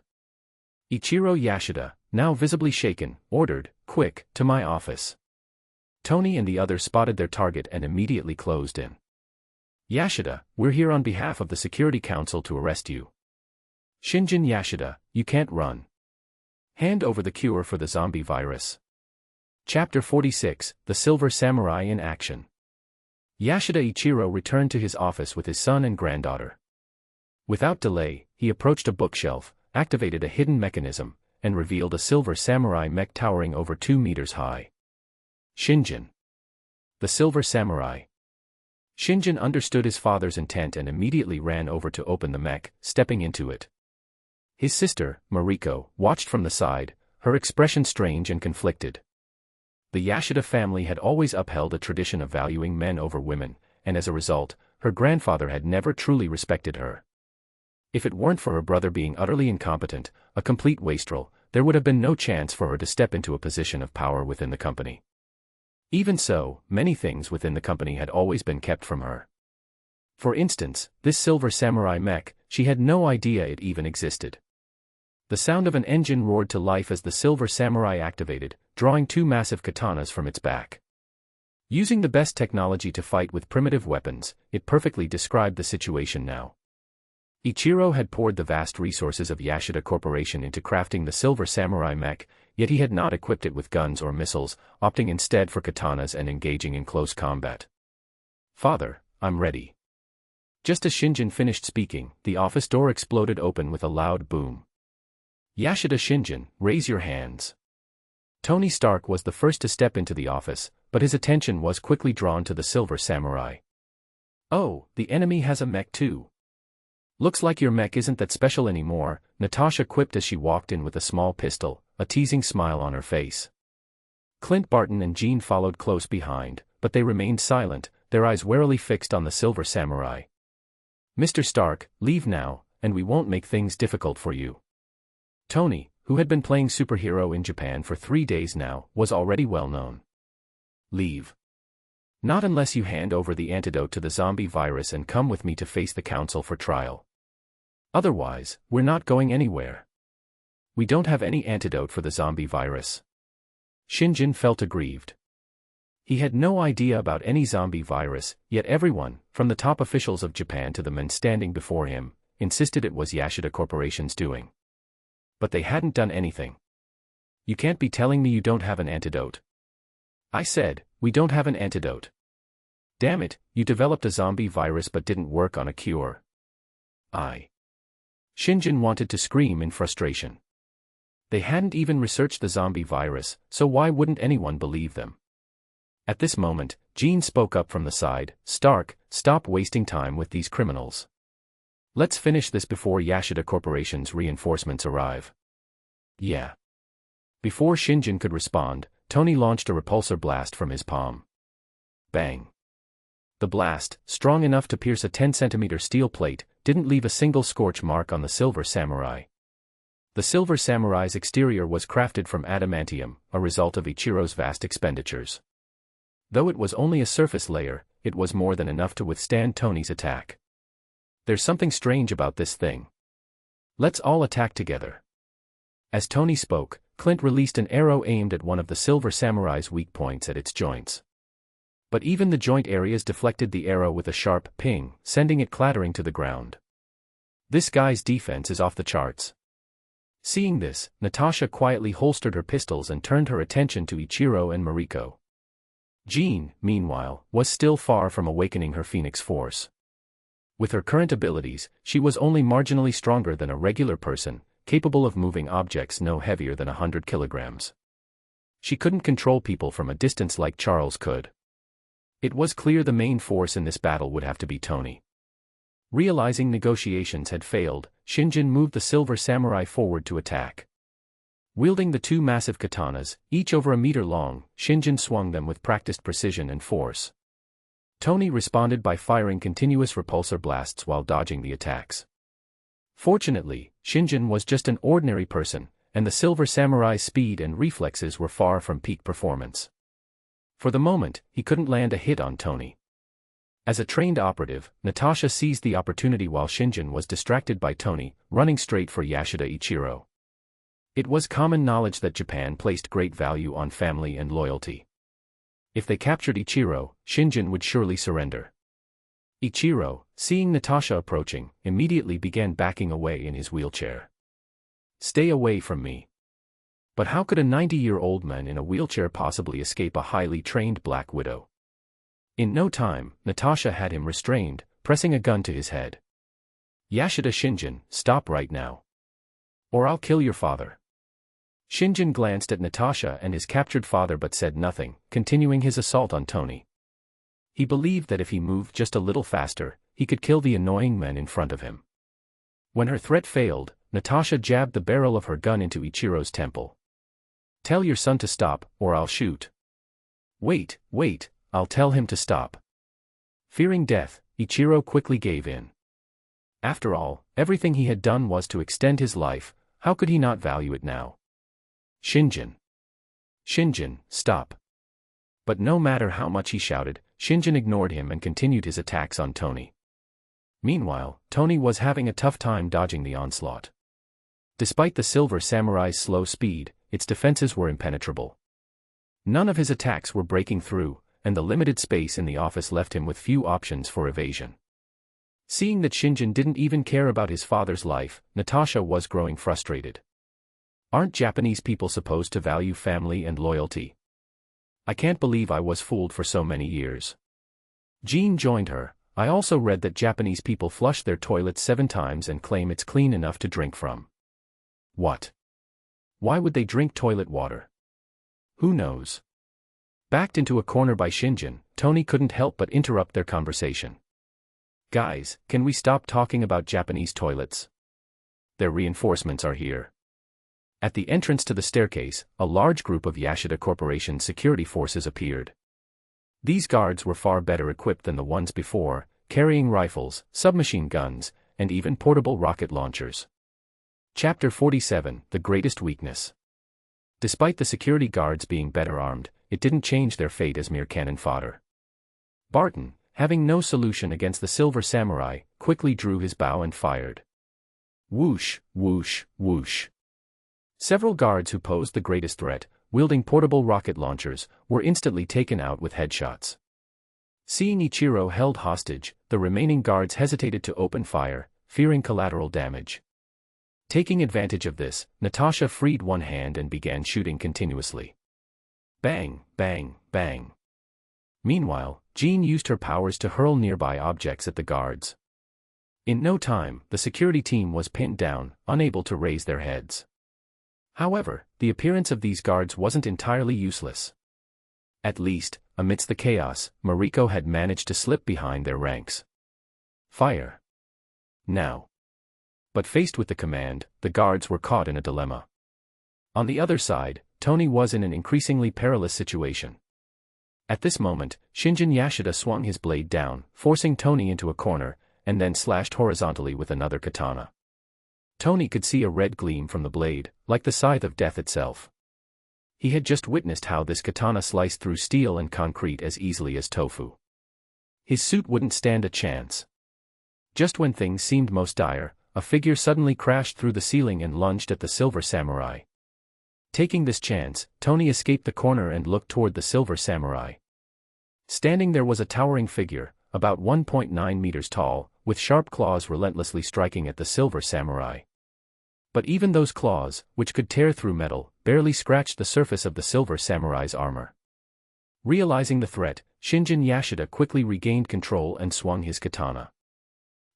Ichiro Yashida, now visibly shaken, ordered, "Quick, to my office." Tony and the others spotted their target and immediately closed in. Yashida, we're here on behalf of the Security Council to arrest you. Shinjin Yashida, you can't run. Hand over the cure for the zombie virus. Chapter 46, The Silver Samurai in Action. Yashida Ichiro returned to his office with his son and granddaughter. Without delay, he approached a bookshelf, activated a hidden mechanism, and revealed a silver samurai mech towering over 2 meters high. Shinjin. The Silver Samurai. Shinjin understood his father's intent and immediately ran over to open the mech, stepping into it. His sister, Mariko, watched from the side, her expression strange and conflicted. The Yashida family had always upheld a tradition of valuing men over women, and as a result, her grandfather had never truly respected her. If it weren't for her brother being utterly incompetent, a complete wastrel, there would have been no chance for her to step into a position of power within the company. Even so, many things within the company had always been kept from her. For instance, this silver samurai mech, she had no idea it even existed. The sound of an engine roared to life as the silver samurai activated, drawing 2 massive katanas from its back. Using the best technology to fight with primitive weapons, it perfectly described the situation now. Ichiro had poured the vast resources of Yashida Corporation into crafting the silver samurai mech, yet he had not equipped it with guns or missiles, opting instead for katanas and engaging in close combat. Father, I'm ready. Just as Shinjin finished speaking, the office door exploded open with a loud boom. Yashida Shinjin, raise your hands. Tony Stark was the first to step into the office, but his attention was quickly drawn to the silver samurai. Oh, the enemy has a mech too. Looks like your mech isn't that special anymore, Natasha quipped as she walked in with a small pistol, a teasing smile on her face. Clint Barton and Jean followed close behind, but they remained silent, their eyes warily fixed on the silver samurai. Mr. Stark, leave now, and we won't make things difficult for you. Tony, who had been playing superhero in Japan for 3 days now, was already well known. Leave. Not unless you hand over the antidote to the zombie virus and come with me to face the council for trial. Otherwise, we're not going anywhere. We don't have any antidote for the zombie virus. Shinjin felt aggrieved. He had no idea about any zombie virus, yet everyone, from the top officials of Japan to the men standing before him, insisted it was Yashida Corporation's doing. But they hadn't done anything. You can't be telling me you don't have an antidote. I said, we don't have an antidote. Damn it, you developed a zombie virus but didn't work on a cure. Shinjin wanted to scream in frustration. They hadn't even researched the zombie virus, so why wouldn't anyone believe them? At this moment, Jean spoke up from the side, "Stark, stop wasting time with these criminals. Let's finish this before Yashida Corporation's reinforcements arrive." "Yeah." Before Shinjin could respond, Tony launched a repulsor blast from his palm. Bang. The blast, strong enough to pierce a 10-centimeter steel plate, didn't leave a single scorch mark on the Silver Samurai. The Silver Samurai's exterior was crafted from adamantium, a result of Ichiro's vast expenditures. Though it was only a surface layer, it was more than enough to withstand Tony's attack. "There's something strange about this thing. Let's all attack together." As Tony spoke, Clint released an arrow aimed at one of the Silver Samurai's weak points at its joints. But even the joint areas deflected the arrow with a sharp ping, sending it clattering to the ground. This guy's defense is off the charts. Seeing this, Natasha quietly holstered her pistols and turned her attention to Ichiro and Mariko. Jean, meanwhile, was still far from awakening her Phoenix Force. With her current abilities, she was only marginally stronger than a regular person, capable of moving objects no heavier than 100 kilograms. She couldn't control people from a distance like Charles could. It was clear the main force in this battle would have to be Tony. Realizing negotiations had failed, Shinjin moved the Silver Samurai forward to attack. Wielding the two massive katanas, each over a meter long, Shinjin swung them with practiced precision and force. Tony responded by firing continuous repulsor blasts while dodging the attacks. Fortunately, Shinjin was just an ordinary person, and the Silver Samurai's speed and reflexes were far from peak performance. For the moment, he couldn't land a hit on Tony. As a trained operative, Natasha seized the opportunity while Shinjin was distracted by Tony, running straight for Yashida Ichiro. It was common knowledge that Japan placed great value on family and loyalty. If they captured Ichiro, Shinjin would surely surrender. Ichiro, seeing Natasha approaching, immediately began backing away in his wheelchair. "Stay away from me." But how could a 90-year-old man in a wheelchair possibly escape a highly trained Black Widow? In no time, Natasha had him restrained, pressing a gun to his head. "Yashida Shinjin, stop right now. Or I'll kill your father." Shinjin glanced at Natasha and his captured father but said nothing, continuing his assault on Tony. He believed that if he moved just a little faster, he could kill the annoying men in front of him. When her threat failed, Natasha jabbed the barrel of her gun into Ichiro's temple. "Tell your son to stop, or I'll shoot." Wait, I'll tell him to stop." Fearing death, Ichiro quickly gave in. After all, everything he had done was to extend his life, how could he not value it now? "Shinjin. Shinjin, stop." But no matter how much he shouted, Shinjin ignored him and continued his attacks on Tony. Meanwhile, Tony was having a tough time dodging the onslaught. Despite the Silver Samurai's slow speed, its defenses were impenetrable. None of his attacks were breaking through, and the limited space in the office left him with few options for evasion. Seeing that Shinjin didn't even care about his father's life, Natasha was growing frustrated. Aren't Japanese people supposed to value family and loyalty? I can't believe I was fooled for so many years. Jean joined her. "I also read that Japanese people flush their toilets 7 times and claim it's clean enough to drink from." "What? Why would they drink toilet water?" "Who knows?" Backed into a corner by Shinjin, Tony couldn't help but interrupt their conversation. "Guys, can we stop talking about Japanese toilets? Their reinforcements are here." At the entrance to the staircase, a large group of Yashida Corporation security forces appeared. These guards were far better equipped than the ones before, carrying rifles, submachine guns, and even portable rocket launchers. Chapter 47, The Greatest Weakness. Despite the security guards being better armed, it didn't change their fate as mere cannon fodder. Barton, having no solution against the Silver Samurai, quickly drew his bow and fired. Whoosh, whoosh, whoosh. Several guards who posed the greatest threat, wielding portable rocket launchers, were instantly taken out with headshots. Seeing Ichiro held hostage, the remaining guards hesitated to open fire, fearing collateral damage. Taking advantage of this, Natasha freed one hand and began shooting continuously. Bang, bang, bang. Meanwhile, Jean used her powers to hurl nearby objects at the guards. In no time, the security team was pinned down, unable to raise their heads. However, the appearance of these guards wasn't entirely useless. At least, amidst the chaos, Mariko had managed to slip behind their ranks. Fire! Now! But faced with the command, the guards were caught in a dilemma. On the other side, Tony was in an increasingly perilous situation. At this moment, Shinjin Yashida swung his blade down, forcing Tony into a corner, and then slashed horizontally with another katana. Tony could see a red gleam from the blade, like the scythe of death itself. He had just witnessed how this katana sliced through steel and concrete as easily as tofu. His suit wouldn't stand a chance. Just when things seemed most dire, a figure suddenly crashed through the ceiling and lunged at the Silver Samurai. Taking this chance, Tony escaped the corner and looked toward the Silver Samurai. Standing there was a towering figure, about 1.9 meters tall, with sharp claws relentlessly striking at the Silver Samurai. But even those claws, which could tear through metal, barely scratched the surface of the Silver Samurai's armor. Realizing the threat, Shinjin Yashida quickly regained control and swung his katana.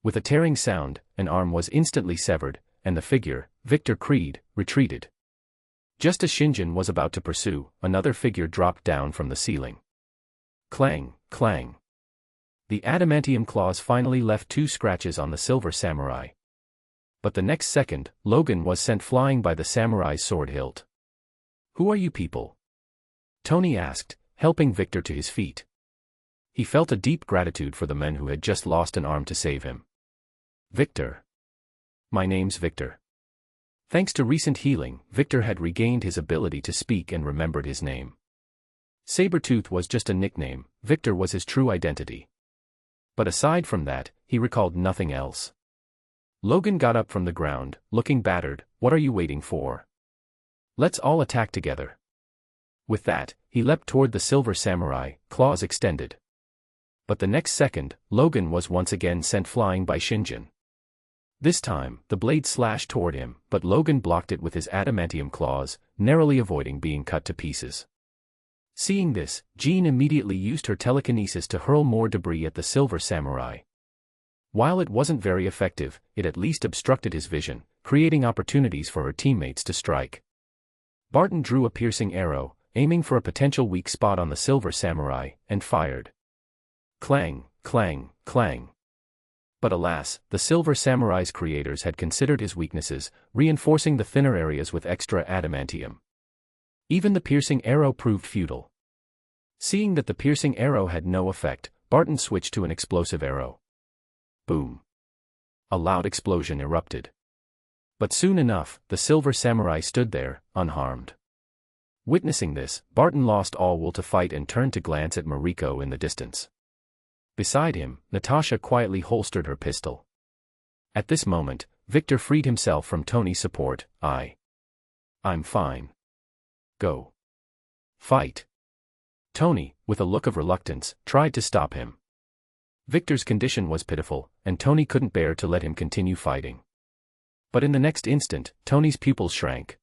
With a tearing sound, an arm was instantly severed, and the figure, Victor Creed, retreated. Just as Shinjin was about to pursue, another figure dropped down from the ceiling. Clang, clang. The adamantium claws finally left 2 scratches on the Silver Samurai. But the next second, Logan was sent flying by the samurai's sword hilt. "Who are you people?" Tony asked, helping Victor to his feet. He felt a deep gratitude for the men who had just lost an arm to save him. "Victor. My name's Victor." Thanks to recent healing, Victor had regained his ability to speak and remembered his name. Sabretooth was just a nickname, Victor was his true identity. But aside from that, he recalled nothing else. Logan got up from the ground, looking battered. "What are you waiting for? Let's all attack together." With that, he leapt toward the Silver Samurai, claws extended. But the next second, Logan was once again sent flying by Shinjin. This time, the blade slashed toward him, but Logan blocked it with his adamantium claws, narrowly avoiding being cut to pieces. Seeing this, Jean immediately used her telekinesis to hurl more debris at the Silver Samurai. While it wasn't very effective, it at least obstructed his vision, creating opportunities for her teammates to strike. Barton drew a piercing arrow, aiming for a potential weak spot on the Silver Samurai, and fired. Clang, clang, clang. But alas, the Silver Samurai's creators had considered his weaknesses, reinforcing the thinner areas with extra adamantium. Even the piercing arrow proved futile. Seeing that the piercing arrow had no effect, Barton switched to an explosive arrow. Boom. A loud explosion erupted. But soon enough, the Silver Samurai stood there, unharmed. Witnessing this, Barton lost all will to fight and turned to glance at Mariko in the distance. Beside him, Natasha quietly holstered her pistol. At this moment, Victor freed himself from Tony's support. I'm fine. Go. Fight. Tony, with a look of reluctance, tried to stop him. Victor's condition was pitiful, and Tony couldn't bear to let him continue fighting. But in the next instant, Tony's pupils shrank.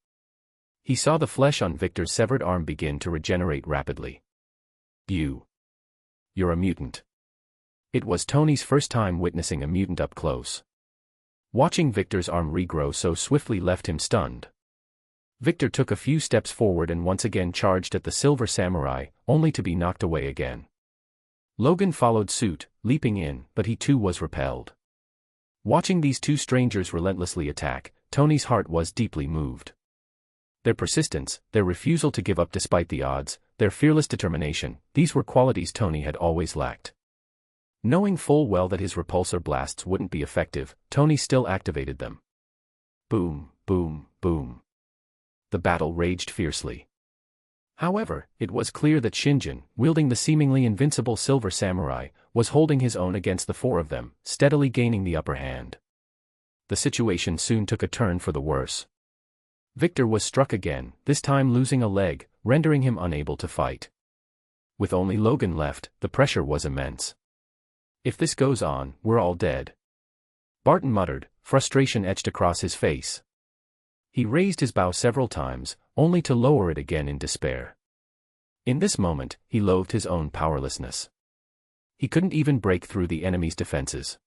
He saw the flesh on Victor's severed arm begin to regenerate rapidly. You're a mutant. It was Tony's first time witnessing a mutant up close. Watching Victor's arm regrow so swiftly left him stunned. Victor took a few steps forward and once again charged at the Silver Samurai, only to be knocked away again. Logan followed suit, leaping in, but he too was repelled. Watching these two strangers relentlessly attack, Tony's heart was deeply moved. Their persistence, their refusal to give up despite the odds, their fearless determination, these were qualities Tony had always lacked. Knowing full well that his repulsor blasts wouldn't be effective, Tony still activated them. Boom, boom, boom. The battle raged fiercely. However, it was clear that Shinjin, wielding the seemingly invincible Silver Samurai, was holding his own against the 4 of them, steadily gaining the upper hand. The situation soon took a turn for the worse. Victor was struck again, this time losing a leg, rendering him unable to fight. With only Logan left, the pressure was immense. If this goes on, we're all dead. Barton muttered, frustration etched across his face. He raised his bow several times, only to lower it again in despair. In this moment, he loathed his own powerlessness. He couldn't even break through the enemy's defenses.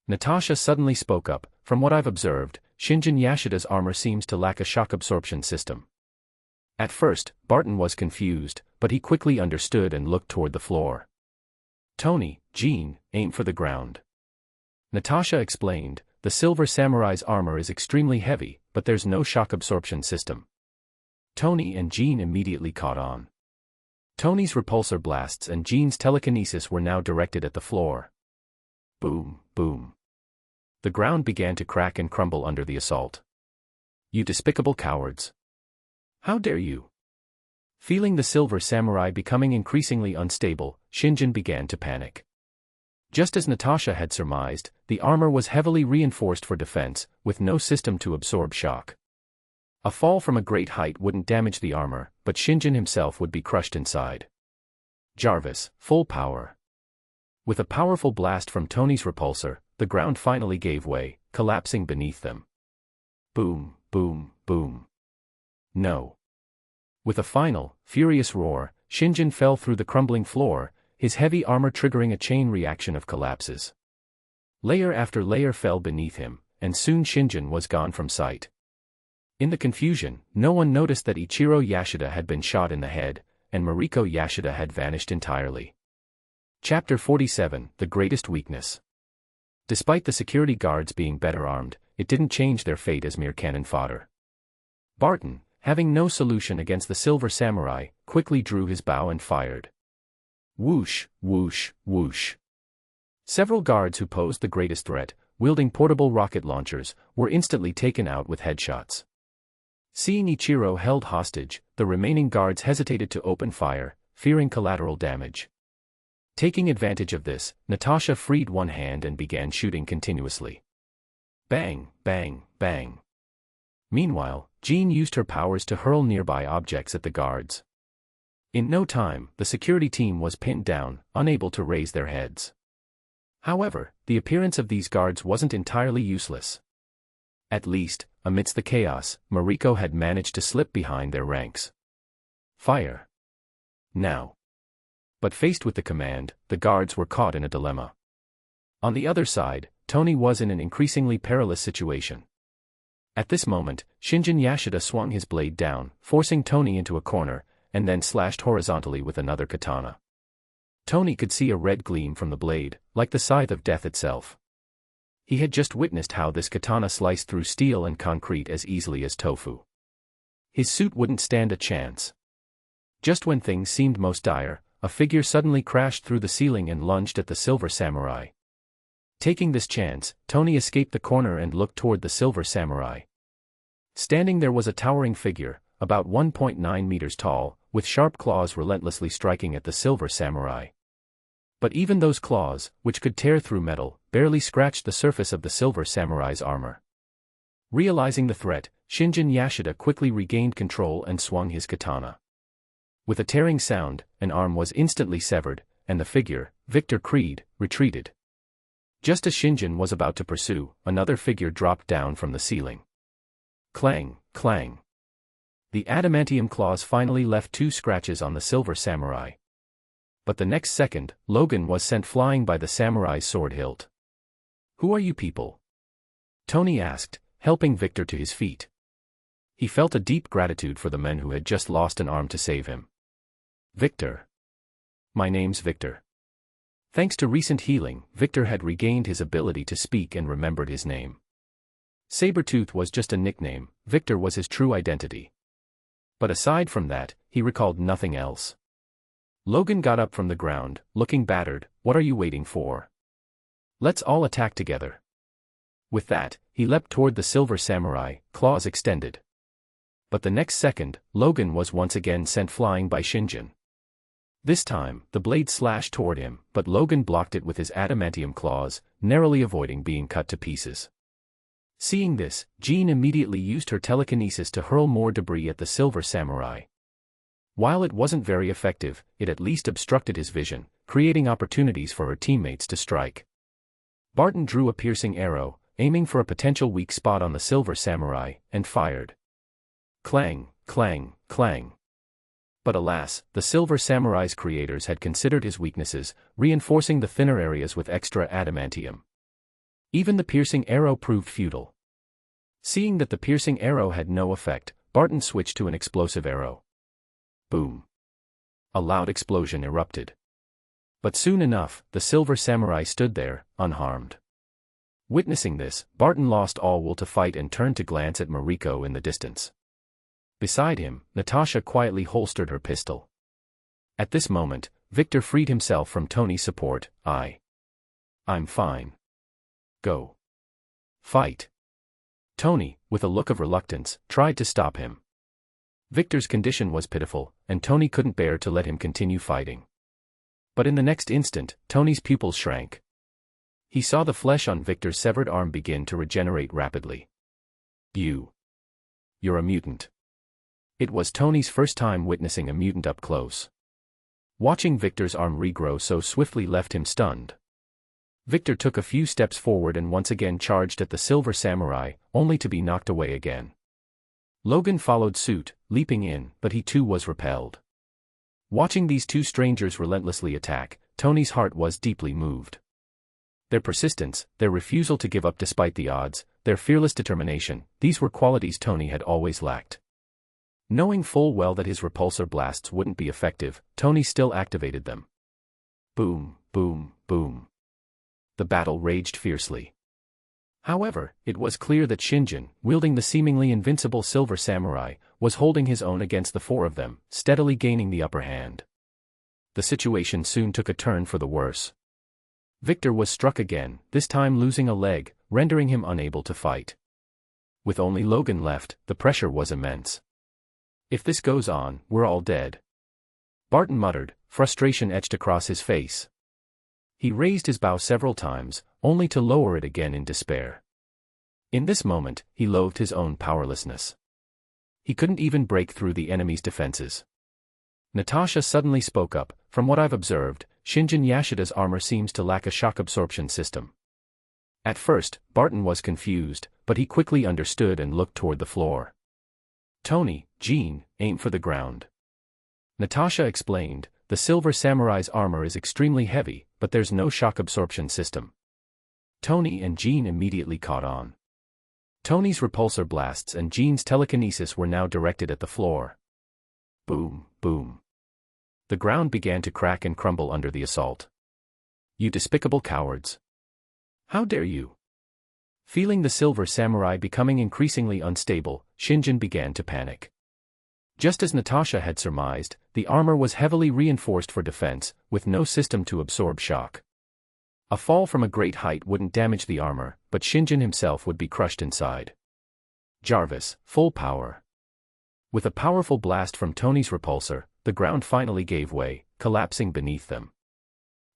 Natasha suddenly spoke up, "From what I've observed, Shinjin Yashida's armor seems to lack a shock absorption system. At first, Barton was confused, but he quickly understood and looked toward the floor. Tony, Jean, aim for the ground. Natasha explained, the Silver Samurai's armor is extremely heavy, but there's no shock absorption system. Tony and Jean immediately caught on. Tony's repulsor blasts and Jean's telekinesis were now directed at the floor. Boom, boom. The ground began to crack and crumble under the assault. You despicable cowards. How dare you? Feeling the Silver Samurai becoming increasingly unstable, Shinjin began to panic. Just as Natasha had surmised, the armor was heavily reinforced for defense, with no system to absorb shock. A fall from a great height wouldn't damage the armor, but Shinjin himself would be crushed inside. Jarvis, full power. With a powerful blast from Tony's repulsor, the ground finally gave way, collapsing beneath them. Boom, boom, boom. No. With a final, furious roar, Shinjin fell through the crumbling floor, his heavy armor triggering a chain reaction of collapses. Layer after layer fell beneath him, and soon Shinjin was gone from sight. In the confusion, no one noticed that Ichiro Yashida had been shot in the head, and Mariko Yashida had vanished entirely. Chapter 47, The Greatest Weakness. Despite the security guards being better armed, it didn't change their fate as mere cannon fodder. Barton, having no solution against the Silver Samurai, quickly drew his bow and fired. Whoosh, whoosh, whoosh. Several guards who posed the greatest threat, wielding portable rocket launchers, were instantly taken out with headshots. Seeing Ichiro held hostage, the remaining guards hesitated to open fire, fearing collateral damage. Taking advantage of this, Natasha freed one hand and began shooting continuously. Bang, bang, bang. Meanwhile, Jean used her powers to hurl nearby objects at the guards. In no time, the security team was pinned down, unable to raise their heads. However, the appearance of these guards wasn't entirely useless. At least, amidst the chaos, Mariko had managed to slip behind their ranks. Fire. Now. But faced with the command, the guards were caught in a dilemma. On the other side, Tony was in an increasingly perilous situation. At this moment, Shinjin Yashida swung his blade down, forcing Tony into a corner, and then slashed horizontally with another katana. Tony could see a red gleam from the blade, like the scythe of death itself. He had just witnessed how this katana sliced through steel and concrete as easily as tofu. His suit wouldn't stand a chance. Just when things seemed most dire, a figure suddenly crashed through the ceiling and lunged at the Silver Samurai. Taking this chance, Tony escaped the corner and looked toward the Silver Samurai. Standing there was a towering figure, about 1.9 meters tall, with sharp claws relentlessly striking at the Silver Samurai. But even those claws, which could tear through metal, barely scratched the surface of the Silver Samurai's armor. Realizing the threat, Shinjin Yashida quickly regained control and swung his katana. With a tearing sound, an arm was instantly severed, and the figure, Victor Creed, retreated. Just as Shinjin was about to pursue, another figure dropped down from the ceiling. Clang, clang. The adamantium claws finally left 2 scratches on the Silver Samurai. But the next second, Logan was sent flying by the samurai's sword hilt. Who are you people? Tony asked, helping Victor to his feet. He felt a deep gratitude for the men who had just lost an arm to save him. Victor. My name's Victor. Thanks to recent healing, Victor had regained his ability to speak and remembered his name. Sabretooth was just a nickname, Victor was his true identity. But aside from that, he recalled nothing else. Logan got up from the ground, looking battered. What are you waiting for? Let's all attack together. With that, he leapt toward the Silver Samurai, claws extended. But the next second, Logan was once again sent flying by Shinjin. This time, the blade slashed toward him, but Logan blocked it with his adamantium claws, narrowly avoiding being cut to pieces. Seeing this, Jean immediately used her telekinesis to hurl more debris at the Silver Samurai. While it wasn't very effective, it at least obstructed his vision, creating opportunities for her teammates to strike. Barton drew a piercing arrow, aiming for a potential weak spot on the Silver Samurai, and fired. Clang, clang, clang. But alas, the Silver Samurai's creators had considered his weaknesses, reinforcing the thinner areas with extra adamantium. Even the piercing arrow proved futile. Seeing that the piercing arrow had no effect, Barton switched to an explosive arrow. Boom. A loud explosion erupted. But soon enough, the Silver Samurai stood there, unharmed. Witnessing this, Barton lost all will to fight and turned to glance at Mariko in the distance. Beside him, Natasha quietly holstered her pistol. At this moment, Victor freed himself from Tony's support. I'm fine. Go. Fight. Tony, with a look of reluctance, tried to stop him. Victor's condition was pitiful, and Tony couldn't bear to let him continue fighting. But in the next instant, Tony's pupils shrank. He saw the flesh on Victor's severed arm begin to regenerate rapidly. You're a mutant. It was Tony's first time witnessing a mutant up close. Watching Victor's arm regrow so swiftly left him stunned. Victor took a few steps forward and once again charged at the Silver Samurai, only to be knocked away again. Logan followed suit, leaping in, but he too was repelled. Watching these two strangers relentlessly attack, Tony's heart was deeply moved. Their persistence, their refusal to give up despite the odds, their fearless determination, these were qualities Tony had always lacked. Knowing full well that his repulsor blasts wouldn't be effective, Tony still activated them. Boom, boom, boom. The battle raged fiercely. However, it was clear that Shinjin, wielding the seemingly invincible Silver Samurai, was holding his own against the four of them, steadily gaining the upper hand. The situation soon took a turn for the worse. Victor was struck again, this time losing a leg, rendering him unable to fight. With only Logan left, the pressure was immense. If this goes on, we're all dead. Barton muttered, frustration etched across his face. He raised his bow several times, only to lower it again in despair. In this moment, he loathed his own powerlessness. He couldn't even break through the enemy's defenses. Natasha suddenly spoke up, from what I've observed, Shinjin Yashida's armor seems to lack a shock absorption system. At first, Barton was confused, but he quickly understood and looked toward the floor. Tony, Jean, aim for the ground. Natasha explained, the Silver Samurai's armor is extremely heavy, but there's no shock absorption system. Tony and Jean immediately caught on. Tony's repulsor blasts and Jean's telekinesis were now directed at the floor. Boom, boom. The ground began to crack and crumble under the assault. You despicable cowards. How dare you? Feeling the Silver Samurai becoming increasingly unstable, Shinjin began to panic. Just as Natasha had surmised, the armor was heavily reinforced for defense, with no system to absorb shock. A fall from a great height wouldn't damage the armor, but Shinjin himself would be crushed inside. Jarvis, full power. With a powerful blast from Tony's repulsor, the ground finally gave way, collapsing beneath them.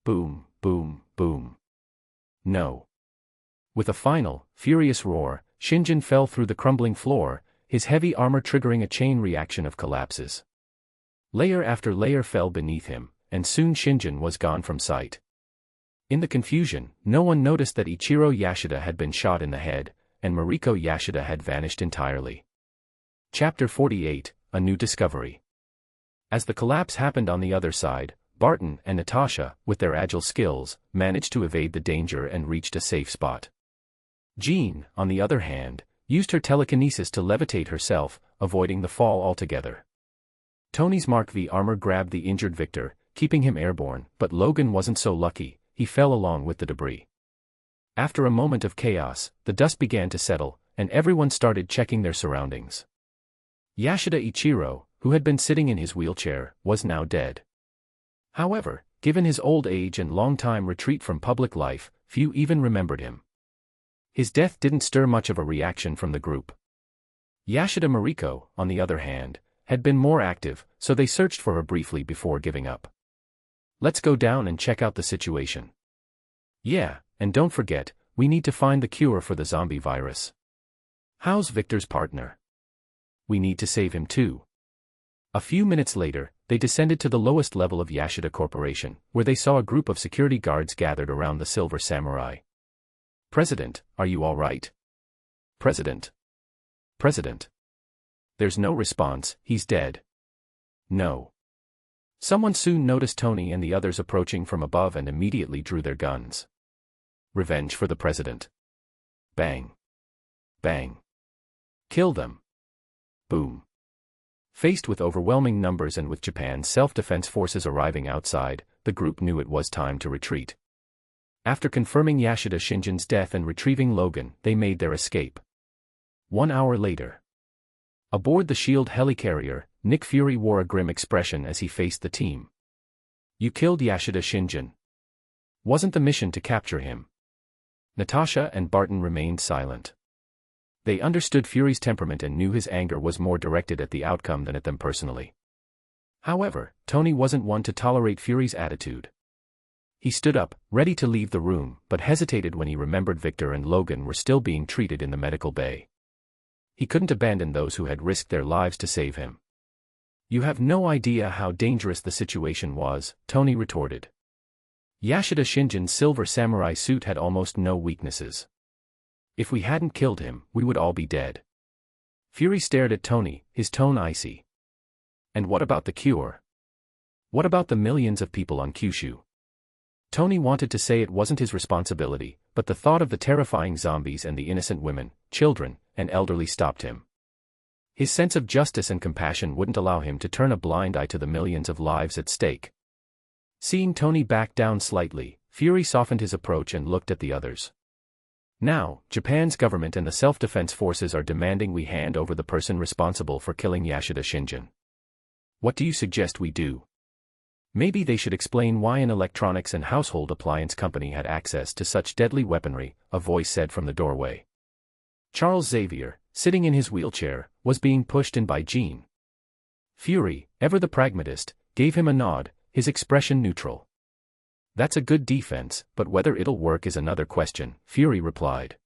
Boom, boom, boom. No. With a final, furious roar, Shinjin fell through the crumbling floor, his heavy armor triggering a chain reaction of collapses. Layer after layer fell beneath him, and soon Shinjin was gone from sight. In the confusion, no one noticed that Ichiro Yashida had been shot in the head, and Mariko Yashida had vanished entirely. Chapter 48, A New Discovery. As the collapse happened on the other side, Barton and Natasha, with their agile skills, managed to evade the danger and reached a safe spot. Jean, on the other hand, used her telekinesis to levitate herself, avoiding the fall altogether. Tony's Mark V armor grabbed the injured Victor, keeping him airborne, but Logan wasn't so lucky, he fell along with the debris. After a moment of chaos, the dust began to settle, and everyone started checking their surroundings. Yashida Ichiro, who had been sitting in his wheelchair, was now dead. However, given his old age and long-time retreat from public life, few even remembered him. His death didn't stir much of a reaction from the group. Yashida Mariko, on the other hand, had been more active, so they searched for her briefly before giving up. Let's go down and check out the situation. Yeah, and don't forget, we need to find the cure for the zombie virus. How's Victor's partner? We need to save him too. A few minutes later, they descended to the lowest level of Yashida Corporation, where they saw a group of security guards gathered around the Silver Samurai. President, are you all right? President. President. There's no response, he's dead. No. Someone soon noticed Tony and the others approaching from above and immediately drew their guns. Revenge for the president. Bang. Bang. Kill them. Boom. Faced with overwhelming numbers and with Japan's self-defense forces arriving outside, the group knew it was time to retreat. After confirming Yashida Shinjin's death and retrieving Logan, they made their escape. 1 hour later. Aboard the SHIELD helicarrier, Nick Fury wore a grim expression as he faced the team. You killed Yashida Shinjin. Wasn't the mission to capture him? Natasha and Barton remained silent. They understood Fury's temperament and knew his anger was more directed at the outcome than at them personally. However, Tony wasn't one to tolerate Fury's attitude. He stood up, ready to leave the room, but hesitated when he remembered Victor and Logan were still being treated in the medical bay. He couldn't abandon those who had risked their lives to save him. You have no idea how dangerous the situation was, Tony retorted. Yashida Shinjin's silver samurai suit had almost no weaknesses. If we hadn't killed him, we would all be dead. Fury stared at Tony, his tone icy. And what about the cure? What about the millions of people on Kyushu? Tony wanted to say it wasn't his responsibility, but the thought of the terrifying zombies and the innocent women, children, and elderly stopped him. His sense of justice and compassion wouldn't allow him to turn a blind eye to the millions of lives at stake. Seeing Tony back down slightly, Fury softened his approach and looked at the others. Now, Japan's government and the self-defense forces are demanding we hand over the person responsible for killing Yashida Shinjin. What do you suggest we do? Maybe they should explain why an electronics and household appliance company had access to such deadly weaponry, a voice said from the doorway. Charles Xavier, sitting in his wheelchair, was being pushed in by Jean. Fury, ever the pragmatist, gave him a nod, his expression neutral. That's a good defense, but whether it'll work is another question, Fury replied.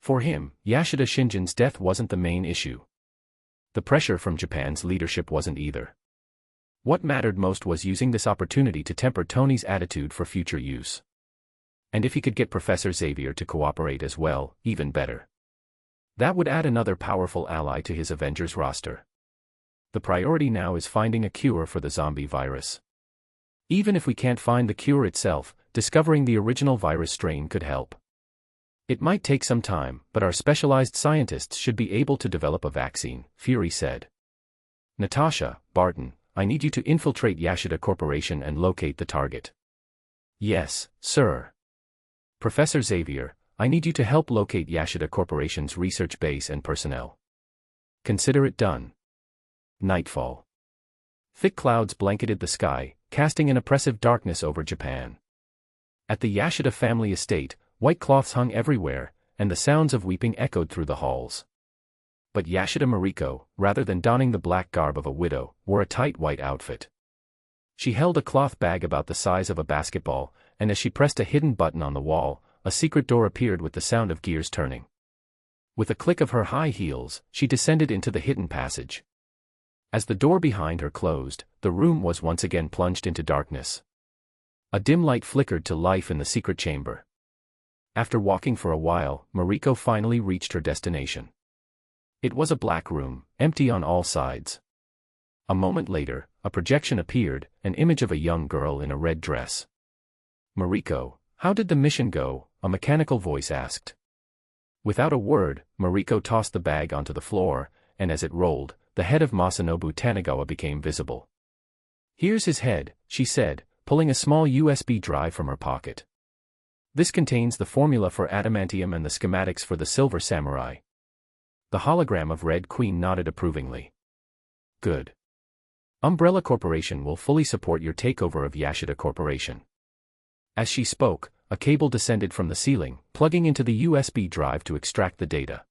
For him, Yashida Shinjin's death wasn't the main issue. The pressure from Japan's leadership wasn't either. What mattered most was using this opportunity to temper Tony's attitude for future use. And if he could get Professor Xavier to cooperate as well, even better. That would add another powerful ally to his Avengers roster. The priority now is finding a cure for the zombie virus. Even if we can't find the cure itself, discovering the original virus strain could help. It might take some time, but our specialized scientists should be able to develop a vaccine, Fury said. Natasha, Barton, I need you to infiltrate Yashida Corporation and locate the target. Yes, sir. Professor Xavier, I need you to help locate Yashida Corporation's research base and personnel. Consider it done. Nightfall. Thick clouds blanketed the sky, casting an oppressive darkness over Japan. At the Yashida family estate, white cloths hung everywhere, and the sounds of weeping echoed through the halls. But Yashida Mariko, rather than donning the black garb of a widow, wore a tight white outfit. She held a cloth bag about the size of a basketball, and as she pressed a hidden button on the wall, a secret door appeared with the sound of gears turning. With a click of her high heels, she descended into the hidden passage. As the door behind her closed, the room was once again plunged into darkness. A dim light flickered to life in the secret chamber. After walking for a while, Mariko finally reached her destination. It was a black room, empty on all sides. A moment later, a projection appeared, an image of a young girl in a red dress. Mariko, how did the mission go? A mechanical voice asked. Without a word, Mariko tossed the bag onto the floor, and as it rolled, the head of Masanobu Tanigawa became visible. Here's his head, she said, pulling a small USB drive from her pocket. This contains the formula for adamantium and the schematics for the Silver Samurai. The hologram of Red Queen nodded approvingly. Good. Umbrella Corporation will fully support your takeover of Yashida Corporation. As she spoke, a cable descended from the ceiling, plugging into the USB drive to extract the data.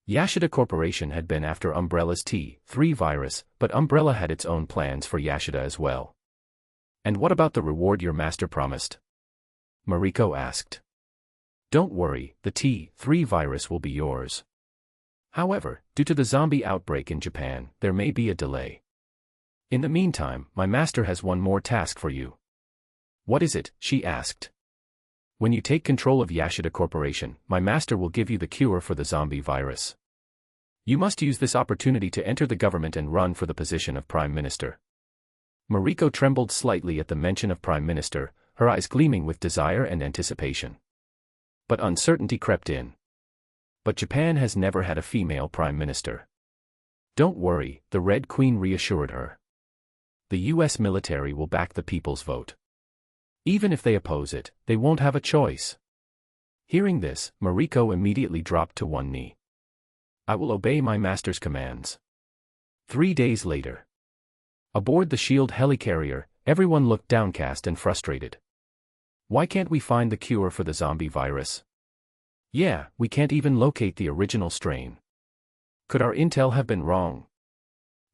Yashida Corporation had been after Umbrella's T3 virus, but Umbrella had its own plans for Yashida as well. And what about the reward your master promised? Mariko asked. Don't worry, the T3 virus will be yours. However, due to the zombie outbreak in Japan, there may be a delay. In the meantime, my master has one more task for you. What is it? She asked. When you take control of Yashida Corporation, my master will give you the cure for the zombie virus. You must use this opportunity to enter the government and run for the position of Prime Minister. Mariko trembled slightly at the mention of Prime Minister, her eyes gleaming with desire and anticipation. But uncertainty crept in. But Japan has never had a female prime minister. Don't worry, the Red Queen reassured her. The US military will back the people's vote. Even if they oppose it, they won't have a choice. Hearing this, Mariko immediately dropped to one knee. I will obey my master's commands. 3 days later. Aboard the SHIELD helicarrier, everyone looked downcast and frustrated. Why can't we find the cure for the zombie virus? Yeah, we can't even locate the original strain. Could our intel have been wrong?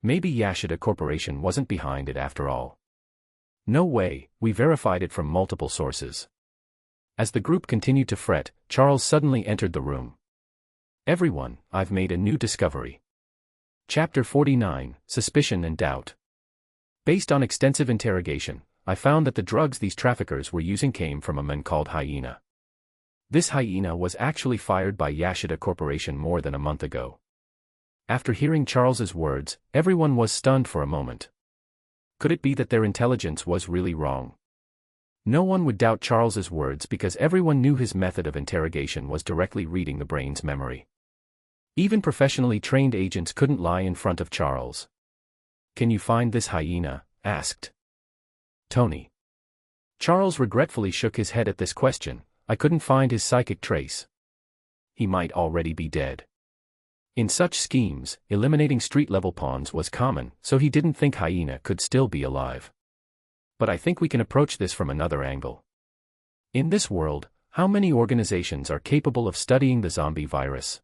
Maybe Yashida Corporation wasn't behind it after all. No way, we verified it from multiple sources. As the group continued to fret, Charles suddenly entered the room. Everyone, I've made a new discovery. Chapter 49, Suspicion and Doubt. Based on extensive interrogation, I found that the drugs these traffickers were using came from a man called Hyena. This hyena was actually fired by Yashida Corporation more than a month ago. After hearing Charles's words, everyone was stunned for a moment. Could it be that their intelligence was really wrong? No one would doubt Charles's words because everyone knew his method of interrogation was directly reading the brain's memory. Even professionally trained agents couldn't lie in front of Charles. Can you find this hyena? Asked Tony. Charles regretfully shook his head at this question. I couldn't find his psychic trace. He might already be dead. In such schemes, eliminating street-level pawns was common, so he didn't think Hyena could still be alive. But I think we can approach this from another angle. In this world, how many organizations are capable of studying the zombie virus?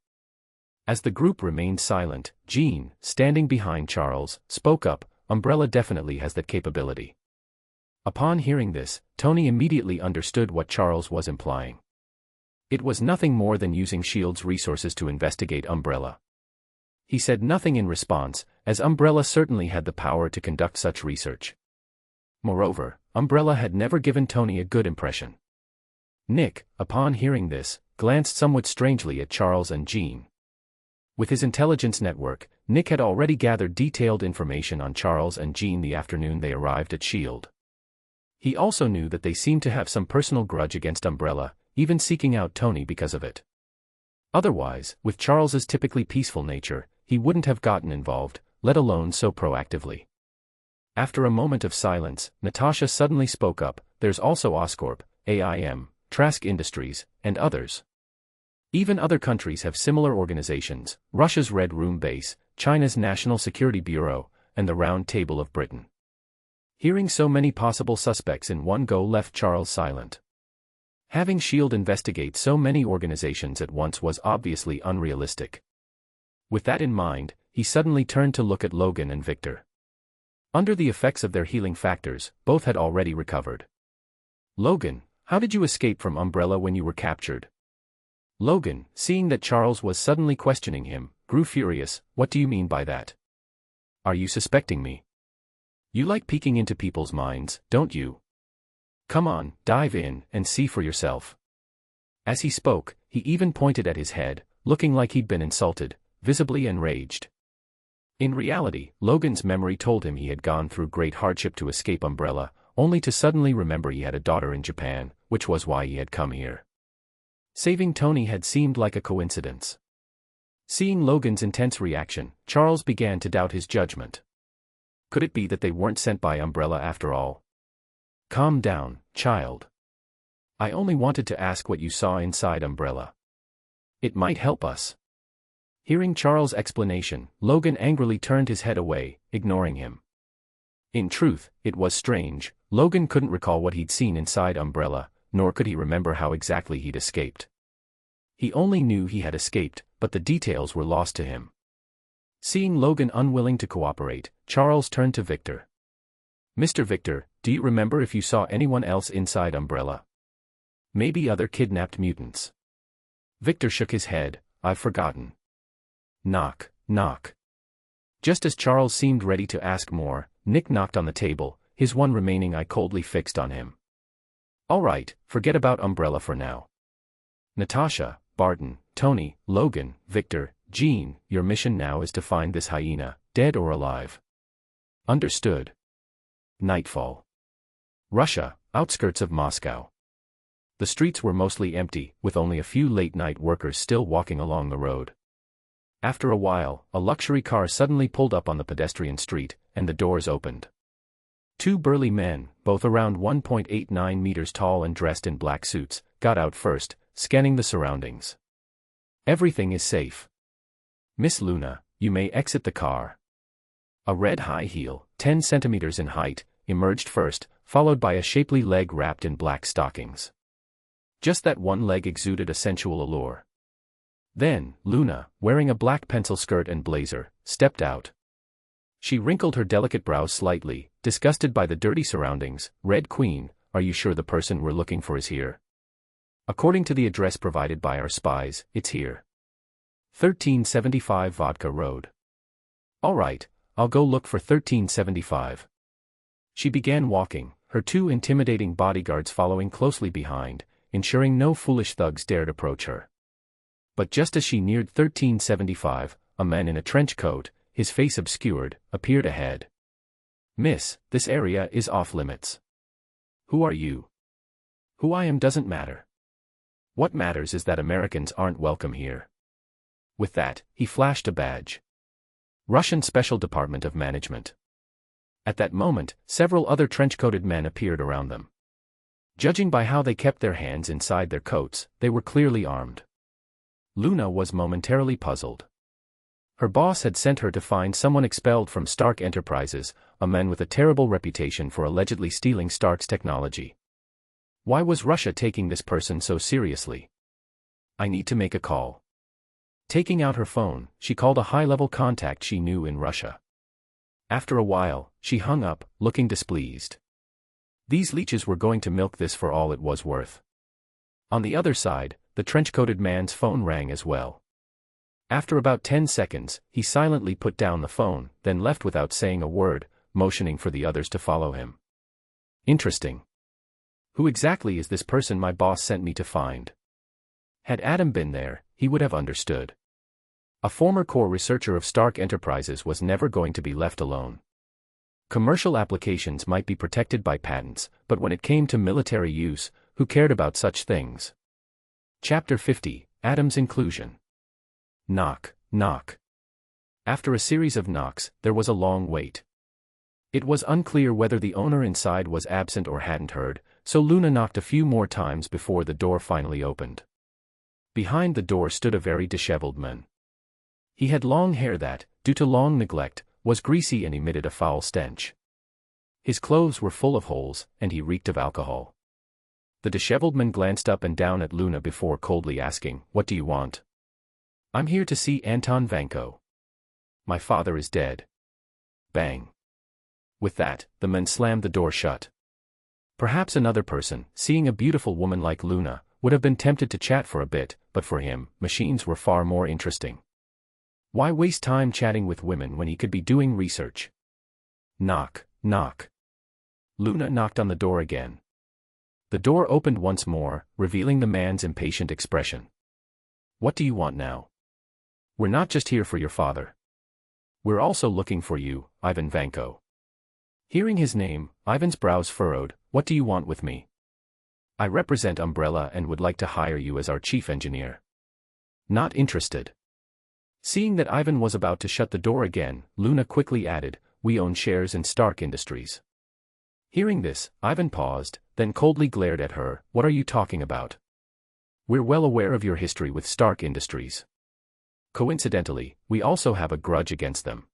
As the group remained silent, Jean, standing behind Charles, spoke up. Umbrella definitely has that capability. Upon hearing this, Tony immediately understood what Charles was implying. It was nothing more than using S.H.I.E.L.D.'s resources to investigate Umbrella. He said nothing in response, as Umbrella certainly had the power to conduct such research. Moreover, Umbrella had never given Tony a good impression. Nick, upon hearing this, glanced somewhat strangely at Charles and Jean. With his intelligence network, Nick had already gathered detailed information on Charles and Jean the afternoon they arrived at S.H.I.E.L.D. He also knew that they seemed to have some personal grudge against Umbrella, even seeking out Tony because of it. Otherwise, with Charles's typically peaceful nature, he wouldn't have gotten involved, let alone so proactively. After a moment of silence, Natasha suddenly spoke up. There's also Oscorp, AIM, Trask Industries, and others. Even other countries have similar organizations, Russia's Red Room Base, China's National Security Bureau, and the Round Table of Britain. Hearing so many possible suspects in one go left Charles silent. Having S.H.I.E.L.D. investigate so many organizations at once was obviously unrealistic. With that in mind, he suddenly turned to look at Logan and Victor. Under the effects of their healing factors, both had already recovered. Logan, how did you escape from Umbrella when you were captured? Logan, seeing that Charles was suddenly questioning him, grew furious. What do you mean by that? Are you suspecting me? You like peeking into people's minds, don't you? Come on, dive in, and see for yourself. As he spoke, he even pointed at his head, looking like he'd been insulted, visibly enraged. In reality, Logan's memory told him he had gone through great hardship to escape Umbrella, only to suddenly remember he had a daughter in Japan, which was why he had come here. Saving Tony had seemed like a coincidence. Seeing Logan's intense reaction, Charles began to doubt his judgment. Could it be that they weren't sent by Umbrella after all? Calm down, child. I only wanted to ask what you saw inside Umbrella. It might help us. Hearing Charles' explanation, Logan angrily turned his head away, ignoring him. In truth, it was strange. Logan couldn't recall what he'd seen inside Umbrella, nor could he remember how exactly he'd escaped. He only knew he had escaped, but the details were lost to him. Seeing Logan unwilling to cooperate, Charles turned to Victor. Mr. Victor, do you remember if you saw anyone else inside Umbrella? Maybe other kidnapped mutants. Victor shook his head. I've forgotten. Knock, knock. Just as Charles seemed ready to ask more, Nick knocked on the table, his one remaining eye coldly fixed on him. All right, forget about Umbrella for now. Natasha, Barton, Tony, Logan, Victor, Jean, your mission now is to find this hyena, dead or alive. Understood. Nightfall. Russia, outskirts of Moscow. The streets were mostly empty, with only a few late-night workers still walking along the road. After a while, a luxury car suddenly pulled up on the pedestrian street, and the doors opened. Two burly men, both around 1.89 meters tall and dressed in black suits, got out first, scanning the surroundings. "Everything is safe. Miss Luna, you may exit the car." A red high heel, 10 centimeters in height, emerged first, followed by a shapely leg wrapped in black stockings. Just that one leg exuded a sensual allure. Then, Luna, wearing a black pencil skirt and blazer, stepped out. She wrinkled her delicate brows slightly, disgusted by the dirty surroundings. "Red Queen, are you sure the person we're looking for is here? According to the address provided by our spies, it's here. 1375 Vodka Road." "All right, I'll go look for 1375. She began walking, her two intimidating bodyguards following closely behind, ensuring no foolish thugs dared approach her. But just as she neared 1375, a man in a trench coat, his face obscured, appeared ahead. "Miss, this area is off limits." "Who are you?" "Who I am doesn't matter. What matters is that Americans aren't welcome here." With that, he flashed a badge. "Russian Special Department of Management." At that moment, several other trench-coated men appeared around them. Judging by how they kept their hands inside their coats, they were clearly armed. Luna was momentarily puzzled. Her boss had sent her to find someone expelled from Stark Enterprises, a man with a terrible reputation for allegedly stealing Stark's technology. Why was Russia taking this person so seriously? "I need to make a call." Taking out her phone, she called a high-level contact she knew in Russia. After a while, she hung up, looking displeased. These leeches were going to milk this for all it was worth. On the other side, the trench-coated man's phone rang as well. After about 10 seconds, he silently put down the phone, then left without saying a word, motioning for the others to follow him. "Interesting. Who exactly is this person my boss sent me to find?" Had Adam been there, he would have understood. A former core researcher of Stark Enterprises was never going to be left alone. Commercial applications might be protected by patents, but when it came to military use, who cared about such things? Chapter 50, Adam's Inclusion. Knock, knock. After a series of knocks, there was a long wait. It was unclear whether the owner inside was absent or hadn't heard, so Luna knocked a few more times before the door finally opened. Behind the door stood a very disheveled man. He had long hair that, due to long neglect, was greasy and emitted a foul stench. His clothes were full of holes, and he reeked of alcohol. The disheveled man glanced up and down at Luna before coldly asking, "What do you want?" "I'm here to see Anton Vanko. My father is dead." Bang. With that, the man slammed the door shut. Perhaps another person, seeing a beautiful woman like Luna, would have been tempted to chat for a bit, but for him, machines were far more interesting. Why waste time chatting with women when he could be doing research? Knock, knock. Luna knocked on the door again. The door opened once more, revealing the man's impatient expression. "What do you want now?" "We're not just here for your father. We're also looking for you, Ivan Vanko." Hearing his name, Ivan's brows furrowed. "What do you want with me?" "I represent Umbrella and would like to hire you as our chief engineer." "Not interested." Seeing that Ivan was about to shut the door again, Luna quickly added, "We own shares in Stark Industries." Hearing this, Ivan paused, then coldly glared at her. "What are you talking about? We're well aware of your history with Stark Industries. Coincidentally, we also have a grudge against them."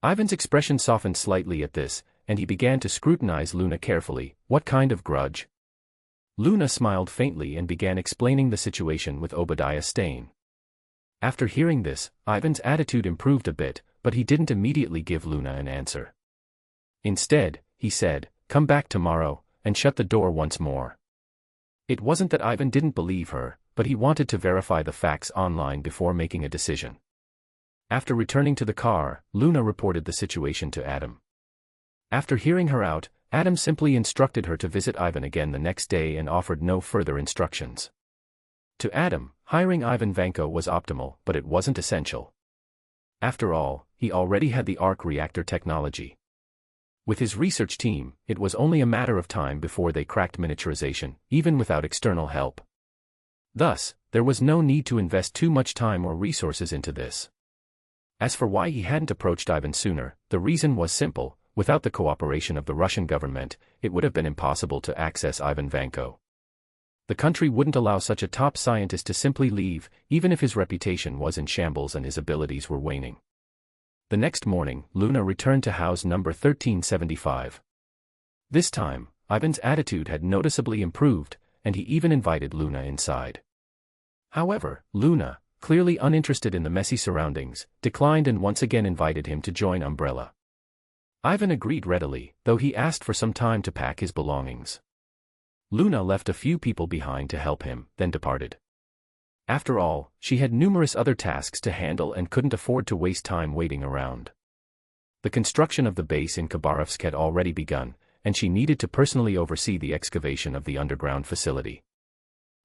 Ivan's expression softened slightly at this, and he began to scrutinize Luna carefully. "What kind of grudge?" Luna smiled faintly and began explaining the situation with Obadiah Stane. After hearing this, Ivan's attitude improved a bit, but he didn't immediately give Luna an answer. Instead, he said, "Come back tomorrow," and shut the door once more. It wasn't that Ivan didn't believe her, but he wanted to verify the facts online before making a decision. After returning to the car, Luna reported the situation to Adam. After hearing her out, Adam simply instructed her to visit Ivan again the next day and offered no further instructions. To Adam, hiring Ivan Vanko was optimal, but it wasn't essential. After all, he already had the arc reactor technology. With his research team, it was only a matter of time before they cracked miniaturization, even without external help. Thus, there was no need to invest too much time or resources into this. As for why he hadn't approached Ivan sooner, the reason was simple: without the cooperation of the Russian government, it would have been impossible to access Ivan Vanko. The country wouldn't allow such a top scientist to simply leave, even if his reputation was in shambles and his abilities were waning. The next morning, Luna returned to house number 1375. This time, Ivan's attitude had noticeably improved, and he even invited Luna inside. However, Luna, clearly uninterested in the messy surroundings, declined and once again invited him to join Umbrella. Ivan agreed readily, though he asked for some time to pack his belongings. Luna left a few people behind to help him, then departed. After all, she had numerous other tasks to handle and couldn't afford to waste time waiting around. The construction of the base in Khabarovsk had already begun, and she needed to personally oversee the excavation of the underground facility.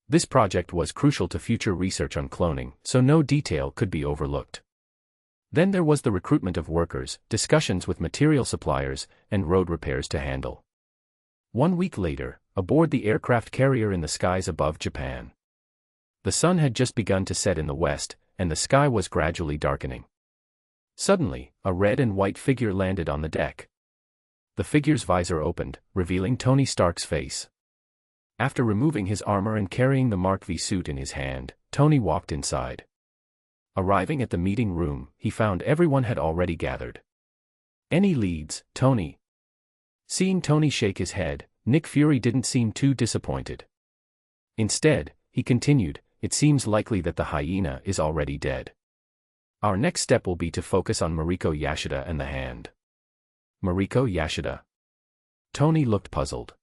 This project was crucial to future research on cloning, so no detail could be overlooked. Then there was the recruitment of workers, discussions with material suppliers, and road repairs to handle. 1 week later, aboard the aircraft carrier in the skies above Japan. The sun had just begun to set in the west, and the sky was gradually darkening. Suddenly, a red and white figure landed on the deck. The figure's visor opened, revealing Tony Stark's face. After removing his armor and carrying the Mark V suit in his hand, Tony walked inside. Arriving at the meeting room, he found everyone had already gathered. "Any leads, Tony?" Seeing Tony shake his head, Nick Fury didn't seem too disappointed. Instead, he continued, "It seems likely that the hyena is already dead. Our next step will be to focus on Mariko Yashida and the Hand." Mariko Yashida? Tony looked puzzled.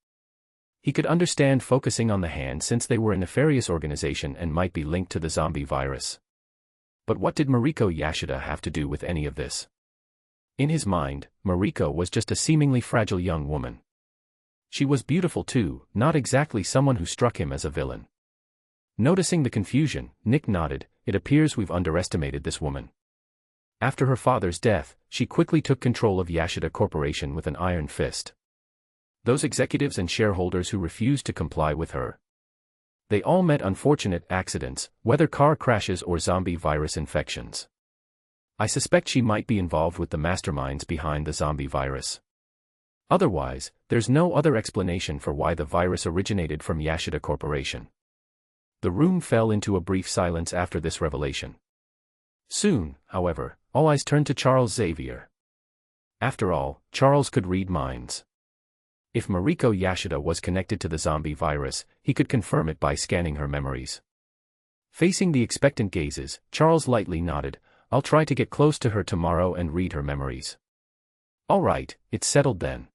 He could understand focusing on the Hand since they were a nefarious organization and might be linked to the zombie virus. But what did Mariko Yashida have to do with any of this? In his mind, Mariko was just a seemingly fragile young woman. She was beautiful too, not exactly someone who struck him as a villain. Noticing the confusion, Nick nodded. "It appears we've underestimated this woman. After her father's death, she quickly took control of Yashida Corporation with an iron fist. Those executives and shareholders who refused to comply with her. They all met unfortunate accidents, whether car crashes or zombie virus infections. I suspect she might be involved with the masterminds behind the zombie virus. Otherwise, there's no other explanation for why the virus originated from Yashida Corporation." The room fell into a brief silence after this revelation. Soon, however, all eyes turned to Charles Xavier. After all, Charles could read minds. If Mariko Yashida was connected to the zombie virus, he could confirm it by scanning her memories. Facing the expectant gazes, Charles lightly nodded. "I'll try to get close to her tomorrow and read her memories." "All right, it's settled then.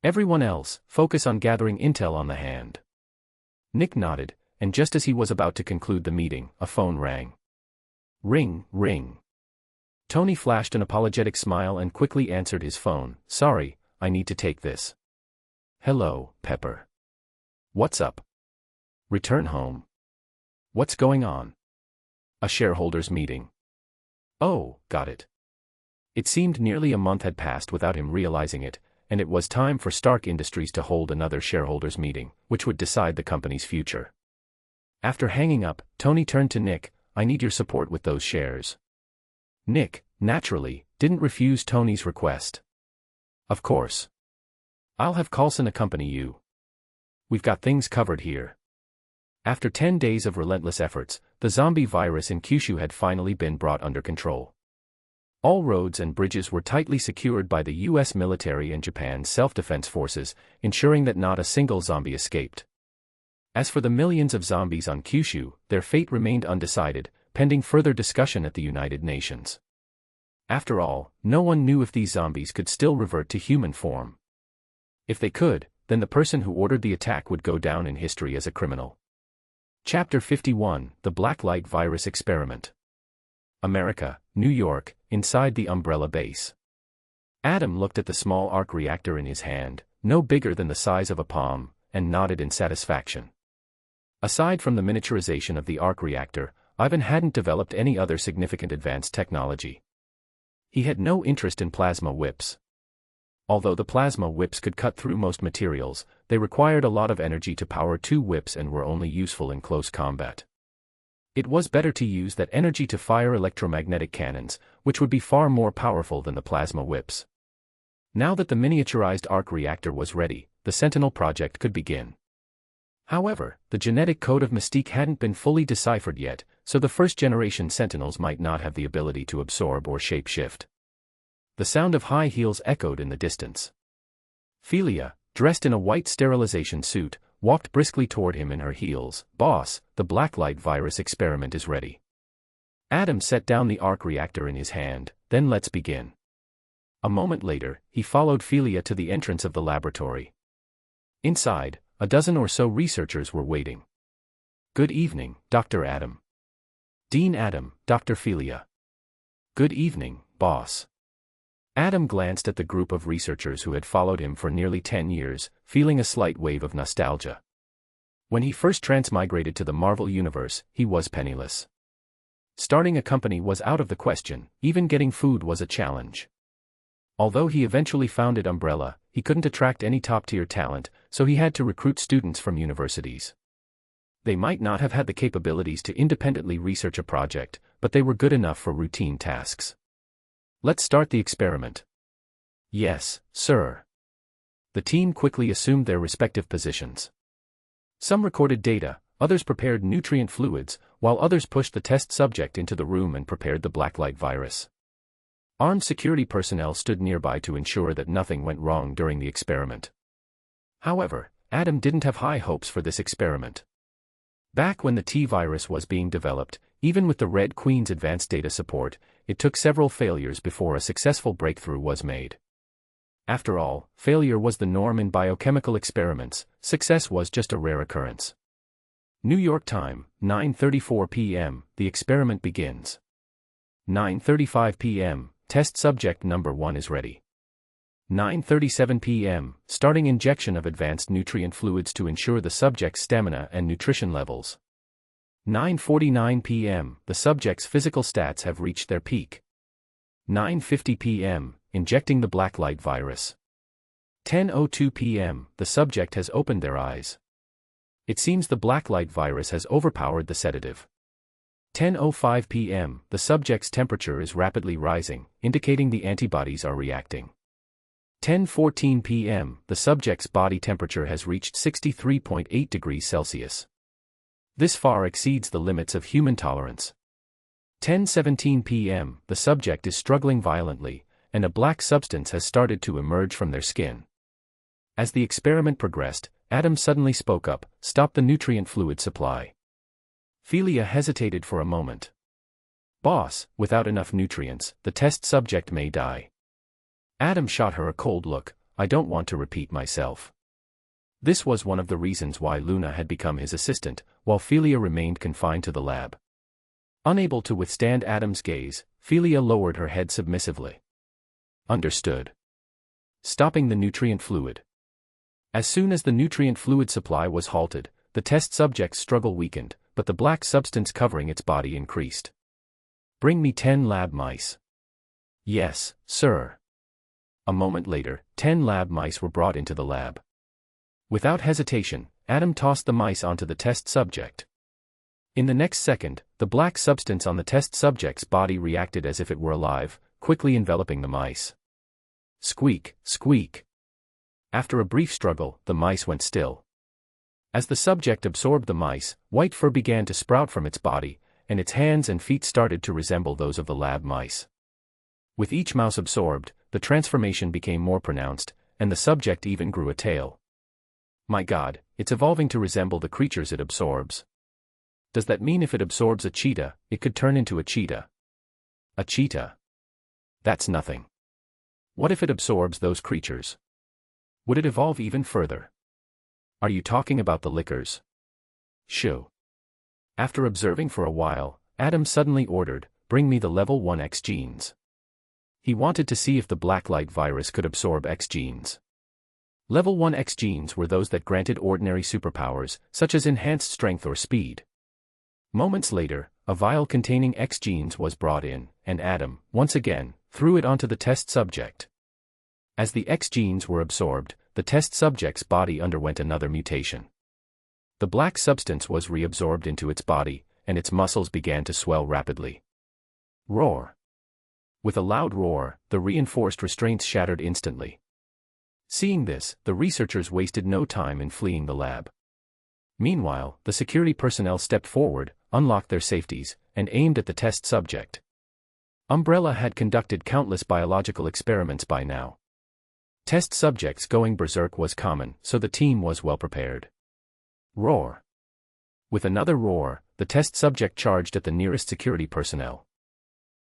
Everyone else, focus on gathering intel on the Hand." Nick nodded, and just as he was about to conclude the meeting, a phone rang. Ring, ring. Tony flashed an apologetic smile and quickly answered his phone. "Sorry, I need to take this." "Hello, Pepper. What's up?" "Return home." "What's going on?" "A shareholders' meeting." "Oh, got it." It seemed nearly a month had passed without him realizing it, and it was time for Stark Industries to hold another shareholders' meeting, which would decide the company's future. After hanging up, Tony turned to Nick. "I need your support with those shares." Nick, naturally, didn't refuse Tony's request. "Of course. I'll have Coulson accompany you. We've got things covered here." After 10 days of relentless efforts, the zombie virus in Kyushu had finally been brought under control. All roads and bridges were tightly secured by the U.S. military and Japan's self-defense forces, ensuring that not a single zombie escaped. As for the millions of zombies on Kyushu, their fate remained undecided, pending further discussion at the United Nations. After all, no one knew if these zombies could still revert to human form. If they could, then the person who ordered the attack would go down in history as a criminal. Chapter 51, The Blacklight Virus Experiment. America, New York, inside the Umbrella base. Adam looked at the small arc reactor in his hand, no bigger than the size of a palm, and nodded in satisfaction. Aside from the miniaturization of the arc reactor, Ivan hadn't developed any other significant advanced technology. He had no interest in plasma whips. Although the plasma whips could cut through most materials, they required a lot of energy to power 2 whips and were only useful in close combat. It was better to use that energy to fire electromagnetic cannons, which would be far more powerful than the plasma whips. Now that the miniaturized arc reactor was ready, the Sentinel project could begin. However, the genetic code of Mystique hadn't been fully deciphered yet, so the first-generation Sentinels might not have the ability to absorb or shape-shift. The sound of high heels echoed in the distance. Philia, dressed in a white sterilization suit, walked briskly toward him in her heels. "Boss, the Blacklight Virus experiment is ready." Adam set down the arc reactor in his hand. "Then let's begin." A moment later, he followed Philia to the entrance of the laboratory. Inside, a dozen or so researchers were waiting. "Good evening, Dr. Adam." "Dean Adam, Dr. Philia." "Good evening, boss." Adam glanced at the group of researchers who had followed him for nearly 10 years, feeling a slight wave of nostalgia. When he first transmigrated to the Marvel Universe, he was penniless. Starting a company was out of the question, even getting food was a challenge. Although he eventually founded Umbrella, he couldn't attract any top-tier talent, so he had to recruit students from universities. They might not have had the capabilities to independently research a project, but they were good enough for routine tasks. "Let's start the experiment." "Yes, sir." The team quickly assumed their respective positions. Some recorded data, others prepared nutrient fluids, while others pushed the test subject into the room and prepared the Blacklight Virus. Armed security personnel stood nearby to ensure that nothing went wrong during the experiment. However, Adam didn't have high hopes for this experiment. Back when the T-Virus was being developed, even with the Red Queen's advanced data support, it took several failures before a successful breakthrough was made. After all, failure was the norm in biochemical experiments, success was just a rare occurrence. New York time, 9:34 p.m., the experiment begins. 9:35 p.m., test subject number 1 is ready. 9:37 p.m., starting injection of advanced nutrient fluids to ensure the subject's stamina and nutrition levels. 9:49 p.m., the subject's physical stats have reached their peak. 9:50 p.m., injecting the Blacklight Virus. 10:02 p.m., the subject has opened their eyes. It seems the Blacklight Virus has overpowered the sedative. 10:05 p.m., the subject's temperature is rapidly rising, indicating the antibodies are reacting. 10:14 p.m., the subject's body temperature has reached 63.8 degrees Celsius. This far exceeds the limits of human tolerance. 10:17 p.m., the subject is struggling violently, and a black substance has started to emerge from their skin. As the experiment progressed, Adam suddenly spoke up, "Stop the nutrient fluid supply." Philia hesitated for a moment. "Boss, without enough nutrients, the test subject may die." Adam shot her a cold look. "I don't want to repeat myself." This was one of the reasons why Luna had become his assistant, while Philia remained confined to the lab. Unable to withstand Adam's gaze, Philia lowered her head submissively. "Understood." Stopping the nutrient fluid. As soon as the nutrient fluid supply was halted, the test subject's struggle weakened, but the black substance covering its body increased. "Bring me 10 lab mice." "Yes, sir." A moment later, 10 lab mice were brought into the lab. Without hesitation, Adam tossed the mice onto the test subject. In the next second, the black substance on the test subject's body reacted as if it were alive, quickly enveloping the mice. Squeak, squeak. After a brief struggle, the mice went still. As the subject absorbed the mice, white fur began to sprout from its body, and its hands and feet started to resemble those of the lab mice. With each mouse absorbed, the transformation became more pronounced, and the subject even grew a tail. My God, it's evolving to resemble the creatures it absorbs. Does that mean if it absorbs a cheetah, it could turn into a cheetah? A cheetah? That's nothing. What if it absorbs those creatures? Would it evolve even further? Are you talking about the lickers? Shoo. After observing for a while, Adam suddenly ordered, "Bring me the level 1 X genes." He wanted to see if the Blacklight Virus could absorb X genes. Level 1 X genes were those that granted ordinary superpowers, such as enhanced strength or speed. Moments later, a vial containing X genes was brought in, and Adam, once again, threw it onto the test subject. As the X genes were absorbed, the test subject's body underwent another mutation. The black substance was reabsorbed into its body, and its muscles began to swell rapidly. Roar. With a loud roar, the reinforced restraints shattered instantly. Seeing this, the researchers wasted no time in fleeing the lab. Meanwhile, the security personnel stepped forward, unlocked their safeties, and aimed at the test subject. Umbrella had conducted countless biological experiments by now. Test subjects going berserk was common, so the team was well prepared. Roar. With another roar, the test subject charged at the nearest security personnel.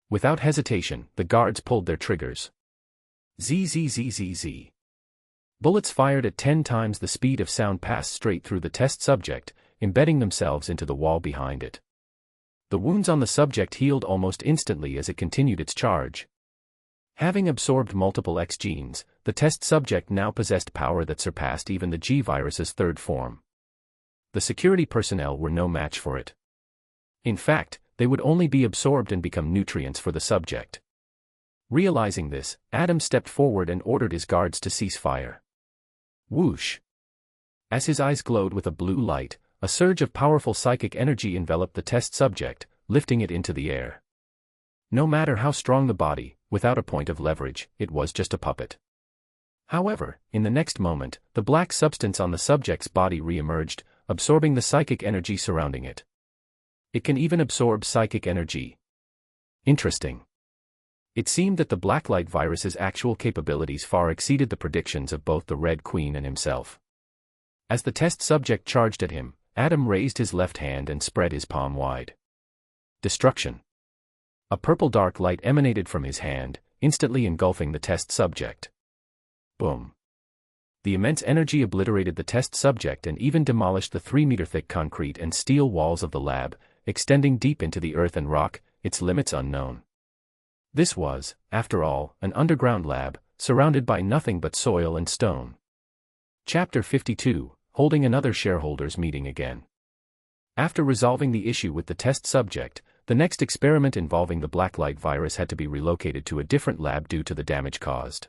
Without hesitation, the guards pulled their triggers. Zzzzz. Bullets fired at 10 times the speed of sound passed straight through the test subject, embedding themselves into the wall behind it. The wounds on the subject healed almost instantly as it continued its charge. Having absorbed multiple X genes, the test subject now possessed power that surpassed even the G virus's third form. The security personnel were no match for it. In fact, they would only be absorbed and become nutrients for the subject. Realizing this, Adam stepped forward and ordered his guards to cease fire. Whoosh! As his eyes glowed with a blue light, a surge of powerful psychic energy enveloped the test subject, lifting it into the air. No matter how strong the body, without a point of leverage, it was just a puppet. However, in the next moment, the black substance on the subject's body re-emerged, absorbing the psychic energy surrounding it. It can even absorb psychic energy. Interesting. It seemed that the Blacklight Virus's actual capabilities far exceeded the predictions of both the Red Queen and himself. As the test subject charged at him, Adam raised his left hand and spread his palm wide. Destruction. A purple dark light emanated from his hand, instantly engulfing the test subject. Boom. The immense energy obliterated the test subject and even demolished the 3-meter-thick concrete and steel walls of the lab, extending deep into the earth and rock, its limits unknown. This was, after all, an underground lab, surrounded by nothing but soil and stone. Chapter 52, Holding another shareholders' meeting again. After resolving the issue with the test subject, the next experiment involving the Blacklight Virus had to be relocated to a different lab due to the damage caused.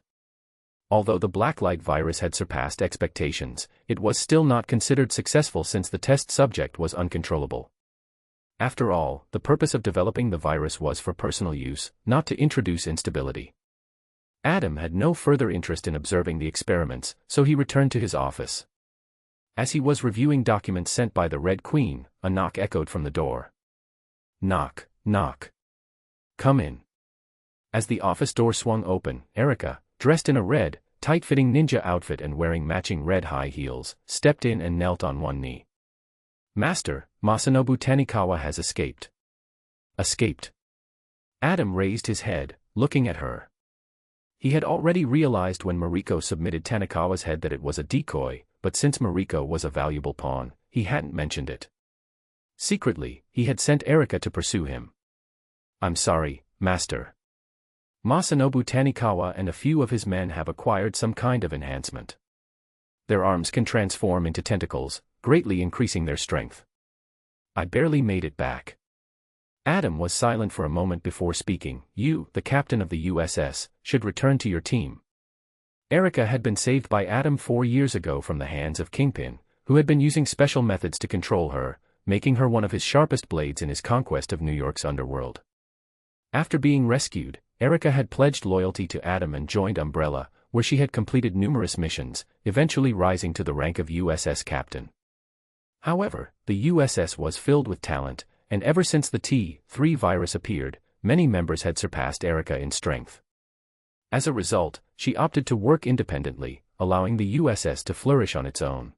Although the Blacklight Virus had surpassed expectations, it was still not considered successful since the test subject was uncontrollable. After all, the purpose of developing the virus was for personal use, not to introduce instability. Adam had no further interest in observing the experiments, so he returned to his office. As he was reviewing documents sent by the Red Queen, a knock echoed from the door. Knock, knock. Come in. As the office door swung open, Erica, dressed in a red, tight-fitting ninja outfit and wearing matching red high heels, stepped in and knelt on one knee. Master, Masanobu Tanikawa has escaped. Escaped. Adam raised his head, looking at her. He had already realized when Mariko submitted Tanikawa's head that it was a decoy, but since Mariko was a valuable pawn, he hadn't mentioned it. Secretly, he had sent Erica to pursue him. I'm sorry, Master. Masanobu Tanikawa and a few of his men have acquired some kind of enhancement. Their arms can transform into tentacles, greatly increasing their strength. I barely made it back. Adam was silent for a moment before speaking. You, the captain of the USS, should return to your team. Erica had been saved by Adam 4 years ago from the hands of Kingpin, who had been using special methods to control her, making her one of his sharpest blades in his conquest of New York's underworld. After being rescued, Erica had pledged loyalty to Adam and joined Umbrella, where she had completed numerous missions, eventually rising to the rank of USS captain. However, the USS was filled with talent, and ever since the T3 virus appeared, many members had surpassed Erica in strength. As a result, she opted to work independently, allowing the USS to flourish on its own.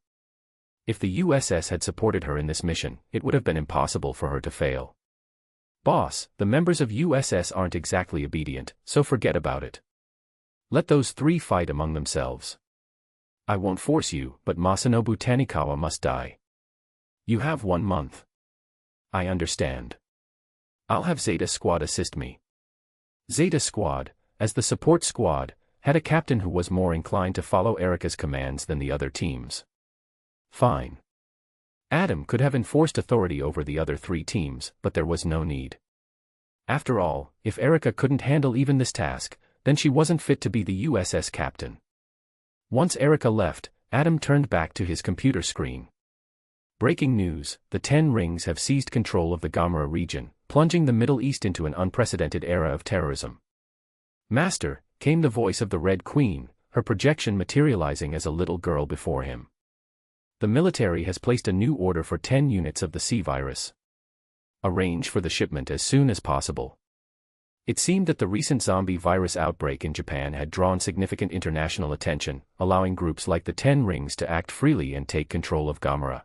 If the USS had supported her in this mission, it would have been impossible for her to fail. Boss, the members of USS aren't exactly obedient, so forget about it. Let those 3 fight among themselves. I won't force you, but Masanobu Tanikawa must die. You have 1 month. I understand. I'll have Zeta Squad assist me. Zeta Squad, as the support squad, had a captain who was more inclined to follow Erica's commands than the other teams. Fine. Adam could have enforced authority over the other 3 teams, but there was no need. After all, if Erica couldn't handle even this task, Then she wasn't fit to be the USS captain. Once Erica left, Adam turned back to his computer screen. Breaking news, the 10 Rings have seized control of the Gamera region, plunging the Middle East into an unprecedented era of terrorism. Master, came the voice of the Red Queen, her projection materializing as a little girl before him. The military has placed a new order for 10 units of the C virus. Arrange for the shipment as soon as possible. It seemed that the recent zombie virus outbreak in Japan had drawn significant international attention, allowing groups like the 10 Rings to act freely and take control of Gamera.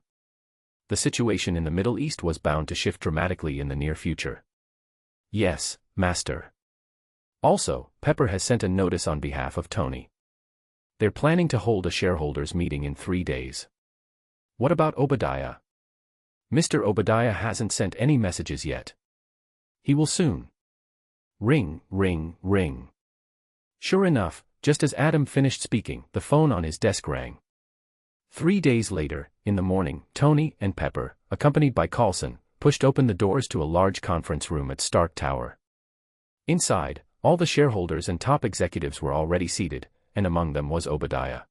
The situation in the Middle East was bound to shift dramatically in the near future. Yes, Master. Also, Pepper has sent a notice on behalf of Tony. They're planning to hold a shareholders' meeting in 3 days. What about Obadiah? Mr. Obadiah hasn't sent any messages yet. He will soon. Ring, ring, ring. Sure enough, just as Adam finished speaking, the phone on his desk rang. 3 days later, in the morning, Tony and Pepper, accompanied by Coulson, pushed open the doors to a large conference room at Stark Tower. Inside, all the shareholders and top executives were already seated, and among them was Obadiah.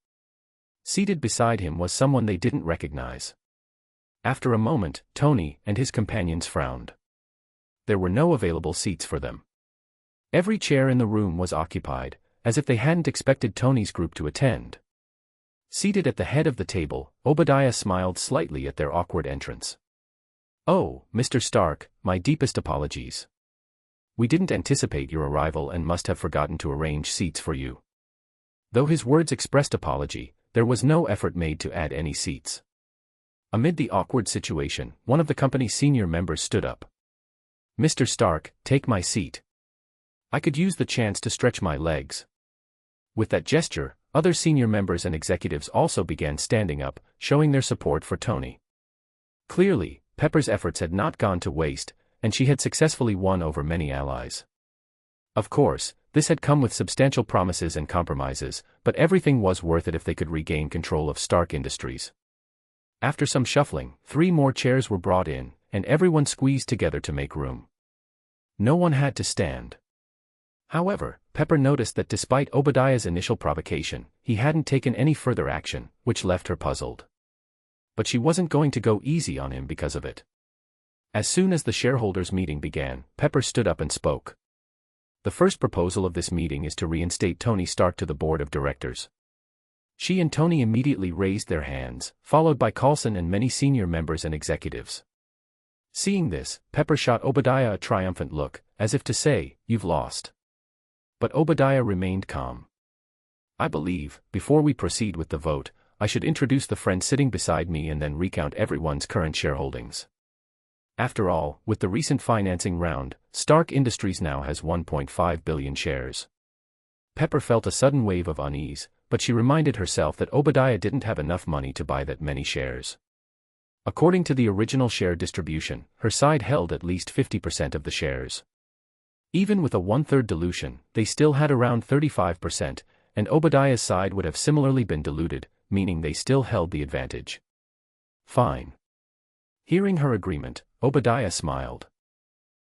Seated beside him was someone they didn't recognize. After a moment, Tony and his companions frowned. There were no available seats for them. Every chair in the room was occupied, as if they hadn't expected Tony's group to attend. Seated at the head of the table, Obadiah smiled slightly at their awkward entrance. "Oh, Mr. Stark, my deepest apologies. We didn't anticipate your arrival and must have forgotten to arrange seats for you." Though his words expressed apology, there was no effort made to add any seats. Amid the awkward situation, one of the company's senior members stood up. "Mr. Stark, take my seat. I could use the chance to stretch my legs." With that gesture, other senior members and executives also began standing up, showing their support for Tony. Clearly, Pepper's efforts had not gone to waste, and she had successfully won over many allies. Of course, this had come with substantial promises and compromises, but everything was worth it if they could regain control of Stark Industries. After some shuffling, 3 more chairs were brought in, and everyone squeezed together to make room. No one had to stand. However, Pepper noticed that despite Obadiah's initial provocation, he hadn't taken any further action, which left her puzzled. But she wasn't going to go easy on him because of it. As soon as the shareholders' meeting began, Pepper stood up and spoke. "The first proposal of this meeting is to reinstate Tony Stark to the board of directors." She and Tony immediately raised their hands, followed by Coulson and many senior members and executives. Seeing this, Pepper shot Obadiah a triumphant look, as if to say, "You've lost." But Obadiah remained calm. "I believe, before we proceed with the vote, I should introduce the friend sitting beside me and then recount everyone's current shareholdings. After all, with the recent financing round, Stark Industries now has 1.5 billion shares." Pepper felt a sudden wave of unease, but she reminded herself that Obadiah didn't have enough money to buy that many shares. According to the original share distribution, her side held at least 50% of the shares. Even with a 1/3 dilution, they still had around 35%, and Obadiah's side would have similarly been diluted, meaning they still held the advantage. "Fine." Hearing her agreement, Obadiah smiled.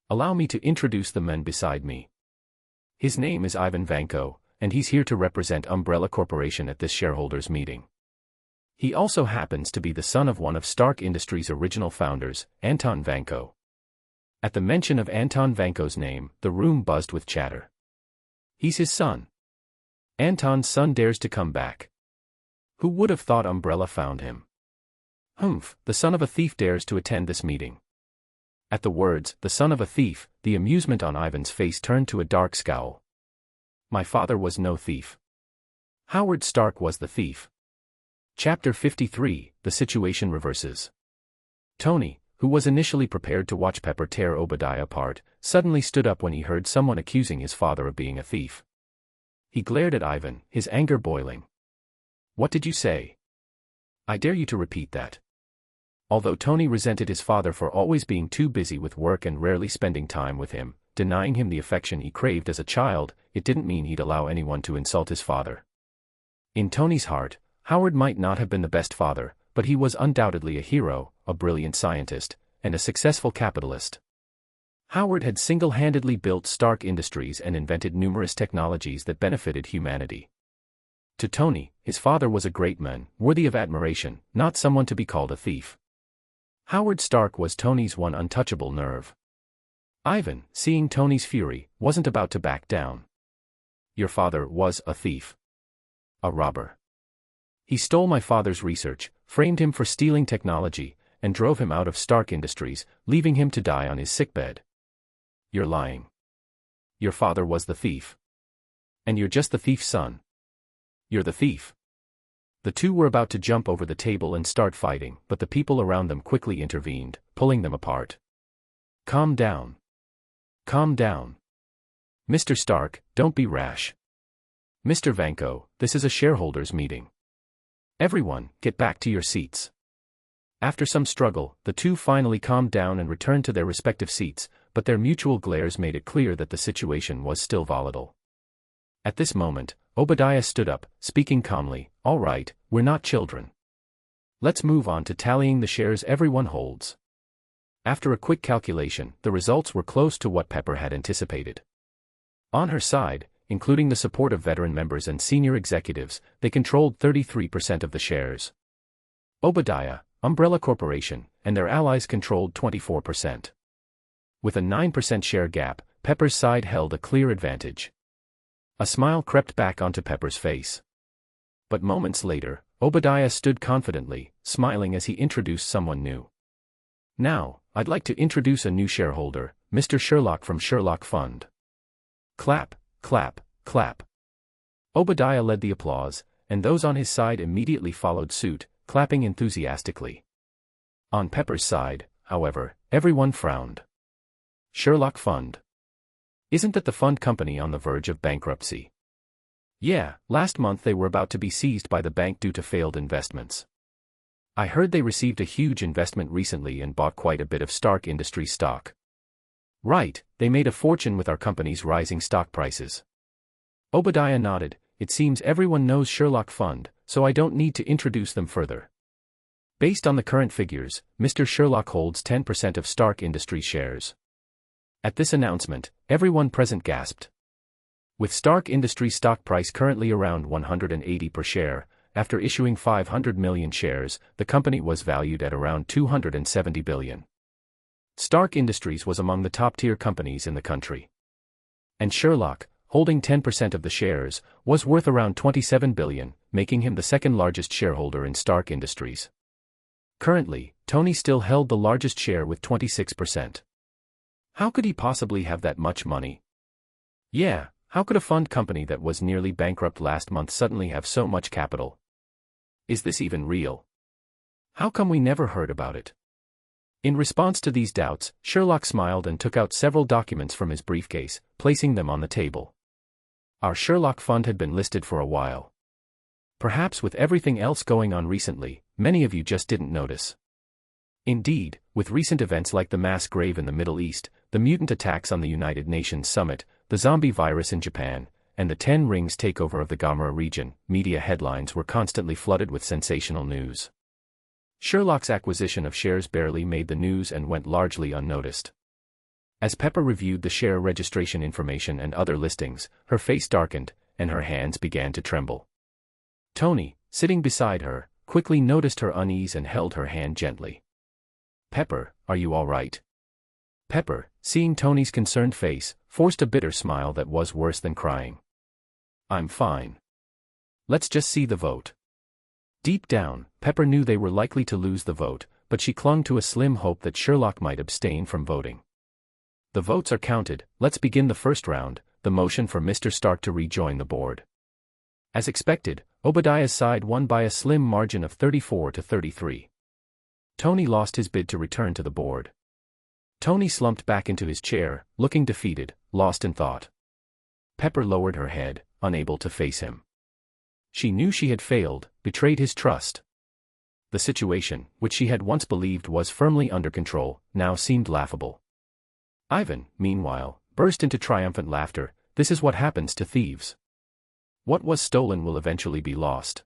"Allow me to introduce the man beside me. His name is Ivan Vanko, and he's here to represent Umbrella Corporation at this shareholders' meeting. He also happens to be the son of one of Stark Industries' original founders, Anton Vanko." At the mention of Anton Vanko's name, the room buzzed with chatter. "He's his son. Anton's son dares to come back. Who would have thought Umbrella found him? Humph, the son of a thief dares to attend this meeting." At the words, "the son of a thief," the amusement on Ivan's face turned to a dark scowl. "My father was no thief. Howard Stark was the thief." Chapter 53, The Situation Reverses. Tony, who was initially prepared to watch Pepper tear Obadiah apart, suddenly stood up when he heard someone accusing his father of being a thief. He glared at Ivan, his anger boiling. "What did you say? I dare you to repeat that." Although Tony resented his father for always being too busy with work and rarely spending time with him, denying him the affection he craved as a child, it didn't mean he'd allow anyone to insult his father. In Tony's heart, Howard might not have been the best father, but he was undoubtedly a hero, a brilliant scientist, and a successful capitalist. Howard had single-handedly built Stark Industries and invented numerous technologies that benefited humanity. To Tony, his father was a great man, worthy of admiration, not someone to be called a thief. Howard Stark was Tony's one untouchable nerve. Ivan, seeing Tony's fury, wasn't about to back down. Your father was a thief. A robber. He stole my father's research, framed him for stealing technology, and drove him out of Stark Industries, leaving him to die on his sickbed. You're lying. Your father was the thief. And you're just the thief's son. You're the thief. The two were about to jump over the table and start fighting, but the people around them quickly intervened, pulling them apart. Calm down. Calm down. Mr. Stark, don't be rash. Mr. Vanko, this is a shareholders' meeting. Everyone, get back to your seats. After some struggle, the two finally calmed down and returned to their respective seats, but their mutual glares made it clear that the situation was still volatile. At this moment, Obadiah stood up, speaking calmly, "All right, we're not children. Let's move on to tallying the shares everyone holds." After a quick calculation, the results were close to what Pepper had anticipated. On her side, including the support of veteran members and senior executives, they controlled 33% of the shares. Obadiah, Umbrella Corporation, and their allies controlled 24%. With a 9% share gap, Pepper's side held a clear advantage. A smile crept back onto Pepper's face. But moments later, Obadiah stood confidently, smiling as he introduced someone new. "Now, I'd like to introduce a new shareholder, Mr. Sherlock from Sherlock Fund." Clap, clap, clap. Obadiah led the applause, and those on his side immediately followed suit, clapping enthusiastically. On Pepper's side, however, everyone frowned. Sherlock Fund. Isn't that the fund company on the verge of bankruptcy? Yeah, last month they were about to be seized by the bank due to failed investments. I heard they received a huge investment recently and bought quite a bit of Stark Industries stock. Right, they made a fortune with our company's rising stock prices. Obadiah nodded. It seems everyone knows Sherlock Fund, so I don't need to introduce them further. Based on the current figures, Mr. Sherlock holds 10% of Stark Industries shares. At this announcement, everyone present gasped. With Stark Industries stock price currently around 180 per share, after issuing 500 million shares, the company was valued at around 270 billion. Stark Industries was among the top-tier companies in the country. And Sherlock, holding 10% of the shares, was worth around 27 billion, making him the second-largest shareholder in Stark Industries. Currently, Tony still held the largest share with 26%. How could he possibly have that much money? Yeah, how could a fund company that was nearly bankrupt last month suddenly have so much capital? Is this even real? How come we never heard about it? In response to these doubts, Sherlock smiled and took out several documents from his briefcase, placing them on the table. Our Sherlock Fund had been listed for a while. Perhaps with everything else going on recently, many of you just didn't notice. Indeed, with recent events like the mass grave in the Middle East, the mutant attacks on the United Nations Summit, the zombie virus in Japan, and the 10 Rings takeover of the Gamera region, media headlines were constantly flooded with sensational news. Sherlock's acquisition of shares barely made the news and went largely unnoticed. As Pepper reviewed the share registration information and other listings, her face darkened, and her hands began to tremble. Tony, sitting beside her, quickly noticed her unease and held her hand gently. "Pepper, are you all right?" Pepper, seeing Tony's concerned face, forced a bitter smile that was worse than crying. "I'm fine. Let's just see the vote." Deep down, Pepper knew they were likely to lose the vote, but she clung to a slim hope that Sherlock might abstain from voting. The votes are counted. Let's begin the first round, the motion for Mr. Stark to rejoin the board. As expected, Obadiah's side won by a slim margin of 34 to 33. Tony lost his bid to return to the board. Tony slumped back into his chair, looking defeated, lost in thought. Pepper lowered her head, unable to face him. She knew she had failed, betrayed his trust. The situation, which she had once believed was firmly under control, now seemed laughable. Ivan, meanwhile, burst into triumphant laughter. This is what happens to thieves. What was stolen will eventually be lost.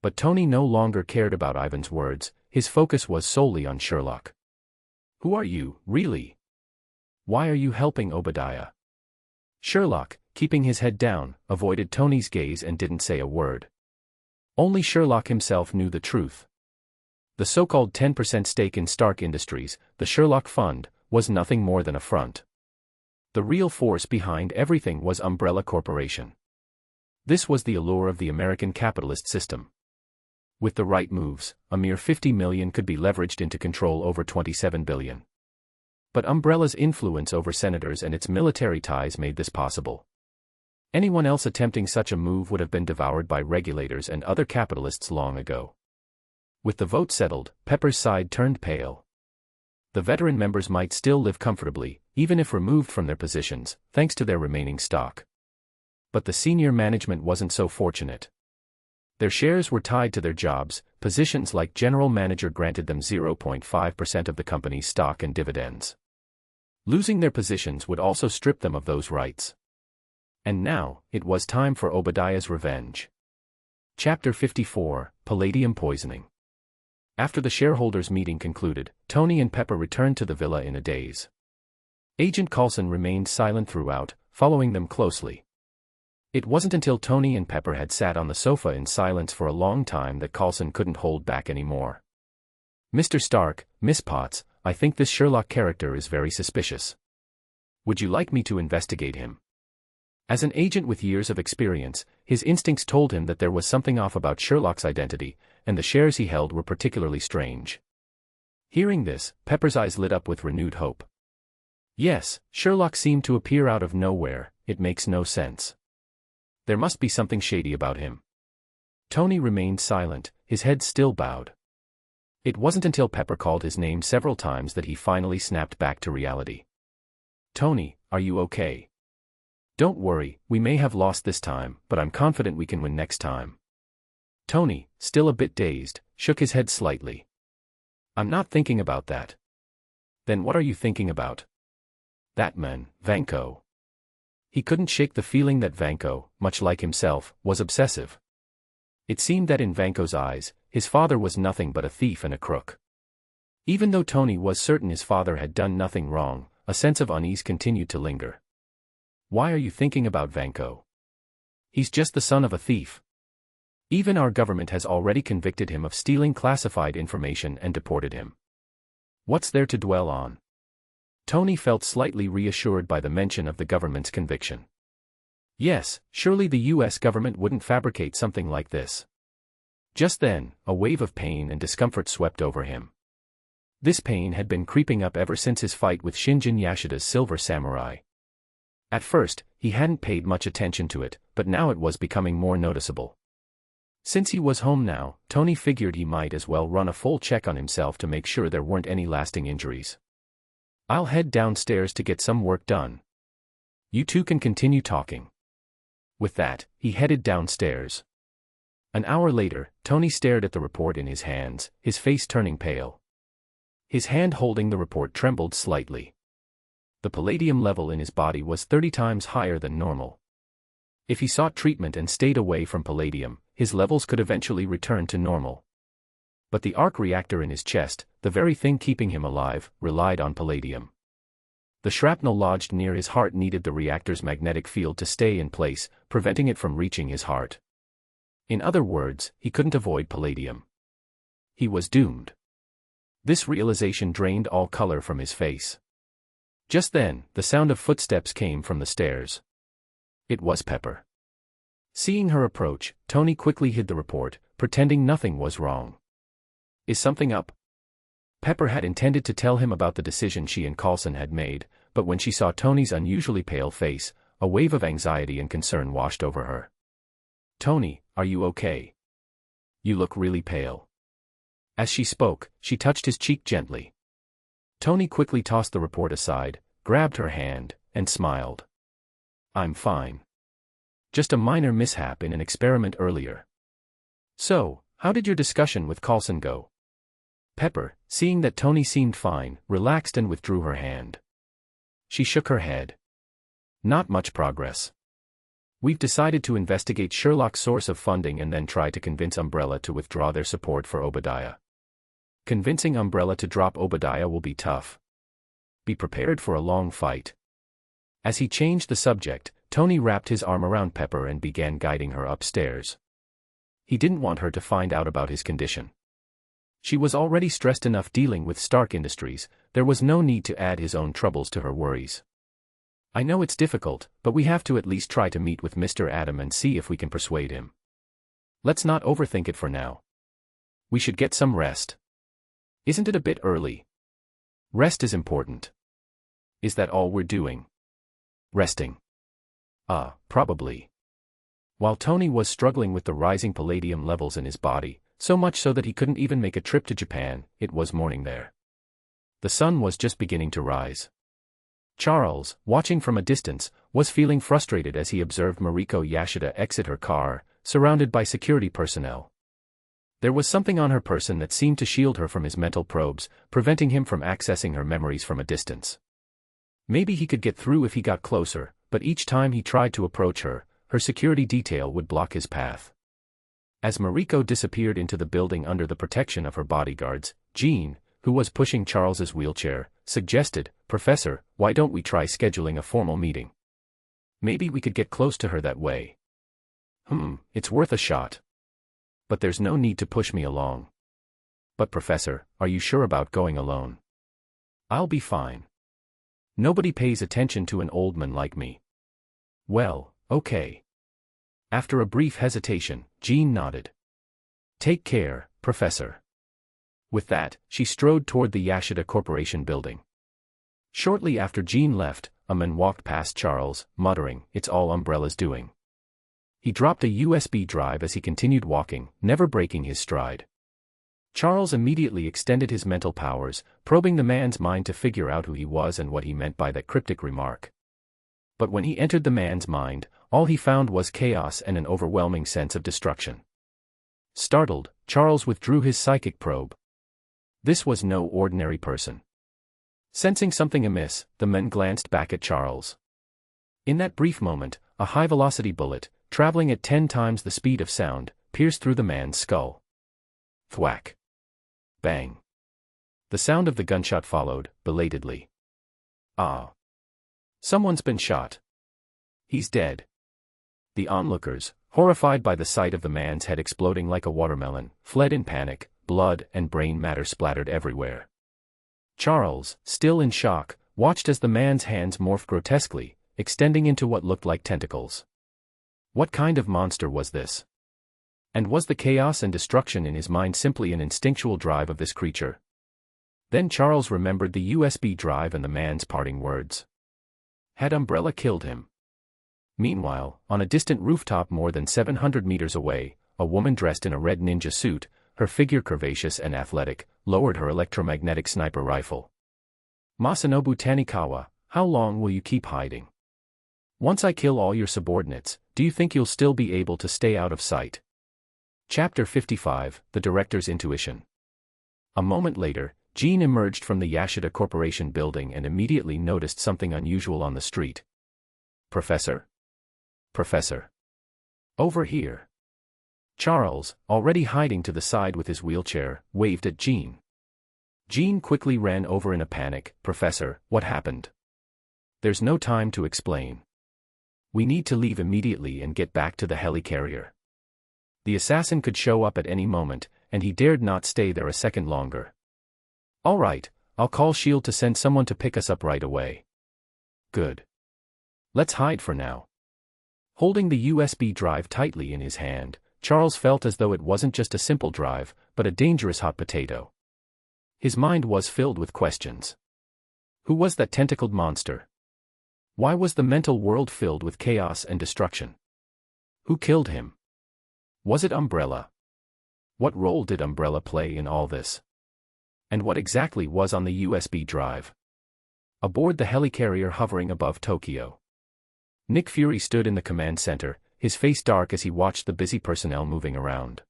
But Tony no longer cared about Ivan's words, his focus was solely on Sherlock. Who are you, really? Why are you helping Obadiah? Sherlock, keeping his head down, avoided Tony's gaze and didn't say a word. Only Sherlock himself knew the truth. The so-called 10% stake in Stark Industries, the Sherlock Fund, was nothing more than a front. The real force behind everything was Umbrella Corporation. This was the allure of the American capitalist system. With the right moves, a mere $50 million could be leveraged into control over $27 billion. But Umbrella's influence over senators and its military ties made this possible. Anyone else attempting such a move would have been devoured by regulators and other capitalists long ago. With the vote settled, Pepper's side turned pale. The veteran members might still live comfortably, even if removed from their positions, thanks to their remaining stock. But the senior management wasn't so fortunate. Their shares were tied to their jobs, positions like general manager granted them 0.5% of the company's stock and dividends. Losing their positions would also strip them of those rights. And now, it was time for Obadiah's revenge. Chapter 54, Palladium Poisoning. After the shareholders' meeting concluded, Tony and Pepper returned to the villa in a daze. Agent Coulson remained silent throughout, following them closely. It wasn't until Tony and Pepper had sat on the sofa in silence for a long time that Coulson couldn't hold back anymore. "Mr. Stark, Miss Potts, I think this Sherlock character is very suspicious. Would you like me to investigate him?" As an agent with years of experience, his instincts told him that there was something off about Sherlock's identity, and the shares he held were particularly strange. Hearing this, Pepper's eyes lit up with renewed hope. Yes, Sherlock seemed to appear out of nowhere, it makes no sense. There must be something shady about him. Tony remained silent, his head still bowed. It wasn't until Pepper called his name several times that he finally snapped back to reality. "Tony, are you okay? Don't worry, we may have lost this time, but I'm confident we can win next time." Tony, still a bit dazed, shook his head slightly. "I'm not thinking about that." "Then what are you thinking about?" "That man, Vanko." He couldn't shake the feeling that Vanko, much like himself, was obsessive. It seemed that in Vanko's eyes, his father was nothing but a thief and a crook. Even though Tony was certain his father had done nothing wrong, a sense of unease continued to linger. "Why are you thinking about Vanko? He's just the son of a thief. Even our government has already convicted him of stealing classified information and deported him. What's there to dwell on?" Tony felt slightly reassured by the mention of the government's conviction. Yes, surely the US government wouldn't fabricate something like this. Just then, a wave of pain and discomfort swept over him. This pain had been creeping up ever since his fight with Shinjin Yashida's Silver Samurai. At first, he hadn't paid much attention to it, but now it was becoming more noticeable. Since he was home now, Tony figured he might as well run a full check on himself to make sure there weren't any lasting injuries. "I'll head downstairs to get some work done. You two can continue talking." With that, he headed downstairs. An hour later, Tony stared at the report in his hands, his face turning pale. His hand holding the report trembled slightly. The palladium level in his body was 30 times higher than normal. If he sought treatment and stayed away from palladium, his levels could eventually return to normal. But the arc reactor in his chest, the very thing keeping him alive, relied on palladium. The shrapnel lodged near his heart needed the reactor's magnetic field to stay in place, preventing it from reaching his heart. In other words, he couldn't avoid palladium. He was doomed. This realization drained all color from his face. Just then, the sound of footsteps came from the stairs. It was Pepper. Seeing her approach, Tony quickly hid the report, pretending nothing was wrong. "Is something up?" Pepper had intended to tell him about the decision she and Coulson had made, but when she saw Tony's unusually pale face, a wave of anxiety and concern washed over her. "Tony, are you okay? You look really pale." As she spoke, she touched his cheek gently. Tony quickly tossed the report aside, grabbed her hand, and smiled. "I'm fine. Just a minor mishap in an experiment earlier." "So, how did your discussion with Coulson go?" Pepper, seeing that Tony seemed fine, relaxed and withdrew her hand. She shook her head. "Not much progress. We've decided to investigate Sherlock's source of funding and then try to convince Umbrella to withdraw their support for Obadiah. Convincing Umbrella to drop Obadiah will be tough. Be prepared for a long fight. As he changed the subject, Tony wrapped his arm around Pepper and began guiding her upstairs. He didn't want her to find out about his condition. She was already stressed enough dealing with Stark Industries, there was no need to add his own troubles to her worries. I know it's difficult, but we have to at least try to meet with Mr. Adam and see if we can persuade him. Let's not overthink it for now. We should get some rest. Isn't it a bit early? Rest is important. Is that all we're doing? Resting. Probably. While Tony was struggling with the rising palladium levels in his body, so much so that he couldn't even make a trip to Japan, it was morning there. The sun was just beginning to rise. Charles, watching from a distance, was feeling frustrated as he observed Mariko Yashida exit her car, surrounded by security personnel. There was something on her person that seemed to shield her from his mental probes, preventing him from accessing her memories from a distance. Maybe he could get through if he got closer, but each time he tried to approach her, her security detail would block his path. As Mariko disappeared into the building under the protection of her bodyguards, Jean, who was pushing Charles's wheelchair, suggested, "Professor, why don't we try scheduling a formal meeting? Maybe we could get close to her that way." It's worth a shot. But there's no need to push me along. But Professor, are you sure about going alone? I'll be fine. Nobody pays attention to an old man like me. Well, okay. After a brief hesitation, Jean nodded. Take care, Professor. With that, she strode toward the Yashida Corporation building. Shortly after Jean left, a man walked past Charles, muttering, "It's all Umbrella's doing." He dropped a USB drive as he continued walking, never breaking his stride. Charles immediately extended his mental powers, probing the man's mind to figure out who he was and what he meant by that cryptic remark. But when he entered the man's mind, all he found was chaos and an overwhelming sense of destruction. Startled, Charles withdrew his psychic probe. This was no ordinary person. Sensing something amiss, the man glanced back at Charles. In that brief moment, a high-velocity bullet, traveling at 10 times the speed of sound, pierced through the man's skull. Thwack. Bang. The sound of the gunshot followed, belatedly. Ah. Someone's been shot. He's dead. The onlookers, horrified by the sight of the man's head exploding like a watermelon, fled in panic, blood and brain matter splattered everywhere. Charles, still in shock, watched as the man's hands morphed grotesquely, extending into what looked like tentacles. What kind of monster was this? And was the chaos and destruction in his mind simply an instinctual drive of this creature? Then Charles remembered the USB drive and the man's parting words. Had Umbrella killed him? Meanwhile, on a distant rooftop more than 700 meters away, a woman dressed in a red ninja suit, her figure curvaceous and athletic, lowered her electromagnetic sniper rifle. Masanobu Tanikawa, how long will you keep hiding? Once I kill all your subordinates, do you think you'll still be able to stay out of sight? Chapter 55, The Director's Intuition. A moment later, Jean emerged from the Yashida Corporation building and immediately noticed something unusual on the street. Professor? Professor. Over here. Charles, already hiding to the side with his wheelchair, waved at Jean. Jean quickly ran over in a panic. Professor, what happened? There's no time to explain. We need to leave immediately and get back to the helicarrier. The assassin could show up at any moment, and he dared not stay there a second longer. All right, I'll call S.H.I.E.L.D. to send someone to pick us up right away. Good. Let's hide for now. Holding the USB drive tightly in his hand, Charles felt as though it wasn't just a simple drive, but a dangerous hot potato. His mind was filled with questions. Who was that tentacled monster? Why was the mental world filled with chaos and destruction? Who killed him? Was it Umbrella? What role did Umbrella play in all this? And what exactly was on the USB drive? Aboard the helicarrier hovering above Tokyo, Nick Fury stood in the command center, his face dark as he watched the busy personnel moving around.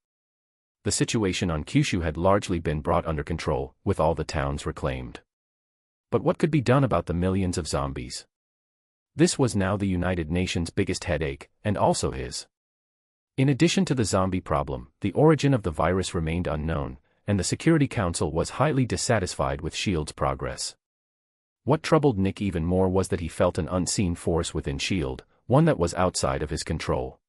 The situation on Kyushu had largely been brought under control, with all the towns reclaimed. But what could be done about the millions of zombies? This was now the United Nations' biggest headache, and also his. In addition to the zombie problem, the origin of the virus remained unknown, and the Security Council was highly dissatisfied with S.H.I.E.L.D.'s progress. What troubled Nick even more was that he felt an unseen force within S.H.I.E.L.D., one that was outside of his control.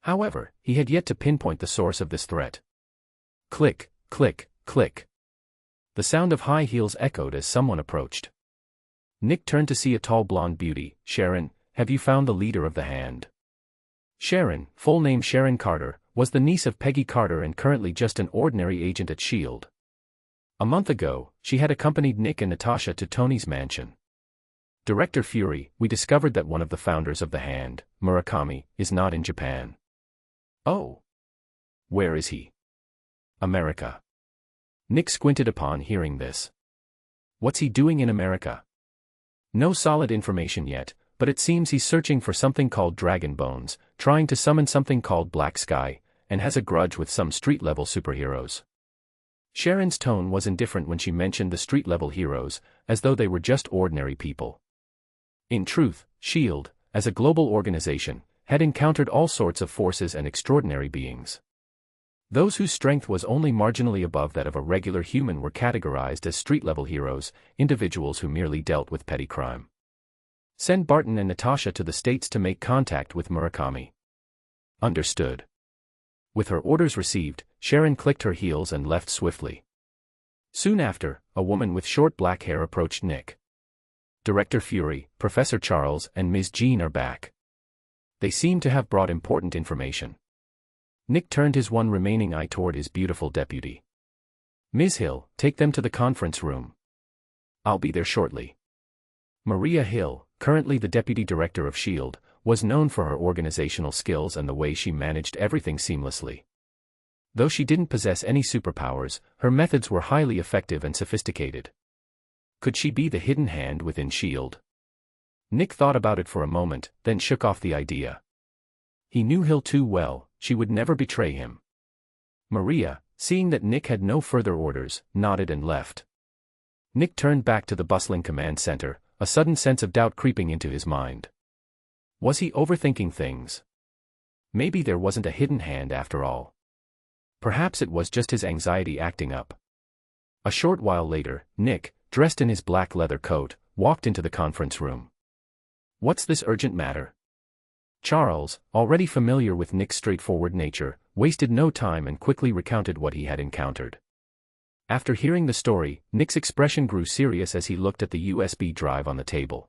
However, he had yet to pinpoint the source of this threat. Click, click, click. The sound of high heels echoed as someone approached. Nick turned to see a tall blonde beauty. "Sharon, have you found the leader of the Hand?" Sharon, full name Sharon Carter, was the niece of Peggy Carter and currently just an ordinary agent at S.H.I.E.L.D. A month ago, she had accompanied Nick and Natasha to Tony's mansion. Director Fury, we discovered that one of the founders of the Hand, Murakami, is not in Japan. Oh. Where is he? America. Nick squinted upon hearing this. What's he doing in America? No solid information yet, but it seems he's searching for something called Dragon Bones, trying to summon something called Black Sky, and has a grudge with some street-level superheroes. Sharon's tone was indifferent when she mentioned the street-level heroes, as though they were just ordinary people. In truth, S.H.I.E.L.D., as a global organization, had encountered all sorts of forces and extraordinary beings. Those whose strength was only marginally above that of a regular human were categorized as street-level heroes, individuals who merely dealt with petty crime. Send Barton and Natasha to the States to make contact with Murakami. Understood. With her orders received, Sharon clicked her heels and left swiftly. Soon after, a woman with short black hair approached Nick. Director Fury, Professor Charles, and Ms. Jean are back. They seem to have brought important information. Nick turned his one remaining eye toward his beautiful deputy. Ms. Hill, take them to the conference room. I'll be there shortly. Maria Hill, currently the deputy director of S.H.I.E.L.D., was known for her organizational skills and the way she managed everything seamlessly. Though she didn't possess any superpowers, her methods were highly effective and sophisticated. Could she be the hidden hand within S.H.I.E.L.D.? Nick thought about it for a moment, then shook off the idea. He knew Hill too well, she would never betray him. Maria, seeing that Nick had no further orders, nodded and left. Nick turned back to the bustling command center, a sudden sense of doubt creeping into his mind. Was he overthinking things? Maybe there wasn't a hidden hand after all. Perhaps it was just his anxiety acting up. A short while later, Nick, dressed in his black leather coat, walked into the conference room. What's this urgent matter? Charles, already familiar with Nick's straightforward nature, wasted no time and quickly recounted what he had encountered. After hearing the story, Nick's expression grew serious as he looked at the USB drive on the table.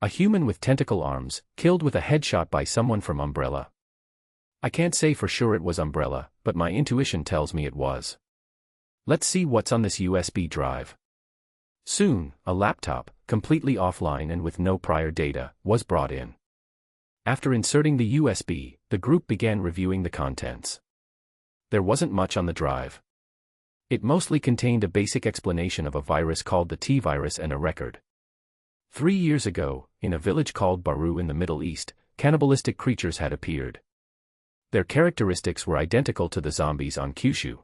A human with tentacle arms, killed with a headshot by someone from Umbrella. I can't say for sure it was Umbrella, but my intuition tells me it was. Let's see what's on this USB drive. Soon, a laptop, completely offline and with no prior data, was brought in. After inserting the USB, the group began reviewing the contents. There wasn't much on the drive. It mostly contained a basic explanation of a virus called the T-virus and a record. 3 years ago, in a village called Baru in the Middle East, cannibalistic creatures had appeared. Their characteristics were identical to the zombies on Kyushu.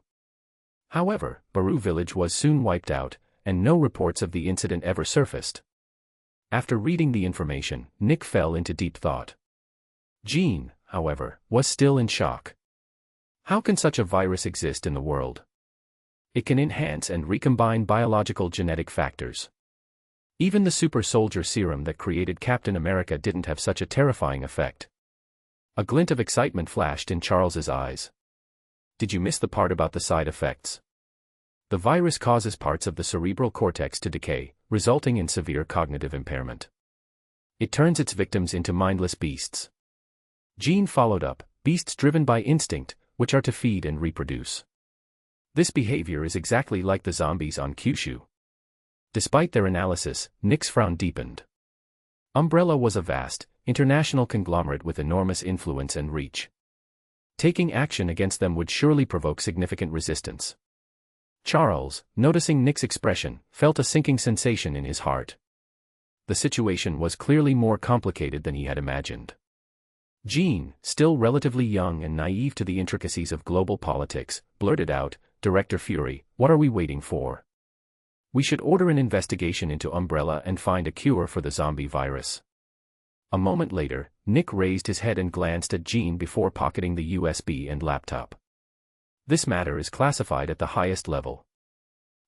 However, Baru village was soon wiped out, and no reports of the incident ever surfaced. After reading the information, Nick fell into deep thought. Jean, however, was still in shock. How can such a virus exist in the world? It can enhance and recombine biological genetic factors. Even the super soldier serum that created Captain America didn't have such a terrifying effect. A glint of excitement flashed in Charles's eyes. Did you miss the part about the side effects? The virus causes parts of the cerebral cortex to decay, resulting in severe cognitive impairment. It turns its victims into mindless beasts. Jean followed up, beasts driven by instinct, which are to feed and reproduce. This behavior is exactly like the zombies on Kyushu. Despite their analysis, Nick's frown deepened. Umbrella was a vast, international conglomerate with enormous influence and reach. Taking action against them would surely provoke significant resistance. Charles, noticing Nick's expression, felt a sinking sensation in his heart. The situation was clearly more complicated than he had imagined. Jean, still relatively young and naive to the intricacies of global politics, blurted out, "Director Fury, what are we waiting for? We should order an investigation into Umbrella and find a cure for the zombie virus." A moment later, Nick raised his head and glanced at Jean before pocketing the USB and laptop. This matter is classified at the highest level.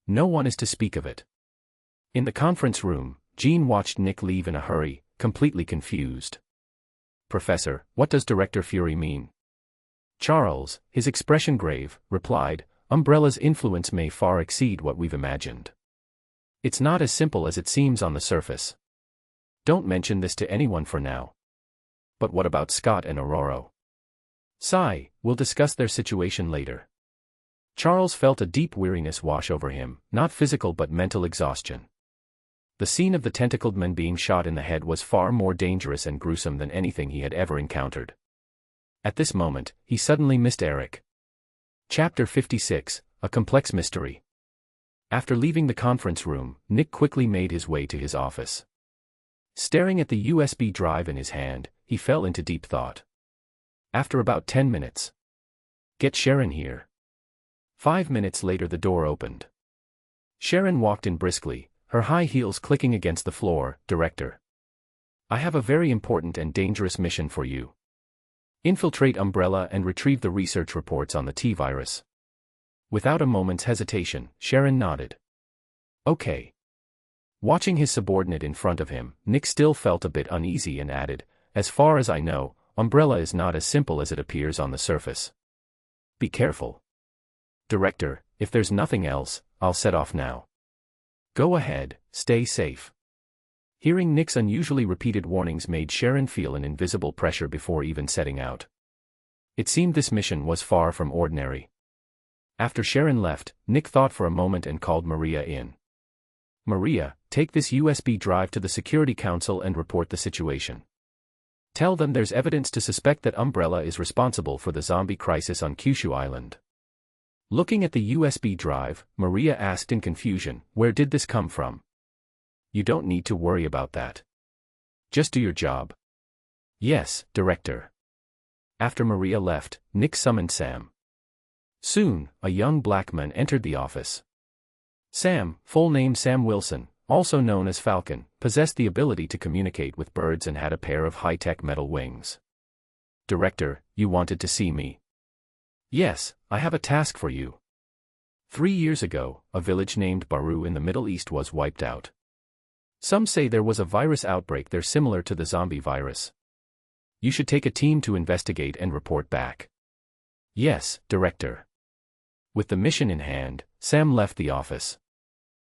No one is to speak of it. In the conference room, Jean watched Nick leave in a hurry, completely confused. "Professor, what does Director Fury mean?" Charles, his expression grave, replied, "Umbrella's influence may far exceed what we've imagined. It's not as simple as it seems on the surface. Don't mention this to anyone for now." "But what about Scott and Aurora?" "Sigh, we'll discuss their situation later." Charles felt a deep weariness wash over him, not physical but mental exhaustion. The scene of the tentacled man being shot in the head was far more dangerous and gruesome than anything he had ever encountered. At this moment, he suddenly missed Eric. Chapter 56, A Complex Mystery. After leaving the conference room, Nick quickly made his way to his office. Staring at the USB drive in his hand, he fell into deep thought. After about 10 minutes. "Get Sharon here." 5 minutes later the door opened. Sharon walked in briskly, her high heels clicking against the floor. "Director, I have a very important and dangerous mission for you. Infiltrate Umbrella and retrieve the research reports on the T-virus." Without a moment's hesitation, Sharon nodded. "Okay." Watching his subordinate in front of him, Nick still felt a bit uneasy and added, "As far as I know, Umbrella is not as simple as it appears on the surface. Be careful." "Director, if there's nothing else, I'll set off now." "Go ahead, stay safe." Hearing Nick's unusually repeated warnings made Sharon feel an invisible pressure before even setting out. It seemed this mission was far from ordinary. After Sharon left, Nick thought for a moment and called Maria in. "Maria, take this USB drive to the Security Council and report the situation. Tell them there's evidence to suspect that Umbrella is responsible for the zombie crisis on Kyushu Island." Looking at the USB drive, Maria asked in confusion, "Where did this come from?" "You don't need to worry about that. Just do your job." "Yes, Director." After Maria left, Nick summoned Sam. Soon, a young black man entered the office. Sam, full name Sam Wilson, also known as Falcon, possessed the ability to communicate with birds and had a pair of high-tech metal wings. "Director, you wanted to see me?" "Yes, I have a task for you. 3 years ago, a village named Baru in the Middle East was wiped out. Some say there was a virus outbreak there similar to the zombie virus. You should take a team to investigate and report back." "Yes, Director." With the mission in hand, Sam left the office.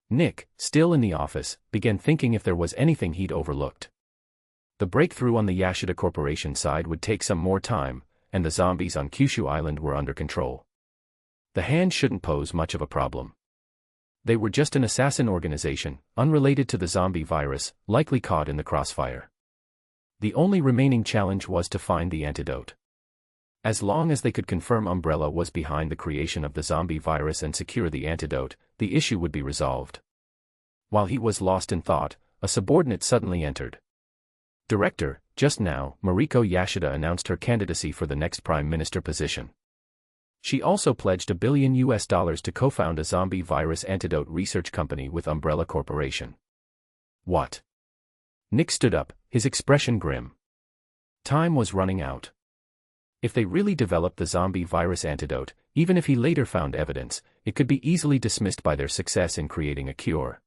Nick, still in the office, began thinking if there was anything he'd overlooked. The breakthrough on the Yashida Corporation side would take some more time, and the zombies on Kyushu Island were under control. The hand shouldn't pose much of a problem. They were just an assassin organization, unrelated to the zombie virus, likely caught in the crossfire. The only remaining challenge was to find the antidote. As long as they could confirm Umbrella was behind the creation of the zombie virus and secure the antidote, the issue would be resolved. While he was lost in thought, a subordinate suddenly entered. "Director, just now, Mariko Yashida announced her candidacy for the next prime minister position. She also pledged $1 billion to co-found a zombie virus antidote research company with Umbrella Corporation." "What?" Nick stood up, his expression grim. Time was running out. If they really developed the zombie virus antidote, even if he later found evidence, it could be easily dismissed by their success in creating a cure.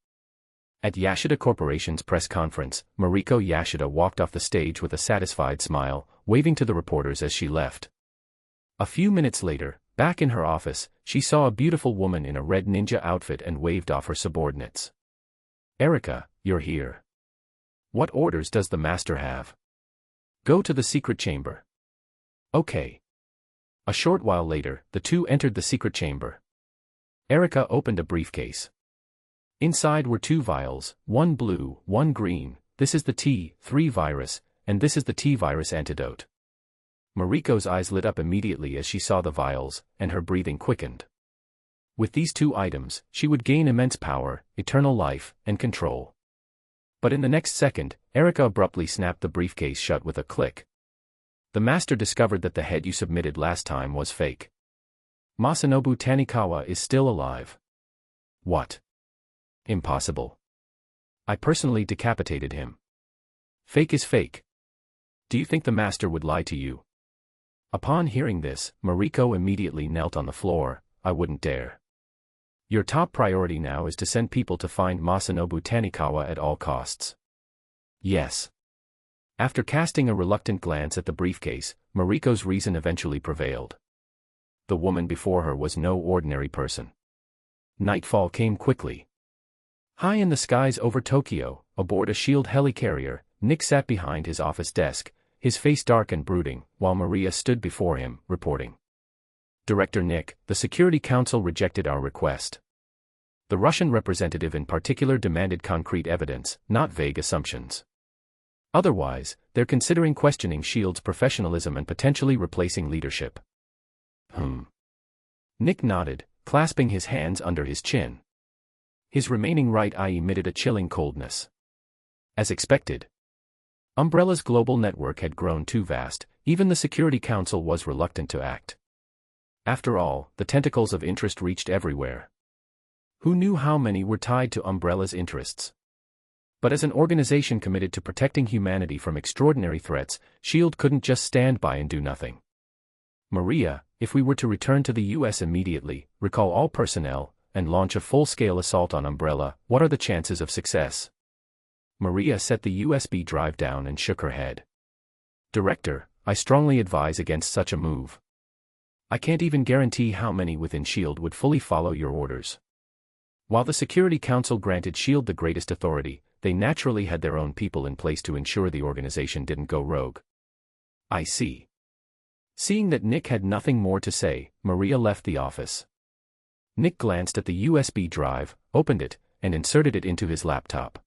At Yashida Corporation's press conference, Mariko Yashida walked off the stage with a satisfied smile, waving to the reporters as she left. A few minutes later, back in her office, she saw a beautiful woman in a red ninja outfit and waved off her subordinates. "Erica, you're here. What orders does the master have?" "Go to the secret chamber." "Okay." A short while later, the two entered the secret chamber. Erica opened a briefcase. Inside were 2 vials, one blue, one green. "This is the T3 virus, and this is the T-virus antidote." Mariko's eyes lit up immediately as she saw the vials, and her breathing quickened. With these 2 items, she would gain immense power, eternal life, and control. But in the next second, Erica abruptly snapped the briefcase shut with a click. "The master discovered that the head you submitted last time was fake. Masanobu Tanikawa is still alive." "What?" "Impossible. I personally decapitated him." "Fake is fake. Do you think the master would lie to you?" Upon hearing this, Mariko immediately knelt on the floor. "I wouldn't dare." Your top priority now is to send people to find Masanobu Tanikawa at all costs. Yes. After casting a reluctant glance at the briefcase, Mariko's reason eventually prevailed. The woman before her was no ordinary person. Nightfall came quickly. High in the skies over Tokyo, aboard a SHIELD helicarrier, Nick sat behind his office desk, his face dark and brooding, while Maria stood before him, reporting. Director Nick, the Security Council rejected our request. The Russian representative in particular demanded concrete evidence, not vague assumptions. Otherwise, they're considering questioning SHIELD's professionalism and potentially replacing leadership. Nick nodded, clasping his hands under his chin. His remaining right eye emitted a chilling coldness. As expected. Umbrella's global network had grown too vast, even the Security Council was reluctant to act. After all, the tentacles of interest reached everywhere. Who knew how many were tied to Umbrella's interests? But as an organization committed to protecting humanity from extraordinary threats, SHIELD couldn't just stand by and do nothing. Maria, if we were to return to the US immediately, recall all personnel, and launch a full-scale assault on Umbrella, what are the chances of success? Maria set the USB drive down and shook her head. Director, I strongly advise against such a move. I can't even guarantee how many within SHIELD would fully follow your orders. While the Security Council granted SHIELD the greatest authority, they naturally had their own people in place to ensure the organization didn't go rogue. I see. Seeing that Nick had nothing more to say, Maria left the office. Nick glanced at the USB drive, opened it, and inserted it into his laptop.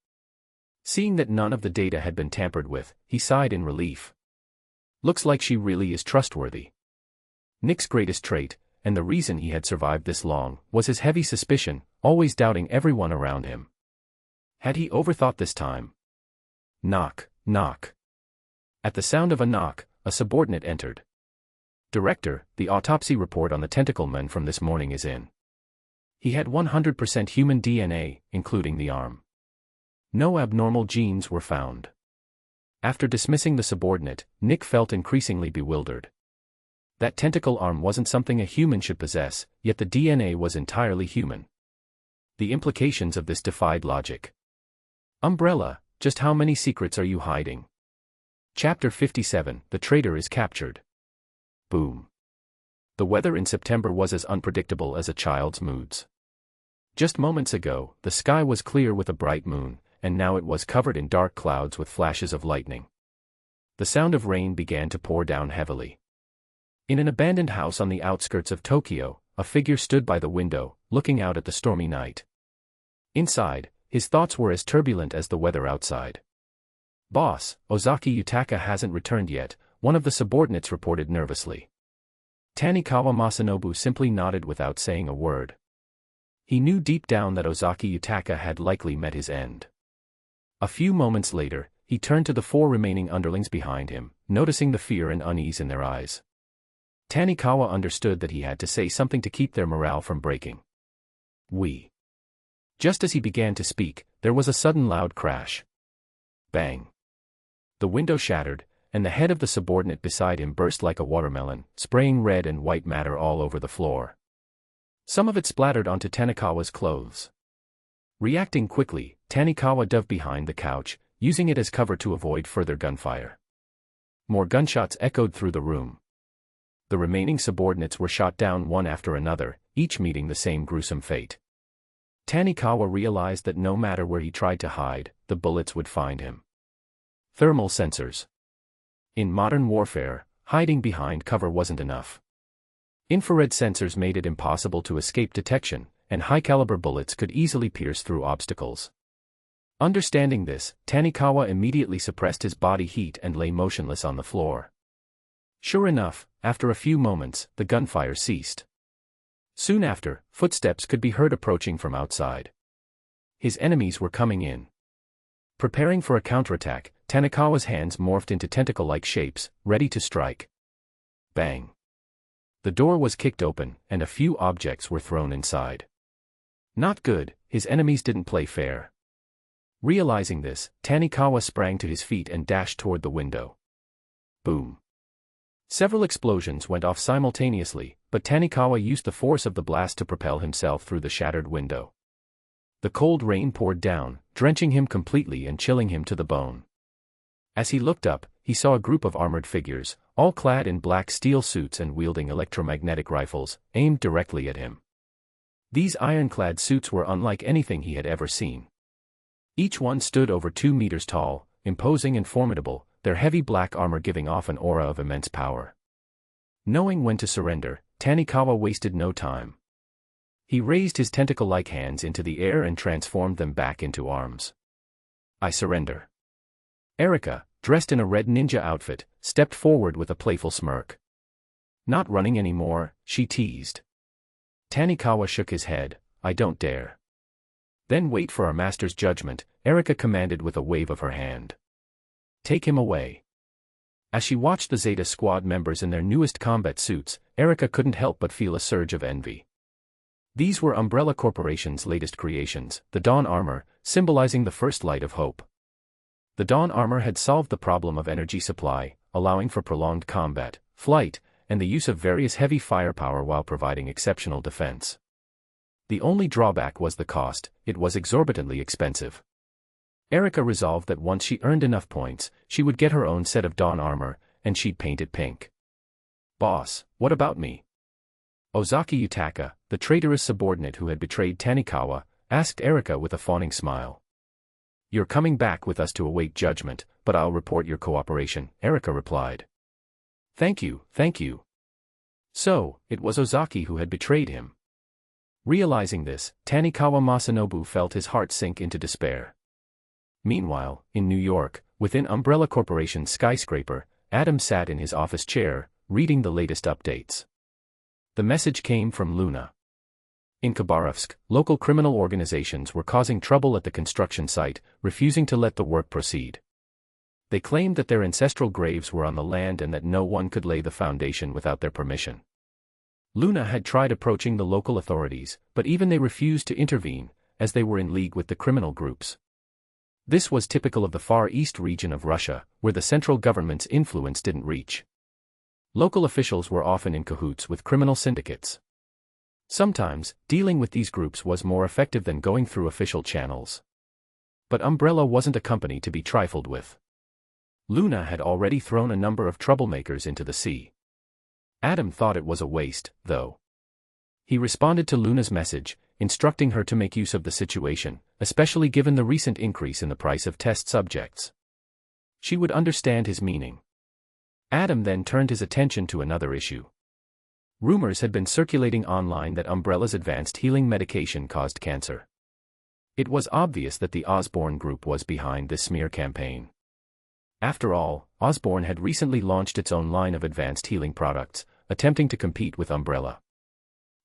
Seeing that none of the data had been tampered with, he sighed in relief. Looks like she really is trustworthy. Nick's greatest trait, and the reason he had survived this long, was his heavy suspicion, always doubting everyone around him. Had he overthought this time? Knock, knock. At the sound of a knock, a subordinate entered. Director, the autopsy report on the tentacle man from this morning is in. He had 100% human DNA, including the arm. No abnormal genes were found. After dismissing the subordinate, Nick felt increasingly bewildered. That tentacle arm wasn't something a human should possess, yet the DNA was entirely human. The implications of this defied logic. Umbrella, just how many secrets are you hiding? Chapter 57, The Traitor is Captured. Boom. The weather in September was as unpredictable as a child's moods. Just moments ago, the sky was clear with a bright moon, and now it was covered in dark clouds with flashes of lightning. The sound of rain began to pour down heavily. In an abandoned house on the outskirts of Tokyo, a figure stood by the window, looking out at the stormy night. Inside, his thoughts were as turbulent as the weather outside. Boss, Ozaki Yutaka hasn't returned yet, one of the subordinates reported nervously. Tanikawa Masanobu simply nodded without saying a word. He knew deep down that Ozaki Yutaka had likely met his end. A few moments later, he turned to the 4 remaining underlings behind him, noticing the fear and unease in their eyes. Tanikawa understood that he had to say something to keep their morale from breaking. Just as he began to speak, there was a sudden loud crash. Bang. The window shattered, and the head of the subordinate beside him burst like a watermelon, spraying red and white matter all over the floor. Some of it splattered onto Tanikawa's clothes. Reacting quickly, Tanikawa dove behind the couch, using it as cover to avoid further gunfire. More gunshots echoed through the room. The remaining subordinates were shot down one after another, each meeting the same gruesome fate. Tanikawa realized that no matter where he tried to hide, the bullets would find him. Thermal sensors. In modern warfare, hiding behind cover wasn't enough. Infrared sensors made it impossible to escape detection, and high-caliber bullets could easily pierce through obstacles. Understanding this, Tanikawa immediately suppressed his body heat and lay motionless on the floor. Sure enough, after a few moments, the gunfire ceased. Soon after, footsteps could be heard approaching from outside. His enemies were coming in. Preparing for a counterattack, Tanikawa's hands morphed into tentacle-like shapes, ready to strike. Bang. The door was kicked open, and a few objects were thrown inside. Not good, his enemies didn't play fair. Realizing this, Tanikawa sprang to his feet and dashed toward the window. Boom. Several explosions went off simultaneously, but Tanikawa used the force of the blast to propel himself through the shattered window. The cold rain poured down, drenching him completely and chilling him to the bone. As he looked up, he saw a group of armored figures, all clad in black steel suits and wielding electromagnetic rifles, aimed directly at him. These ironclad suits were unlike anything he had ever seen. Each one stood over 2 meters tall, imposing and formidable, their heavy black armor giving off an aura of immense power. Knowing when to surrender, Tanikawa wasted no time. He raised his tentacle-like hands into the air and transformed them back into arms. I surrender. Erika, dressed in a red ninja outfit, stepped forward with a playful smirk. Not running anymore, she teased. Tanikawa shook his head. I don't dare. Then wait for our master's judgment, Erika commanded with a wave of her hand. Take him away. As she watched the Zeta Squad members in their newest combat suits, Erika couldn't help but feel a surge of envy. These were Umbrella Corporation's latest creations, the Dawn Armor, symbolizing the first light of hope. The Dawn Armor had solved the problem of energy supply, allowing for prolonged combat, flight, and the use of various heavy firepower while providing exceptional defense. The only drawback was the cost. It was exorbitantly expensive. Erika resolved that once she earned enough points, she would get her own set of Dawn Armor, and she'd paint it pink. Boss, what about me? Ozaki Yutaka, the traitorous subordinate who had betrayed Tanikawa, asked Erika with a fawning smile. You're coming back with us to await judgment, but I'll report your cooperation, Erika replied. Thank you, thank you. So, it was Ozaki who had betrayed him. Realizing this, Tanikawa Masanobu felt his heart sink into despair. Meanwhile, in New York, within Umbrella Corporation's skyscraper, Adam sat in his office chair, reading the latest updates. The message came from Luna. In Khabarovsk, local criminal organizations were causing trouble at the construction site, refusing to let the work proceed. They claimed that their ancestral graves were on the land and that no one could lay the foundation without their permission. Luna had tried approaching the local authorities, but even they refused to intervene, as they were in league with the criminal groups. This was typical of the Far East region of Russia, where the central government's influence didn't reach. Local officials were often in cahoots with criminal syndicates. Sometimes, dealing with these groups was more effective than going through official channels. But Umbrella wasn't a company to be trifled with. Luna had already thrown a number of troublemakers into the sea. Adam thought it was a waste, though. He responded to Luna's message, instructing her to make use of the situation, especially given the recent increase in the price of test subjects. She would understand his meaning. Adam then turned his attention to another issue. Rumors had been circulating online that Umbrella's advanced healing medication caused cancer. It was obvious that the Osborne Group was behind this smear campaign. After all, Osborne had recently launched its own line of advanced healing products, attempting to compete with Umbrella.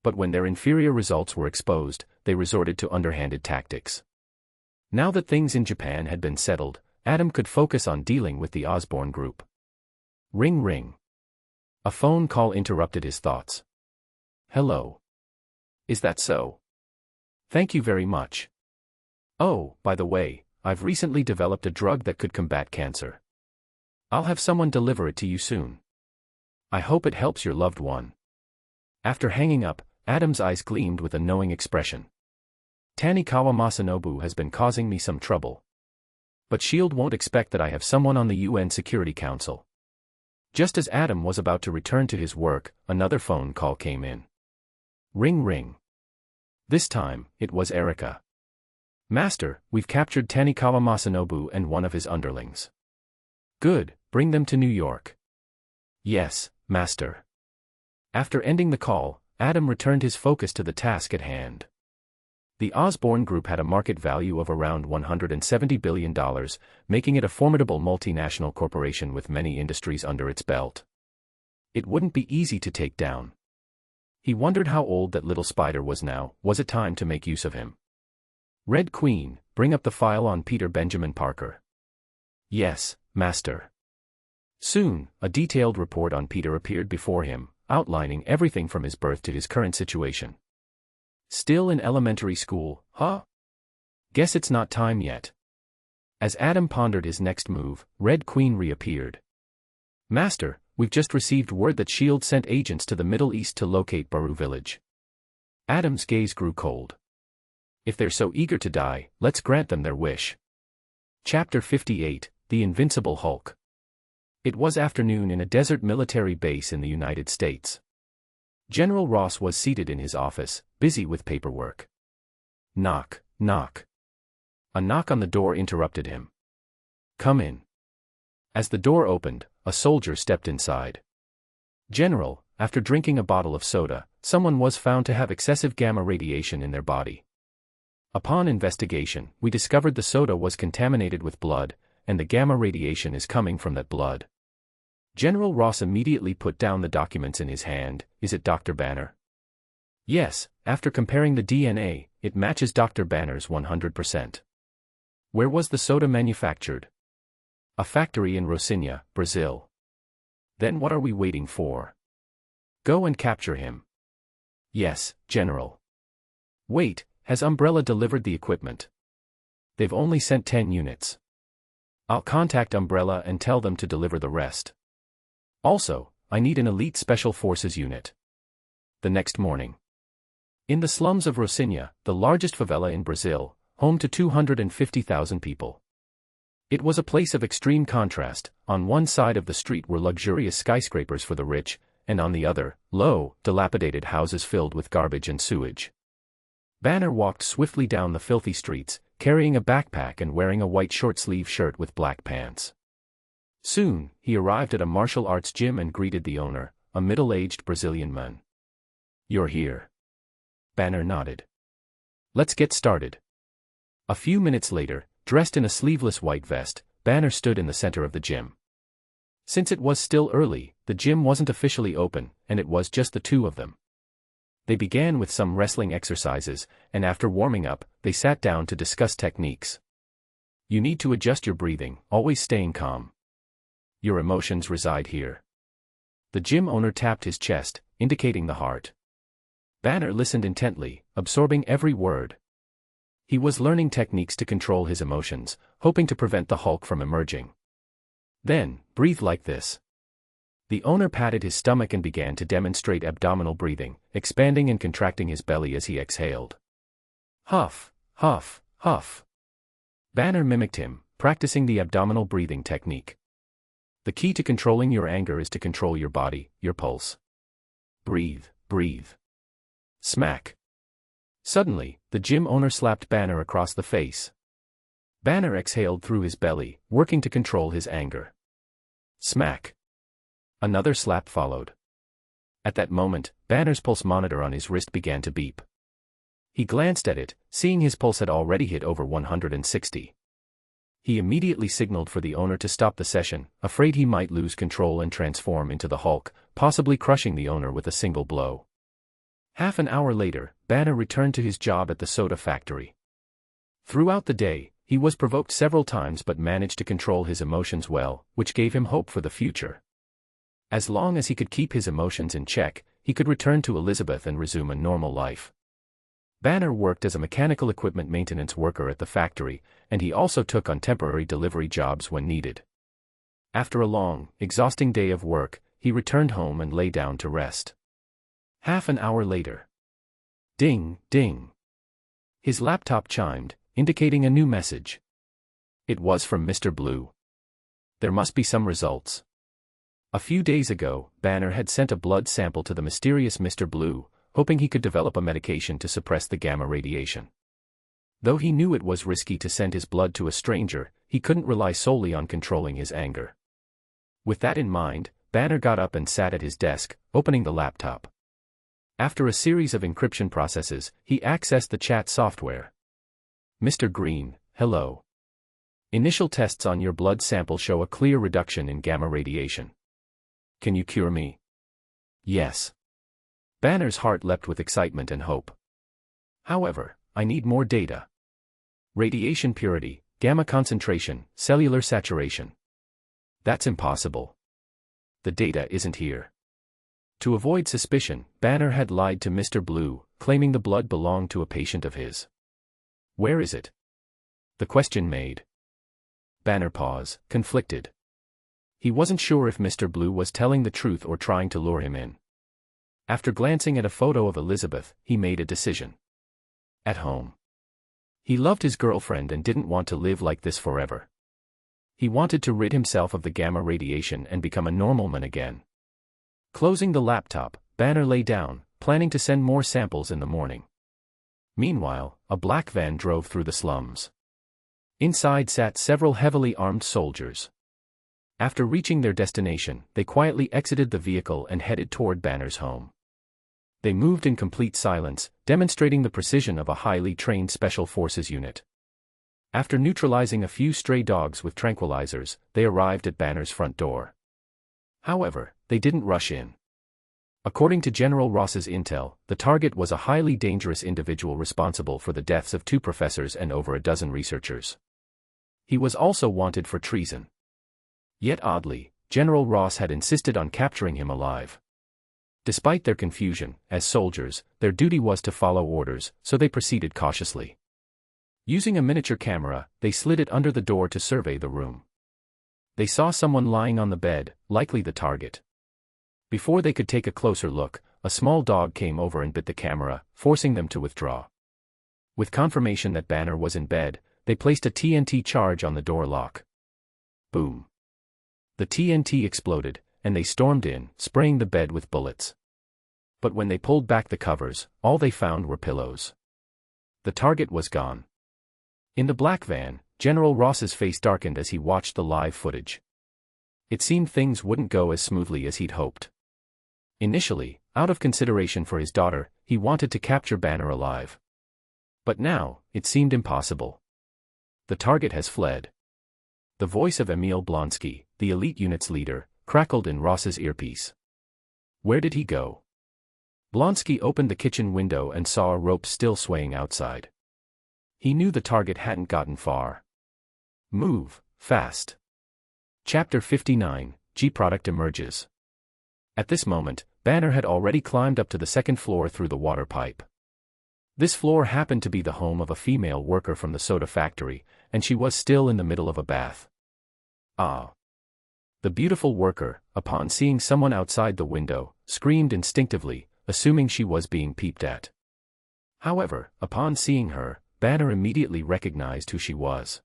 But when their inferior results were exposed, they resorted to underhanded tactics. Now that things in Japan had been settled, Adam could focus on dealing with the Osborne Group. Ring ring. A phone call interrupted his thoughts. Hello. Is that so? Thank you very much. Oh, by the way, I've recently developed a drug that could combat cancer. I'll have someone deliver it to you soon. I hope it helps your loved one. After hanging up, Adam's eyes gleamed with a knowing expression. Tanikawa Masanobu has been causing me some trouble. But S.H.I.E.L.D. won't expect that I have someone on the UN Security Council. Just as Adam was about to return to his work, another phone call came in. Ring ring. This time, it was Erika. Master, we've captured Tanikawa Masanobu and one of his underlings. Good, bring them to New York. Yes, Master. After ending the call, Adam returned his focus to the task at hand. The Osborne Group had a market value of around $170 billion, making it a formidable multinational corporation with many industries under its belt. It wouldn't be easy to take down. He wondered how old that little spider was now. Was it time to make use of him? Red Queen, bring up the file on Peter Benjamin Parker. Yes, Master. Soon, a detailed report on Peter appeared before him, outlining everything from his birth to his current situation. Still in elementary school, huh? Guess it's not time yet. As Adam pondered his next move, Red Queen reappeared. Master, we've just received word that S.H.I.E.L.D. sent agents to the Middle East to locate Baru village. Adam's gaze grew cold. If they're so eager to die, let's grant them their wish. Chapter 58, The Invincible Hulk. It was afternoon in a desert military base in the United States. General Ross was seated in his office, busy with paperwork. Knock, knock. A knock on the door interrupted him. Come in. As the door opened, a soldier stepped inside. General, after drinking a bottle of soda, someone was found to have excessive gamma radiation in their body. Upon investigation, we discovered the soda was contaminated with blood, and the gamma radiation is coming from that blood. General Ross immediately put down the documents in his hand. Is it Dr. Banner? Yes, after comparing the DNA, it matches Dr. Banner's 100%. Where was the soda manufactured? A factory in Rocinha, Brazil. Then what are we waiting for? Go and capture him. Yes, General. Wait, has Umbrella delivered the equipment? They've only sent 10 units. I'll contact Umbrella and tell them to deliver the rest. Also, I need an elite special forces unit. The next morning. In the slums of Rocinha, the largest favela in Brazil, home to 250,000 people. It was a place of extreme contrast. On one side of the street were luxurious skyscrapers for the rich, and on the other, low, dilapidated houses filled with garbage and sewage. Banner walked swiftly down the filthy streets, carrying a backpack and wearing a white short-sleeve shirt with black pants. Soon, he arrived at a martial arts gym and greeted the owner, a middle-aged Brazilian man. You're here. Banner nodded. Let's get started. A few minutes later, dressed in a sleeveless white vest, Banner stood in the center of the gym. Since it was still early, the gym wasn't officially open, and it was just the two of them. They began with some wrestling exercises, and after warming up, they sat down to discuss techniques. You need to adjust your breathing, always staying calm. Your emotions reside here. The gym owner tapped his chest, indicating the heart. Banner listened intently, absorbing every word. He was learning techniques to control his emotions, hoping to prevent the Hulk from emerging. Then, breathe like this. The owner patted his stomach and began to demonstrate abdominal breathing, expanding and contracting his belly as he exhaled. Huff, huff, huff. Banner mimicked him, practicing the abdominal breathing technique. The key to controlling your anger is to control your body, your pulse. Breathe, breathe. Smack. Suddenly, the gym owner slapped Banner across the face. Banner exhaled through his belly, working to control his anger. Smack. Another slap followed. At that moment, Banner's pulse monitor on his wrist began to beep. He glanced at it, seeing his pulse had already hit over 160. He immediately signaled for the owner to stop the session, afraid he might lose control and transform into the Hulk, possibly crushing the owner with a single blow. Half an hour later, Banner returned to his job at the soda factory. Throughout the day, he was provoked several times but managed to control his emotions well, which gave him hope for the future. As long as he could keep his emotions in check, he could return to Elizabeth and resume a normal life. Banner worked as a mechanical equipment maintenance worker at the factory, and he also took on temporary delivery jobs when needed. After a long, exhausting day of work, he returned home and lay down to rest. Half an hour later. Ding, ding. His laptop chimed, indicating a new message. It was from Mr. Blue. There must be some results. A few days ago, Banner had sent a blood sample to the mysterious Mr. Blue, hoping he could develop a medication to suppress the gamma radiation. Though he knew it was risky to send his blood to a stranger, he couldn't rely solely on controlling his anger. With that in mind, Banner got up and sat at his desk, opening the laptop. After a series of encryption processes, he accessed the chat software. Mr. Green, hello. Initial tests on your blood sample show a clear reduction in gamma radiation. Can you cure me? Yes. Banner's heart leapt with excitement and hope. However, I need more data. Radiation purity, gamma concentration, cellular saturation. That's impossible. The data isn't here. To avoid suspicion, Banner had lied to Mr. Blue, claiming the blood belonged to a patient of his. Where is it? The question made. Banner paused, conflicted. He wasn't sure if Mr. Blue was telling the truth or trying to lure him in. After glancing at a photo of Elizabeth, he made a decision. At home. He loved his girlfriend and didn't want to live like this forever. He wanted to rid himself of the gamma radiation and become a normal man again. Closing the laptop, Banner lay down, planning to send more samples in the morning. Meanwhile, a black van drove through the slums. Inside sat several heavily armed soldiers. After reaching their destination, they quietly exited the vehicle and headed toward Banner's home. They moved in complete silence, demonstrating the precision of a highly trained special forces unit. After neutralizing a few stray dogs with tranquilizers, they arrived at Banner's front door. However, they didn't rush in. According to General Ross's intel, the target was a highly dangerous individual responsible for the deaths of 2 professors and over a dozen researchers. He was also wanted for treason. Yet oddly, General Ross had insisted on capturing him alive. Despite their confusion, as soldiers, their duty was to follow orders, so they proceeded cautiously. Using a miniature camera, they slid it under the door to survey the room. They saw someone lying on the bed, likely the target. Before they could take a closer look, a small dog came over and bit the camera, forcing them to withdraw. With confirmation that Banner was in bed, they placed a TNT charge on the door lock. Boom. The TNT exploded, and they stormed in, spraying the bed with bullets. But when they pulled back the covers, all they found were pillows. The target was gone. In the black van, General Ross's face darkened as he watched the live footage. It seemed things wouldn't go as smoothly as he'd hoped. Initially, out of consideration for his daughter, he wanted to capture Banner alive. But now, it seemed impossible. The target has fled. The voice of Emil Blonsky, the elite unit's leader, crackled in Ross's earpiece. Where did he go? Blonsky opened the kitchen window and saw a rope still swaying outside. He knew the target hadn't gotten far. Move, fast. Chapter 59, G-Product emerges. At this moment, Banner had already climbed up to the 2nd floor through the water pipe. This floor happened to be the home of a female worker from the soda factory, and she was still in the middle of a bath. Ah! The beautiful worker, upon seeing someone outside the window, screamed instinctively, assuming she was being peeped at. However, upon seeing her, Banner immediately recognized who she was.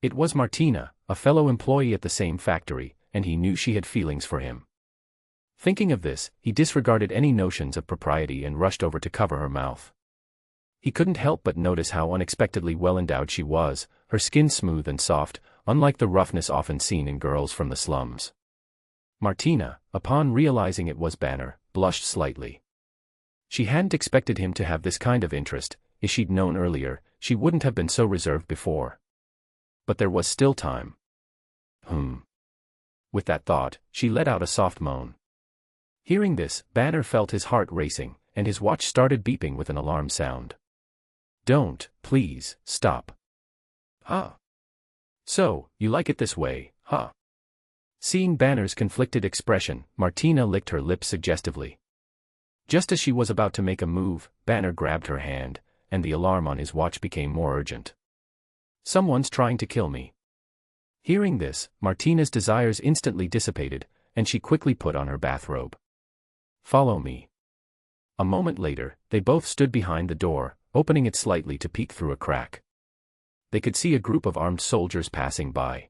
It was Martina, a fellow employee at the same factory, and he knew she had feelings for him. Thinking of this, he disregarded any notions of propriety and rushed over to cover her mouth. He couldn't help but notice how unexpectedly well-endowed she was, her skin smooth and soft, unlike the roughness often seen in girls from the slums. Martina, upon realizing it was Banner, blushed slightly. She hadn't expected him to have this kind of interest. If she'd known earlier, she wouldn't have been so reserved before. But there was still time. With that thought, she let out a soft moan. Hearing this, Banner felt his heart racing, and his watch started beeping with an alarm sound. Don't, please, stop. Huh? So, you like it this way, huh? Seeing Banner's conflicted expression, Martina licked her lips suggestively. Just as she was about to make a move, Banner grabbed her hand, and the alarm on his watch became more urgent. Someone's trying to kill me. Hearing this, Martina's desires instantly dissipated, and she quickly put on her bathrobe. Follow me. A moment later, they both stood behind the door, opening it slightly to peek through a crack. They could see a group of armed soldiers passing by.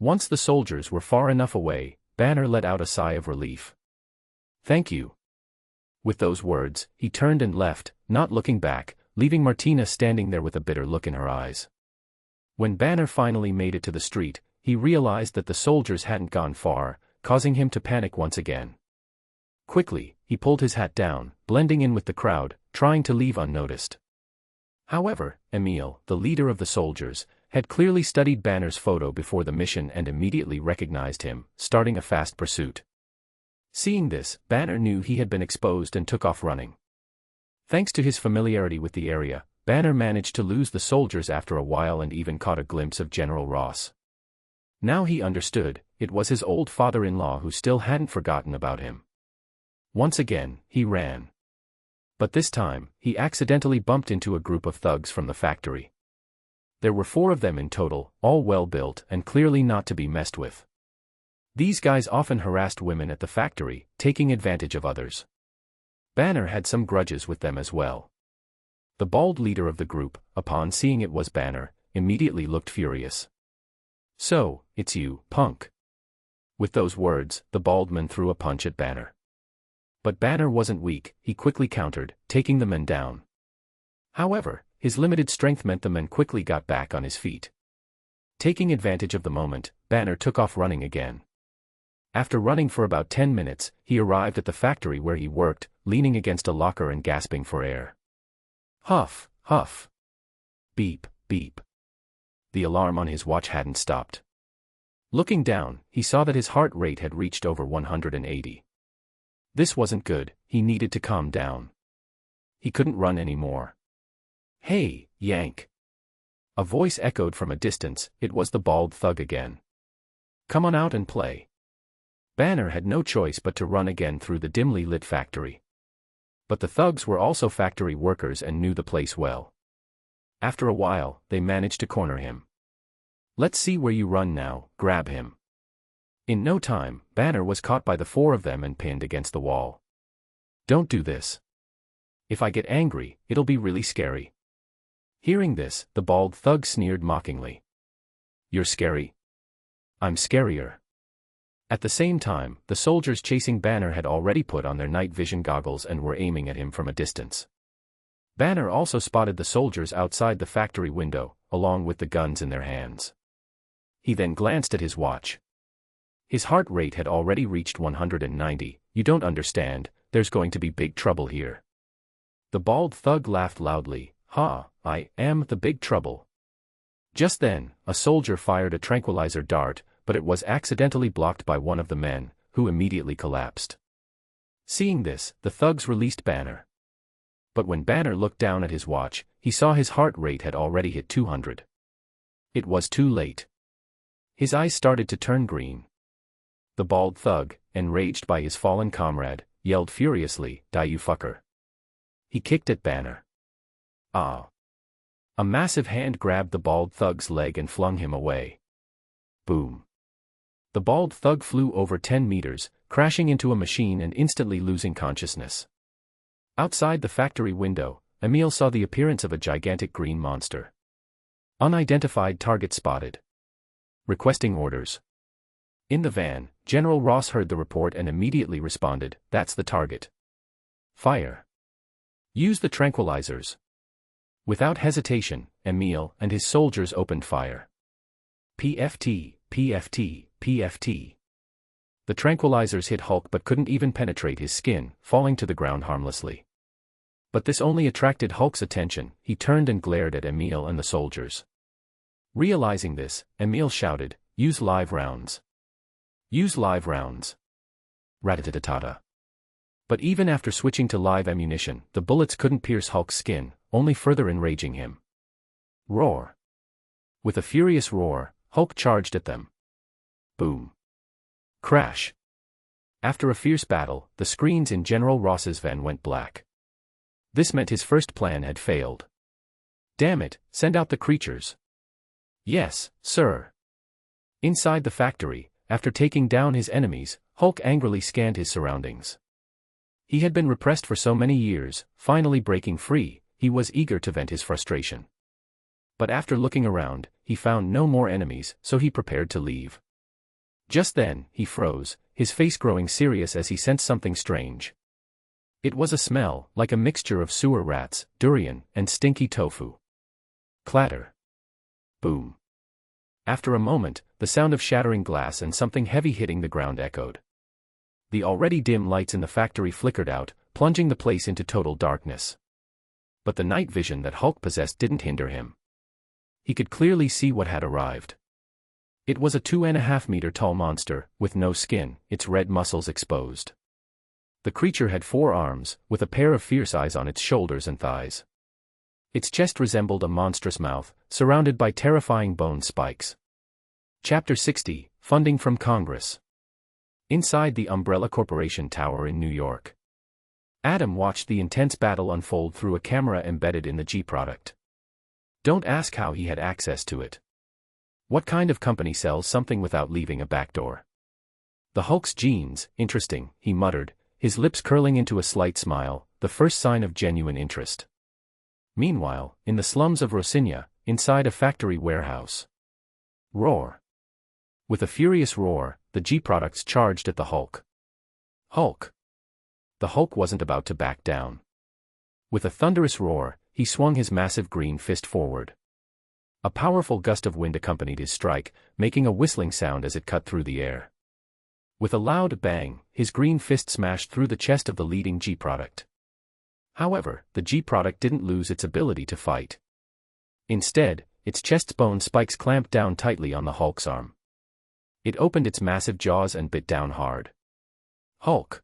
Once the soldiers were far enough away, Banner let out a sigh of relief. Thank you. With those words, he turned and left, not looking back, leaving Martina standing there with a bitter look in her eyes. When Banner finally made it to the street, he realized that the soldiers hadn't gone far, causing him to panic once again. Quickly, he pulled his hat down, blending in with the crowd, trying to leave unnoticed. However, Emil, the leader of the soldiers, had clearly studied Banner's photo before the mission and immediately recognized him, starting a fast pursuit. Seeing this, Banner knew he had been exposed and took off running. Thanks to his familiarity with the area, Banner managed to lose the soldiers after a while and even caught a glimpse of General Ross. Now he understood, it was his old father-in-law who still hadn't forgotten about him. Once again, he ran. But this time, he accidentally bumped into a group of thugs from the factory. There were 4 of them in total, all well-built and clearly not to be messed with. These guys often harassed women at the factory, taking advantage of others. Banner had some grudges with them as well. The bald leader of the group, upon seeing it was Banner, immediately looked furious. "So, it's you, punk." With those words, the bald man threw a punch at Banner. But Banner wasn't weak, he quickly countered, taking the man down. However, his limited strength meant the man quickly got back on his feet. Taking advantage of the moment, Banner took off running again. After running for about 10 minutes, he arrived at the factory where he worked, leaning against a locker and gasping for air. Huff, huff. Beep, beep. The alarm on his watch hadn't stopped. Looking down, he saw that his heart rate had reached over 180. This wasn't good, he needed to calm down. He couldn't run anymore. "Hey, Yank." A voice echoed from a distance, it was the bald thug again. "Come on out and play." Banner had no choice but to run again through the dimly lit factory. But the thugs were also factory workers and knew the place well. After a while, they managed to corner him. "Let's see where you run now, grab him." In no time, Banner was caught by the four of them and pinned against the wall. "Don't do this. If I get angry, it'll be really scary." Hearing this, the bald thug sneered mockingly. "You're scary? I'm scarier." At the same time, the soldiers chasing Banner had already put on their night vision goggles and were aiming at him from a distance. Banner also spotted the soldiers outside the factory window, along with the guns in their hands. He then glanced at his watch. His heart rate had already reached 190. "You don't understand, there's going to be big trouble here." The bald thug laughed loudly. "Ha, I am the big trouble." Just then, a soldier fired a tranquilizer dart, but it was accidentally blocked by one of the men, who immediately collapsed. Seeing this, the thugs released Banner. But when Banner looked down at his watch, he saw his heart rate had already hit 200. It was too late. His eyes started to turn green. The bald thug, enraged by his fallen comrade, yelled furiously, "Die you fucker." He kicked at Banner. Ah! A massive hand grabbed the bald thug's leg and flung him away. Boom! The bald thug flew over 10 meters, crashing into a machine and instantly losing consciousness. Outside the factory window, Emil saw the appearance of a gigantic green monster. Unidentified target spotted. Requesting orders. In the van, General Ross heard the report and immediately responded, "That's the target. Fire. Use the tranquilizers." Without hesitation, Emil and his soldiers opened fire. PFT, PFT, PFT. The tranquilizers hit Hulk but couldn't even penetrate his skin, falling to the ground harmlessly. But this only attracted Hulk's attention. He turned and glared at Emil and the soldiers. Realizing this, Emil shouted, "Use live rounds. Use live rounds." Rat-a-tat-ta-ta. But even after switching to live ammunition, the bullets couldn't pierce Hulk's skin, only further enraging him. Roar. With a furious roar, Hulk charged at them. Boom. Crash. After a fierce battle, the screens in General Ross's van went black. This meant his first plan had failed. "Damn it, send out the creatures." "Yes, sir." Inside the factory, after taking down his enemies, Hulk angrily scanned his surroundings. He had been repressed for so many years, finally breaking free, he was eager to vent his frustration. But after looking around, he found no more enemies, so he prepared to leave. Just then, he froze, his face growing serious as he sensed something strange. It was a smell, like a mixture of sewer rats, durian, and stinky tofu. Clatter. Boom. After a moment, the sound of shattering glass and something heavy hitting the ground echoed. The already dim lights in the factory flickered out, plunging the place into total darkness. But the night vision that Hulk possessed didn't hinder him. He could clearly see what had arrived. It was a 2.5-meter-tall monster, with no skin, its red muscles exposed. The creature had 4 arms, with a pair of fierce eyes on its shoulders and thighs. Its chest resembled a monstrous mouth, surrounded by terrifying bone spikes. Chapter 60, Funding from Congress. Inside the Umbrella Corporation Tower in New York. Adam watched the intense battle unfold through a camera embedded in the G product. Don't ask how he had access to it. What kind of company sells something without leaving a backdoor? The Hulk's genes, interesting, he muttered, his lips curling into a slight smile, the first sign of genuine interest. Meanwhile, in the slums of Rosinia, inside a factory warehouse. Roar. With a furious roar, the G-products charged at the Hulk. Hulk. The Hulk wasn't about to back down. With a thunderous roar, he swung his massive green fist forward. A powerful gust of wind accompanied his strike, making a whistling sound as it cut through the air. With a loud bang, his green fist smashed through the chest of the leading G-product. However, the G-product didn't lose its ability to fight. Instead, its chest's bone spikes clamped down tightly on the Hulk's arm. It opened its massive jaws and bit down hard. Hulk.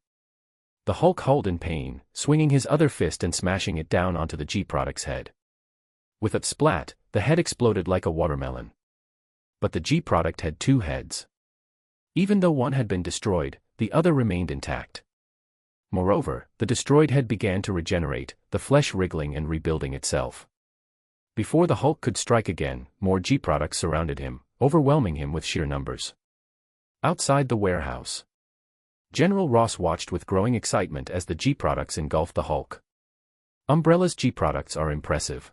The Hulk howled in pain, swinging his other fist and smashing it down onto the G-product's head. With a splat, the head exploded like a watermelon. But the G-product had two heads. Even though one had been destroyed, the other remained intact. Moreover, the destroyed head began to regenerate, the flesh wriggling and rebuilding itself. Before the Hulk could strike again, more G-products surrounded him, overwhelming him with sheer numbers. Outside the warehouse, General Ross watched with growing excitement as the G-products engulfed the Hulk. Umbrella's G-products are impressive.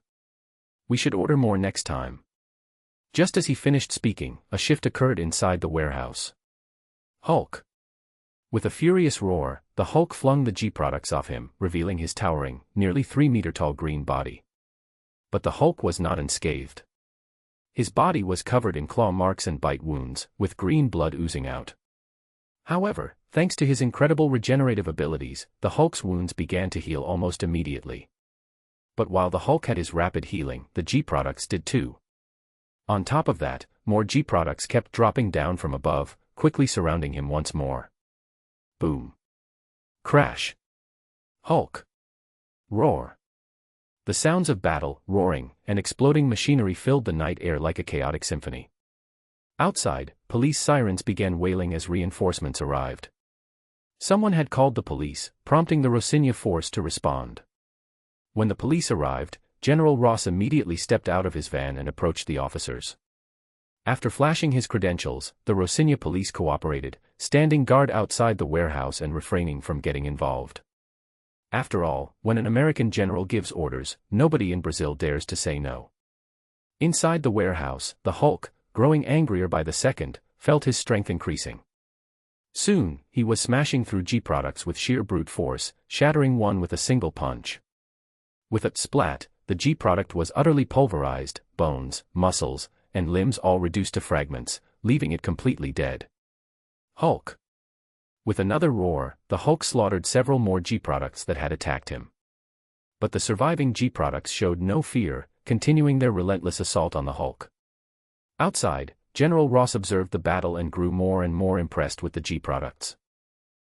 We should order more next time. Just as he finished speaking, a shift occurred inside the warehouse. Hulk. With a furious roar, the Hulk flung the G-products off him, revealing his towering, nearly 3-meter-tall green body. But the Hulk was not unscathed. His body was covered in claw marks and bite wounds, with green blood oozing out. However, thanks to his incredible regenerative abilities, the Hulk's wounds began to heal almost immediately. But while the Hulk had his rapid healing, the G-products did too. On top of that, more G-products kept dropping down from above, quickly surrounding him once more. Boom. Crash. Hulk. Roar. The sounds of battle, roaring, and exploding machinery filled the night air like a chaotic symphony. Outside, police sirens began wailing as reinforcements arrived. Someone had called the police, prompting the Rosinia force to respond. When the police arrived, General Ross immediately stepped out of his van and approached the officers. After flashing his credentials, the Rosinia police cooperated, standing guard outside the warehouse and refraining from getting involved. After all, when an American general gives orders, nobody in Brazil dares to say no. Inside the warehouse, the Hulk, growing angrier by the second, felt his strength increasing. Soon, he was smashing through G-products with sheer brute force, shattering one with a single punch. With a splat, the G-product was utterly pulverized, bones, muscles, and limbs all reduced to fragments, leaving it completely dead. Hulk. With another roar, the Hulk slaughtered several more G-products that had attacked him. But the surviving G-products showed no fear, continuing their relentless assault on the Hulk. Outside, General Ross observed the battle and grew more and more impressed with the G-products.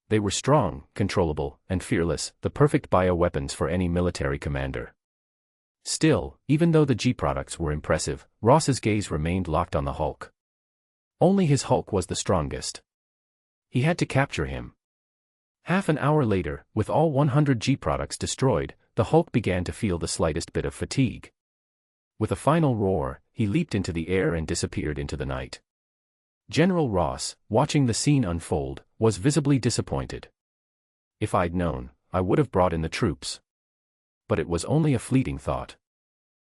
They were strong, controllable, and fearless, the perfect bioweapons for any military commander. Still, even though the G-products were impressive, Ross's gaze remained locked on the Hulk. Only his Hulk was the strongest. He had to capture him. Half an hour later, with all 100 G-products destroyed, the Hulk began to feel the slightest bit of fatigue. With a final roar, he leaped into the air and disappeared into the night. General Ross, watching the scene unfold, was visibly disappointed. If I'd known, I would have brought in the troops. But it was only a fleeting thought.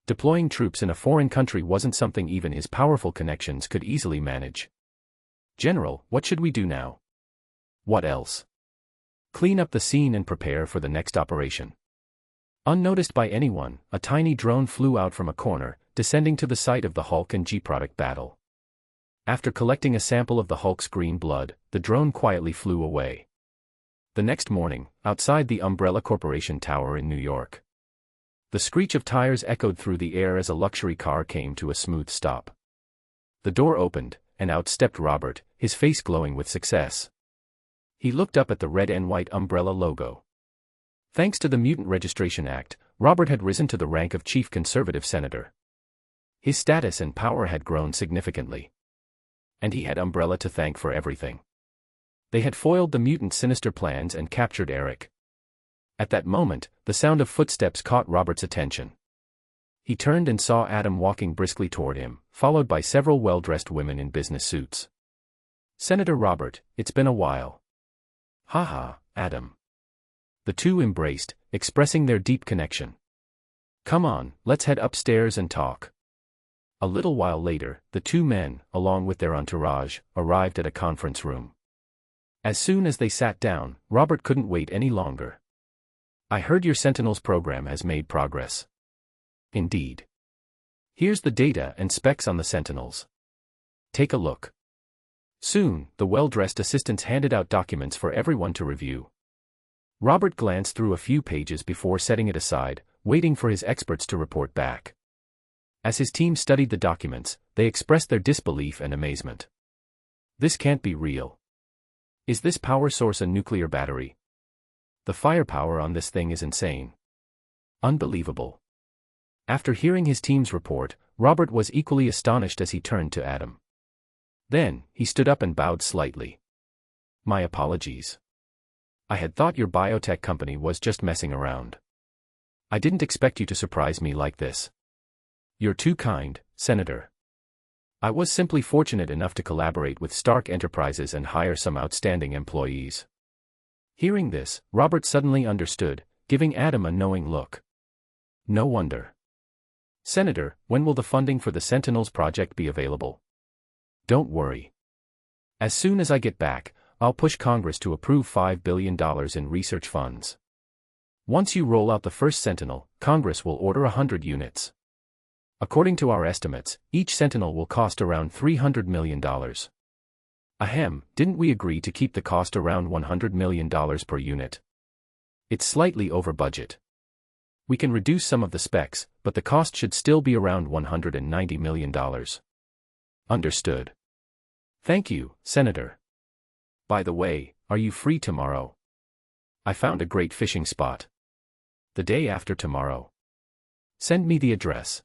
Deploying troops in a foreign country wasn't something even his powerful connections could easily manage. General, what should we do now? What else? Clean up the scene and prepare for the next operation. Unnoticed by anyone, a tiny drone flew out from a corner, descending to the site of the Hulk and G-product battle. After collecting a sample of the Hulk's green blood, the drone quietly flew away. The next morning, outside the Umbrella Corporation Tower in New York, the screech of tires echoed through the air as a luxury car came to a smooth stop. The door opened, and out stepped Robert, his face glowing with success. He looked up at the red and white Umbrella logo. Thanks to the Mutant Registration Act, Robert had risen to the rank of Chief Conservative Senator. His status and power had grown significantly. And he had Umbrella to thank for everything. They had foiled the Mutant's sinister plans and captured Eric. At that moment, the sound of footsteps caught Robert's attention. He turned and saw Adam walking briskly toward him, followed by several well-dressed women in business suits. Senator Robert, it's been a while. Haha, Adam. The two embraced, expressing their deep connection. Come on, let's head upstairs and talk. A little while later, the two men, along with their entourage, arrived at a conference room. As soon as they sat down, Robert couldn't wait any longer. I heard your Sentinels program has made progress. Indeed. Here's the data and specs on the Sentinels. Take a look. Soon, the well-dressed assistants handed out documents for everyone to review. Robert glanced through a few pages before setting it aside, waiting for his experts to report back. As his team studied the documents, they expressed their disbelief and amazement. This can't be real. Is this power source a nuclear battery? The firepower on this thing is insane. Unbelievable. After hearing his team's report, Robert was equally astonished as he turned to Adam. Then, he stood up and bowed slightly. My apologies. I had thought your biotech company was just messing around. I didn't expect you to surprise me like this. You're too kind, Senator. I was simply fortunate enough to collaborate with Stark Enterprises and hire some outstanding employees. Hearing this, Robert suddenly understood, giving Adam a knowing look. No wonder. Senator, when will the funding for the Sentinels project be available? Don't worry. As soon as I get back, I'll push Congress to approve $5 billion in research funds. Once you roll out the first Sentinel, Congress will order 100 units. According to our estimates, each Sentinel will cost around $300 million. Ahem, didn't we agree to keep the cost around $100 million per unit? It's slightly over budget. We can reduce some of the specs, but the cost should still be around $190 million. Understood. Thank you, Senator. By the way, are you free tomorrow? I found a great fishing spot. The day after tomorrow. Send me the address.